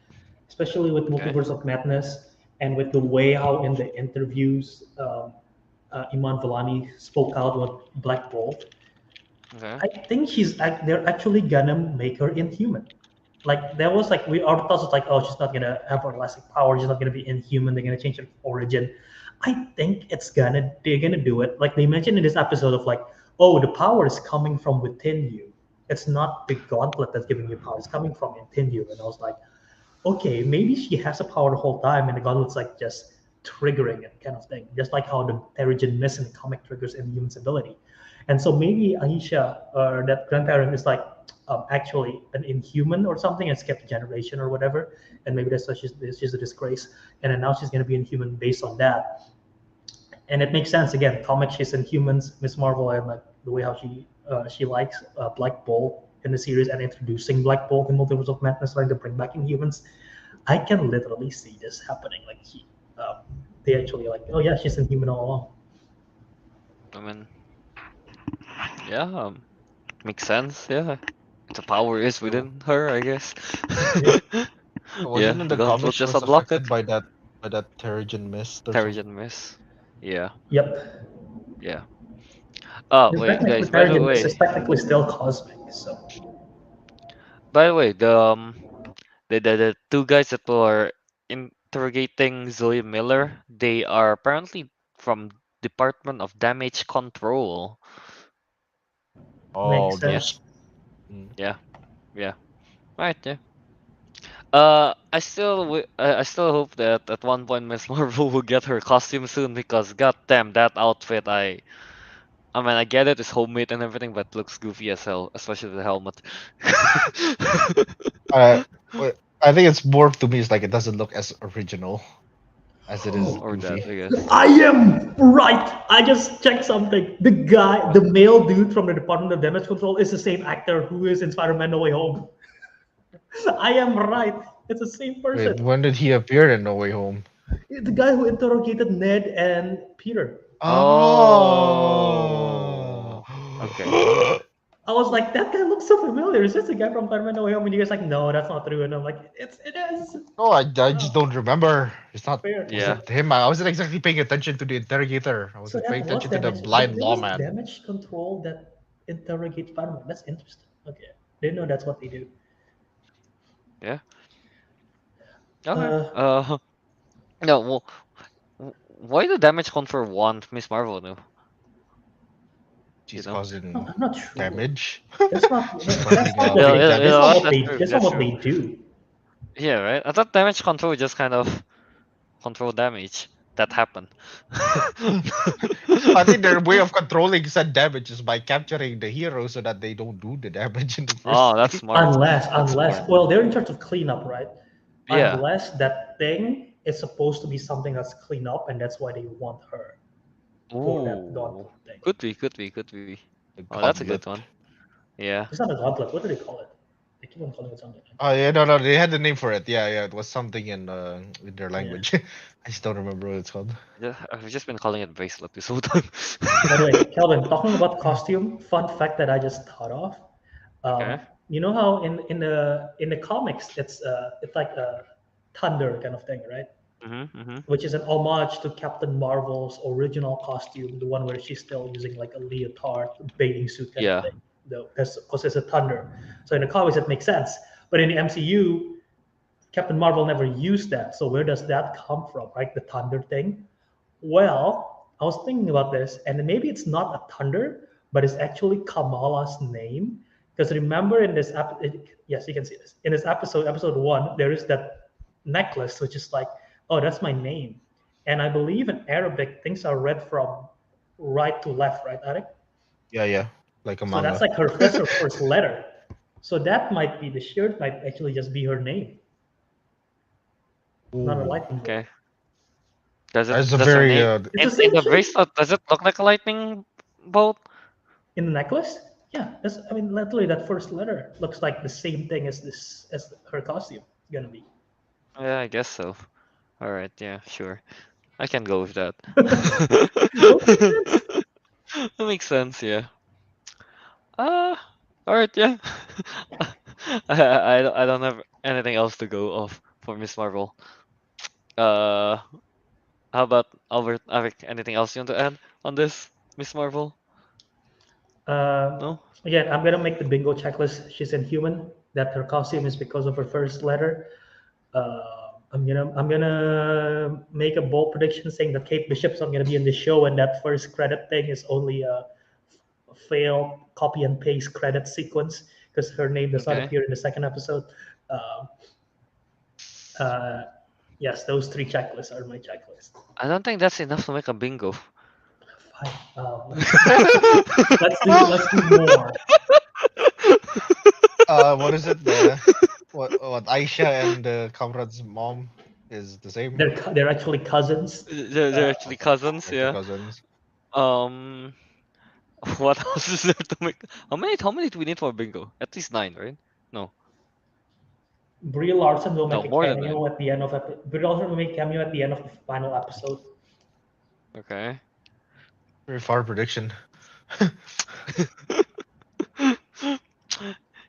especially with Okay. Multiverse of Madness and with the way how in the interviews Iman Vellani spoke out with Black Bolt, Okay. I think they're actually gonna make her inhuman. Like there was like our thoughts was like, oh, she's not gonna have everlasting power, she's not gonna be inhuman, they're gonna change her origin. I think they're gonna do it. Like they mentioned in this episode of like, oh, the power is coming from within you. It's not the gauntlet that's giving you power, it's coming from within you. And I was like, okay, maybe she has a power the whole time and the gauntlet's like just triggering it kind of thing. Just like how the Terrigen Mist in the comic triggers Inhuman's ability. And so maybe Aisha or that grandparent is like actually an inhuman or something and skipped a generation or whatever. And maybe that's why she's a disgrace. And then now she's going to be inhuman based on that. And it makes sense. Again, comic, she's Inhumans, Miss Marvel, and like the way how she likes Black Bolt in the series and introducing Black Bolt in Multiverse of Madness, trying to bring back Inhumans. I can literally see this happening. Like they actually like, oh yeah, she's Inhuman all along. I mean, yeah, makes sense. Yeah, the power is within her, I guess. Wasn't in the the gauntlet comics she just was unlock affected it. by that Terrigen Mist or something? Terrigen Miss. Yeah, Yep. yeah. Oh Because wait, technically, guys. By the Terrigen Mist way, is technically still cosmic. So the two guys that were interrogating Zoe Miller, they are apparently from Department of Damage Control. Oh, makes Yeah, sense. those. Mm. yeah. Right, yeah. I still hope that at one point Miss Marvel will get her costume soon because goddamn that outfit I mean I get it, it's homemade and everything, but looks goofy as hell, especially the helmet. I wait, I think it's more to me. It's like it doesn't look as original as it is Or that, goofy. I guess. I am right. I just checked something. The male dude from the Department of Damage Control, is the same actor who is in Spider-Man: No Way Home. I am right. It's the same person. Wait, when did he appear in No Way Home? The guy who interrogated Ned and Peter. Oh, Oh. okay. I was like, that guy looks so familiar. Is this the guy from Spider-Man: No Way Home? And you guys like, no, that's not true. And I'm like, it is. No, I just don't remember. It's not. Fair. Was Yeah. it him? I wasn't exactly paying attention to the interrogator. I was So paying that was attention to the damage. blind There was lawman. damage control that interrogates Spider-Man. That's interesting. Okay, didn't know that's what they do. Yeah. Okay. Uh, No, well, why do Damage Control want Miss Marvel now? She's know? causing I'm not sure. damage. That's not. She's That's causing not big what they. damage. That's not what That's they. true. That's not That's what true. they do. Yeah, right. I thought Damage Control just kind of control damage that happened. I think their way of controlling said damage is by capturing the hero so that they don't do the damage in the first Oh, that's place. smart. Unless, That's unless, smart. well, they're in charge of cleanup, right? Yeah. Unless that thing is supposed to be something that's clean up, and that's why they want her for that Ooh. gauntlet thing. Could be. The Oh, that's a good gauntlet. one. Yeah. It's not a gauntlet. What do they call it? They keep on calling it something. Oh yeah, no, they had the name for it. Yeah, it was something in their language. I just don't remember what it's called. I've just been calling it bracelet this whole time. By the way, Kelvin, talking about costume, fun fact that I just thought of. Okay. You know how in the comics it's like a thunder kind of thing, right? Which is an homage to Captain Marvel's original costume, the one where she's still using like a leotard, bathing suit kind Yeah. of thing. Because it's a thunder. So in the comics it makes sense, but in the MCU, Captain Marvel never used that. So where does that come from, right? The thunder thing. Well, I was thinking about this, and maybe it's not a thunder, but it's actually Kamala's name. Because remember in this yes, you can see this. In this episode 1, there is that necklace, which is like, oh, that's my name. And I believe in Arabic, things are read from right to left, right, Ariq? Yeah, like a So manga. that's like her first letter. So that might be the shirt, might actually just be her name. Not a Ooh. lightning bolt. Okay. Does That's a her very name It's the in same the shape. bracelet? Does it look like a lightning bolt? In the necklace? Yeah, I mean, literally that first letter looks like the same thing as her costume is gonna be. Yeah, I guess so. All right. Yeah, sure. I can go with that. That makes sense. Yeah. All right. Yeah. I don't have anything else to go off for Miss Marvel. Uh, how about Albert, Ariq? Anything else you want to add on this, Miss Marvel? No. Again, I'm gonna make the bingo checklist. She's inhuman. That her costume is because of her first letter. I'm gonna make a bold prediction saying that Kate Bishop's not gonna be in the show, and that first credit thing is only a failed copy and paste credit sequence because her name does not Okay. appear in the second episode. Um, uh, yes, those three checklists are my checklist. I don't think that's enough to make a bingo. Fine. Let's do more. What is it? The what Aisha and Kamrad's mom is the same. They're actually cousins. They're actually cousins, Like the yeah. cousins. Um, what else is there to make? How many do we need for bingo? At least 9, right? No. Brie Larson will No, make a more than cameo at the end of Brie Larson will make a cameo at the end of the final episode. Okay. Very far prediction.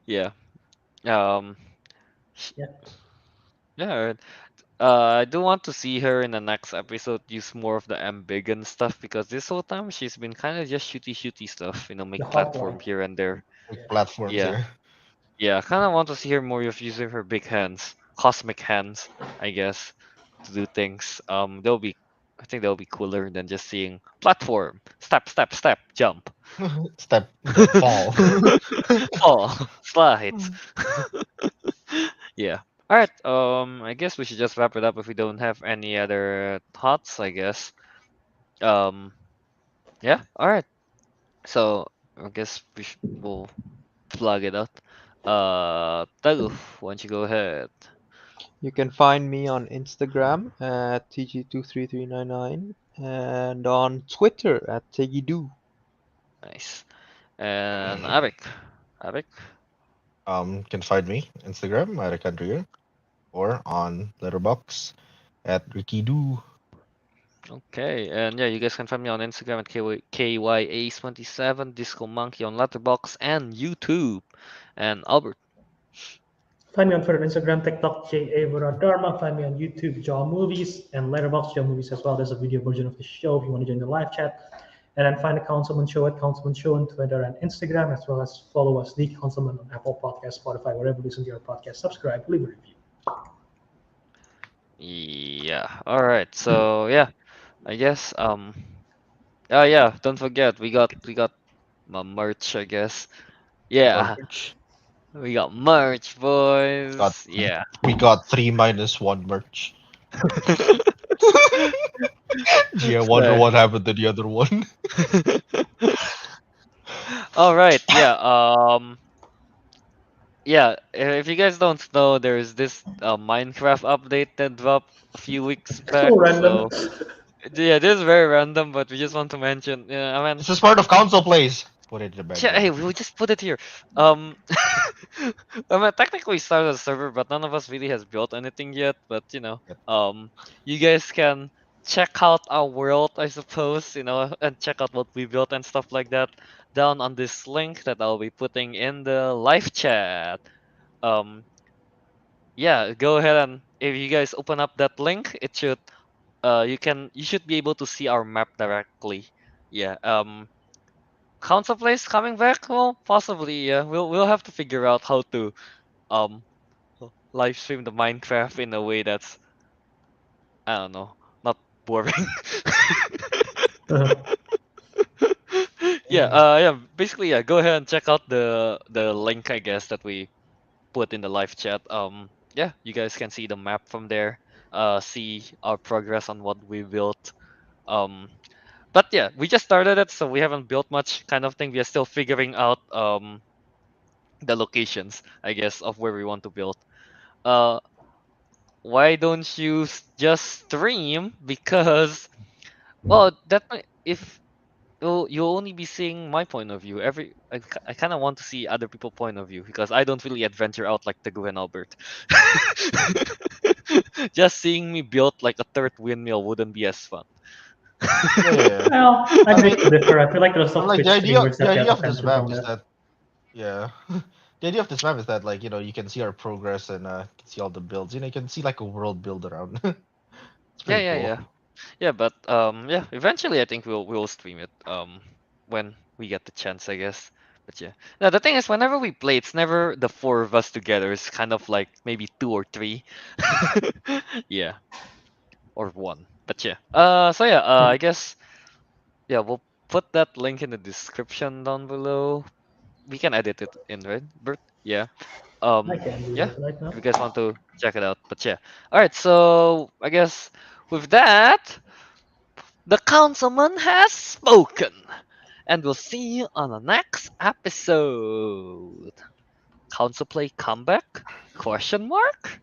Yeah. Um. Yeah. Yeah. Alright. I do want to see her in the next episode use more of the ambiguous stuff because this whole time she's been kind of just shooty stuff, make The platform hotline. here and there. Like platforms, Yeah. yeah. Yeah, I kind of want to see her more of using her big hands, cosmic hands, I guess, to do things. I think that'll be cooler than just seeing platform, step, jump, Step, fall. fall, slides. Yeah. All right. I guess we should just wrap it up if we don't have any other thoughts. I guess. Um. Yeah. All right. So I guess we'll plug it out. Teguh, why don't you go ahead? You can find me on Instagram at TG23399 and on Twitter at Tegidu. Nice. And Ariq. Can find me Instagram Ariq Andria or on Letterboxd at Ricky Doo. Okay, and yeah, you guys can find me on Instagram at KYAce27, Disco Monkey on Letterboxd and YouTube. And Albert. Find me on Twitter and Instagram, TikTok, JA Wiradharma. Find me on YouTube, Jaw Movies, and Letterboxd Jaw Movies as well. There's a video version of the show if you want to join the live chat. And then find the Councilmen Show at Councilmen Show on Twitter and Instagram, as well as follow us, The Councilmen, on Apple Podcasts, Spotify, wherever you listen to your podcast. Subscribe, leave a review. Yeah. All right. So yeah, I guess oh yeah, don't forget we got my merch. I guess. Yeah, we got merch, boys. Got- Yeah. We got 3-1 merch. Gee, I wonder Right. what happened to the other one. All right. Yeah. Yeah. If you guys don't know, there's this Minecraft update that dropped a few weeks back. So random. Yeah, this is very random, but we just want to mention. Yeah, I mean, This is part of council plays. Put it in the back. yeah, hey, we'll just put it here. I mean, technically we started a server, but none of us really has built anything yet. But you guys can check out our world, I suppose, and check out what we built and stuff like that down on this link that I'll be putting in the live chat. Yeah, go ahead and if you guys open up that link, it should you should be able to see our map directly. Yeah. Council Place coming back? Well, possibly. Yeah, we'll have to figure out how to um live stream the Minecraft in a way that's, I don't know, not boring. Yeah. Basically, yeah. Go ahead and check out the link, I guess, that we put in the live chat. Yeah, you guys can see the map from there. See our progress on what we built. But yeah, we just started it, so we haven't built much kind of thing. We are still figuring out the locations, I guess, of where we want to build. Why don't you just stream? Because, well, if you'll only be seeing my point of view. I kind of want to see other people's point of view because I don't really adventure out like Teguh and Albert. Just seeing me build like a third windmill wouldn't be as fun. Yeah. Well, I beg to differ. I feel like there's some Like Twitch the idea, streamers the that idea get of this offensive map from is that. that, yeah, the idea of this map is that you can see our progress and you can see all the builds. You can see like a world build around. It's Yeah, pretty yeah, cool. yeah. Yeah, but yeah, eventually I think we'll stream it when we get the chance, I guess. But yeah. Now the thing is whenever we play, it's never the four of us together. It's kind of like maybe two or three. Yeah, or one. But yeah. So yeah, I guess yeah, we'll put that link in the description down below. We can edit it in, right, Bert? Yeah. I can do Yeah. that right now. If you guys want to check it out. But yeah. All right. So I guess with that, the councilman has spoken, and we'll see you on the next episode. Council play comeback? Question mark?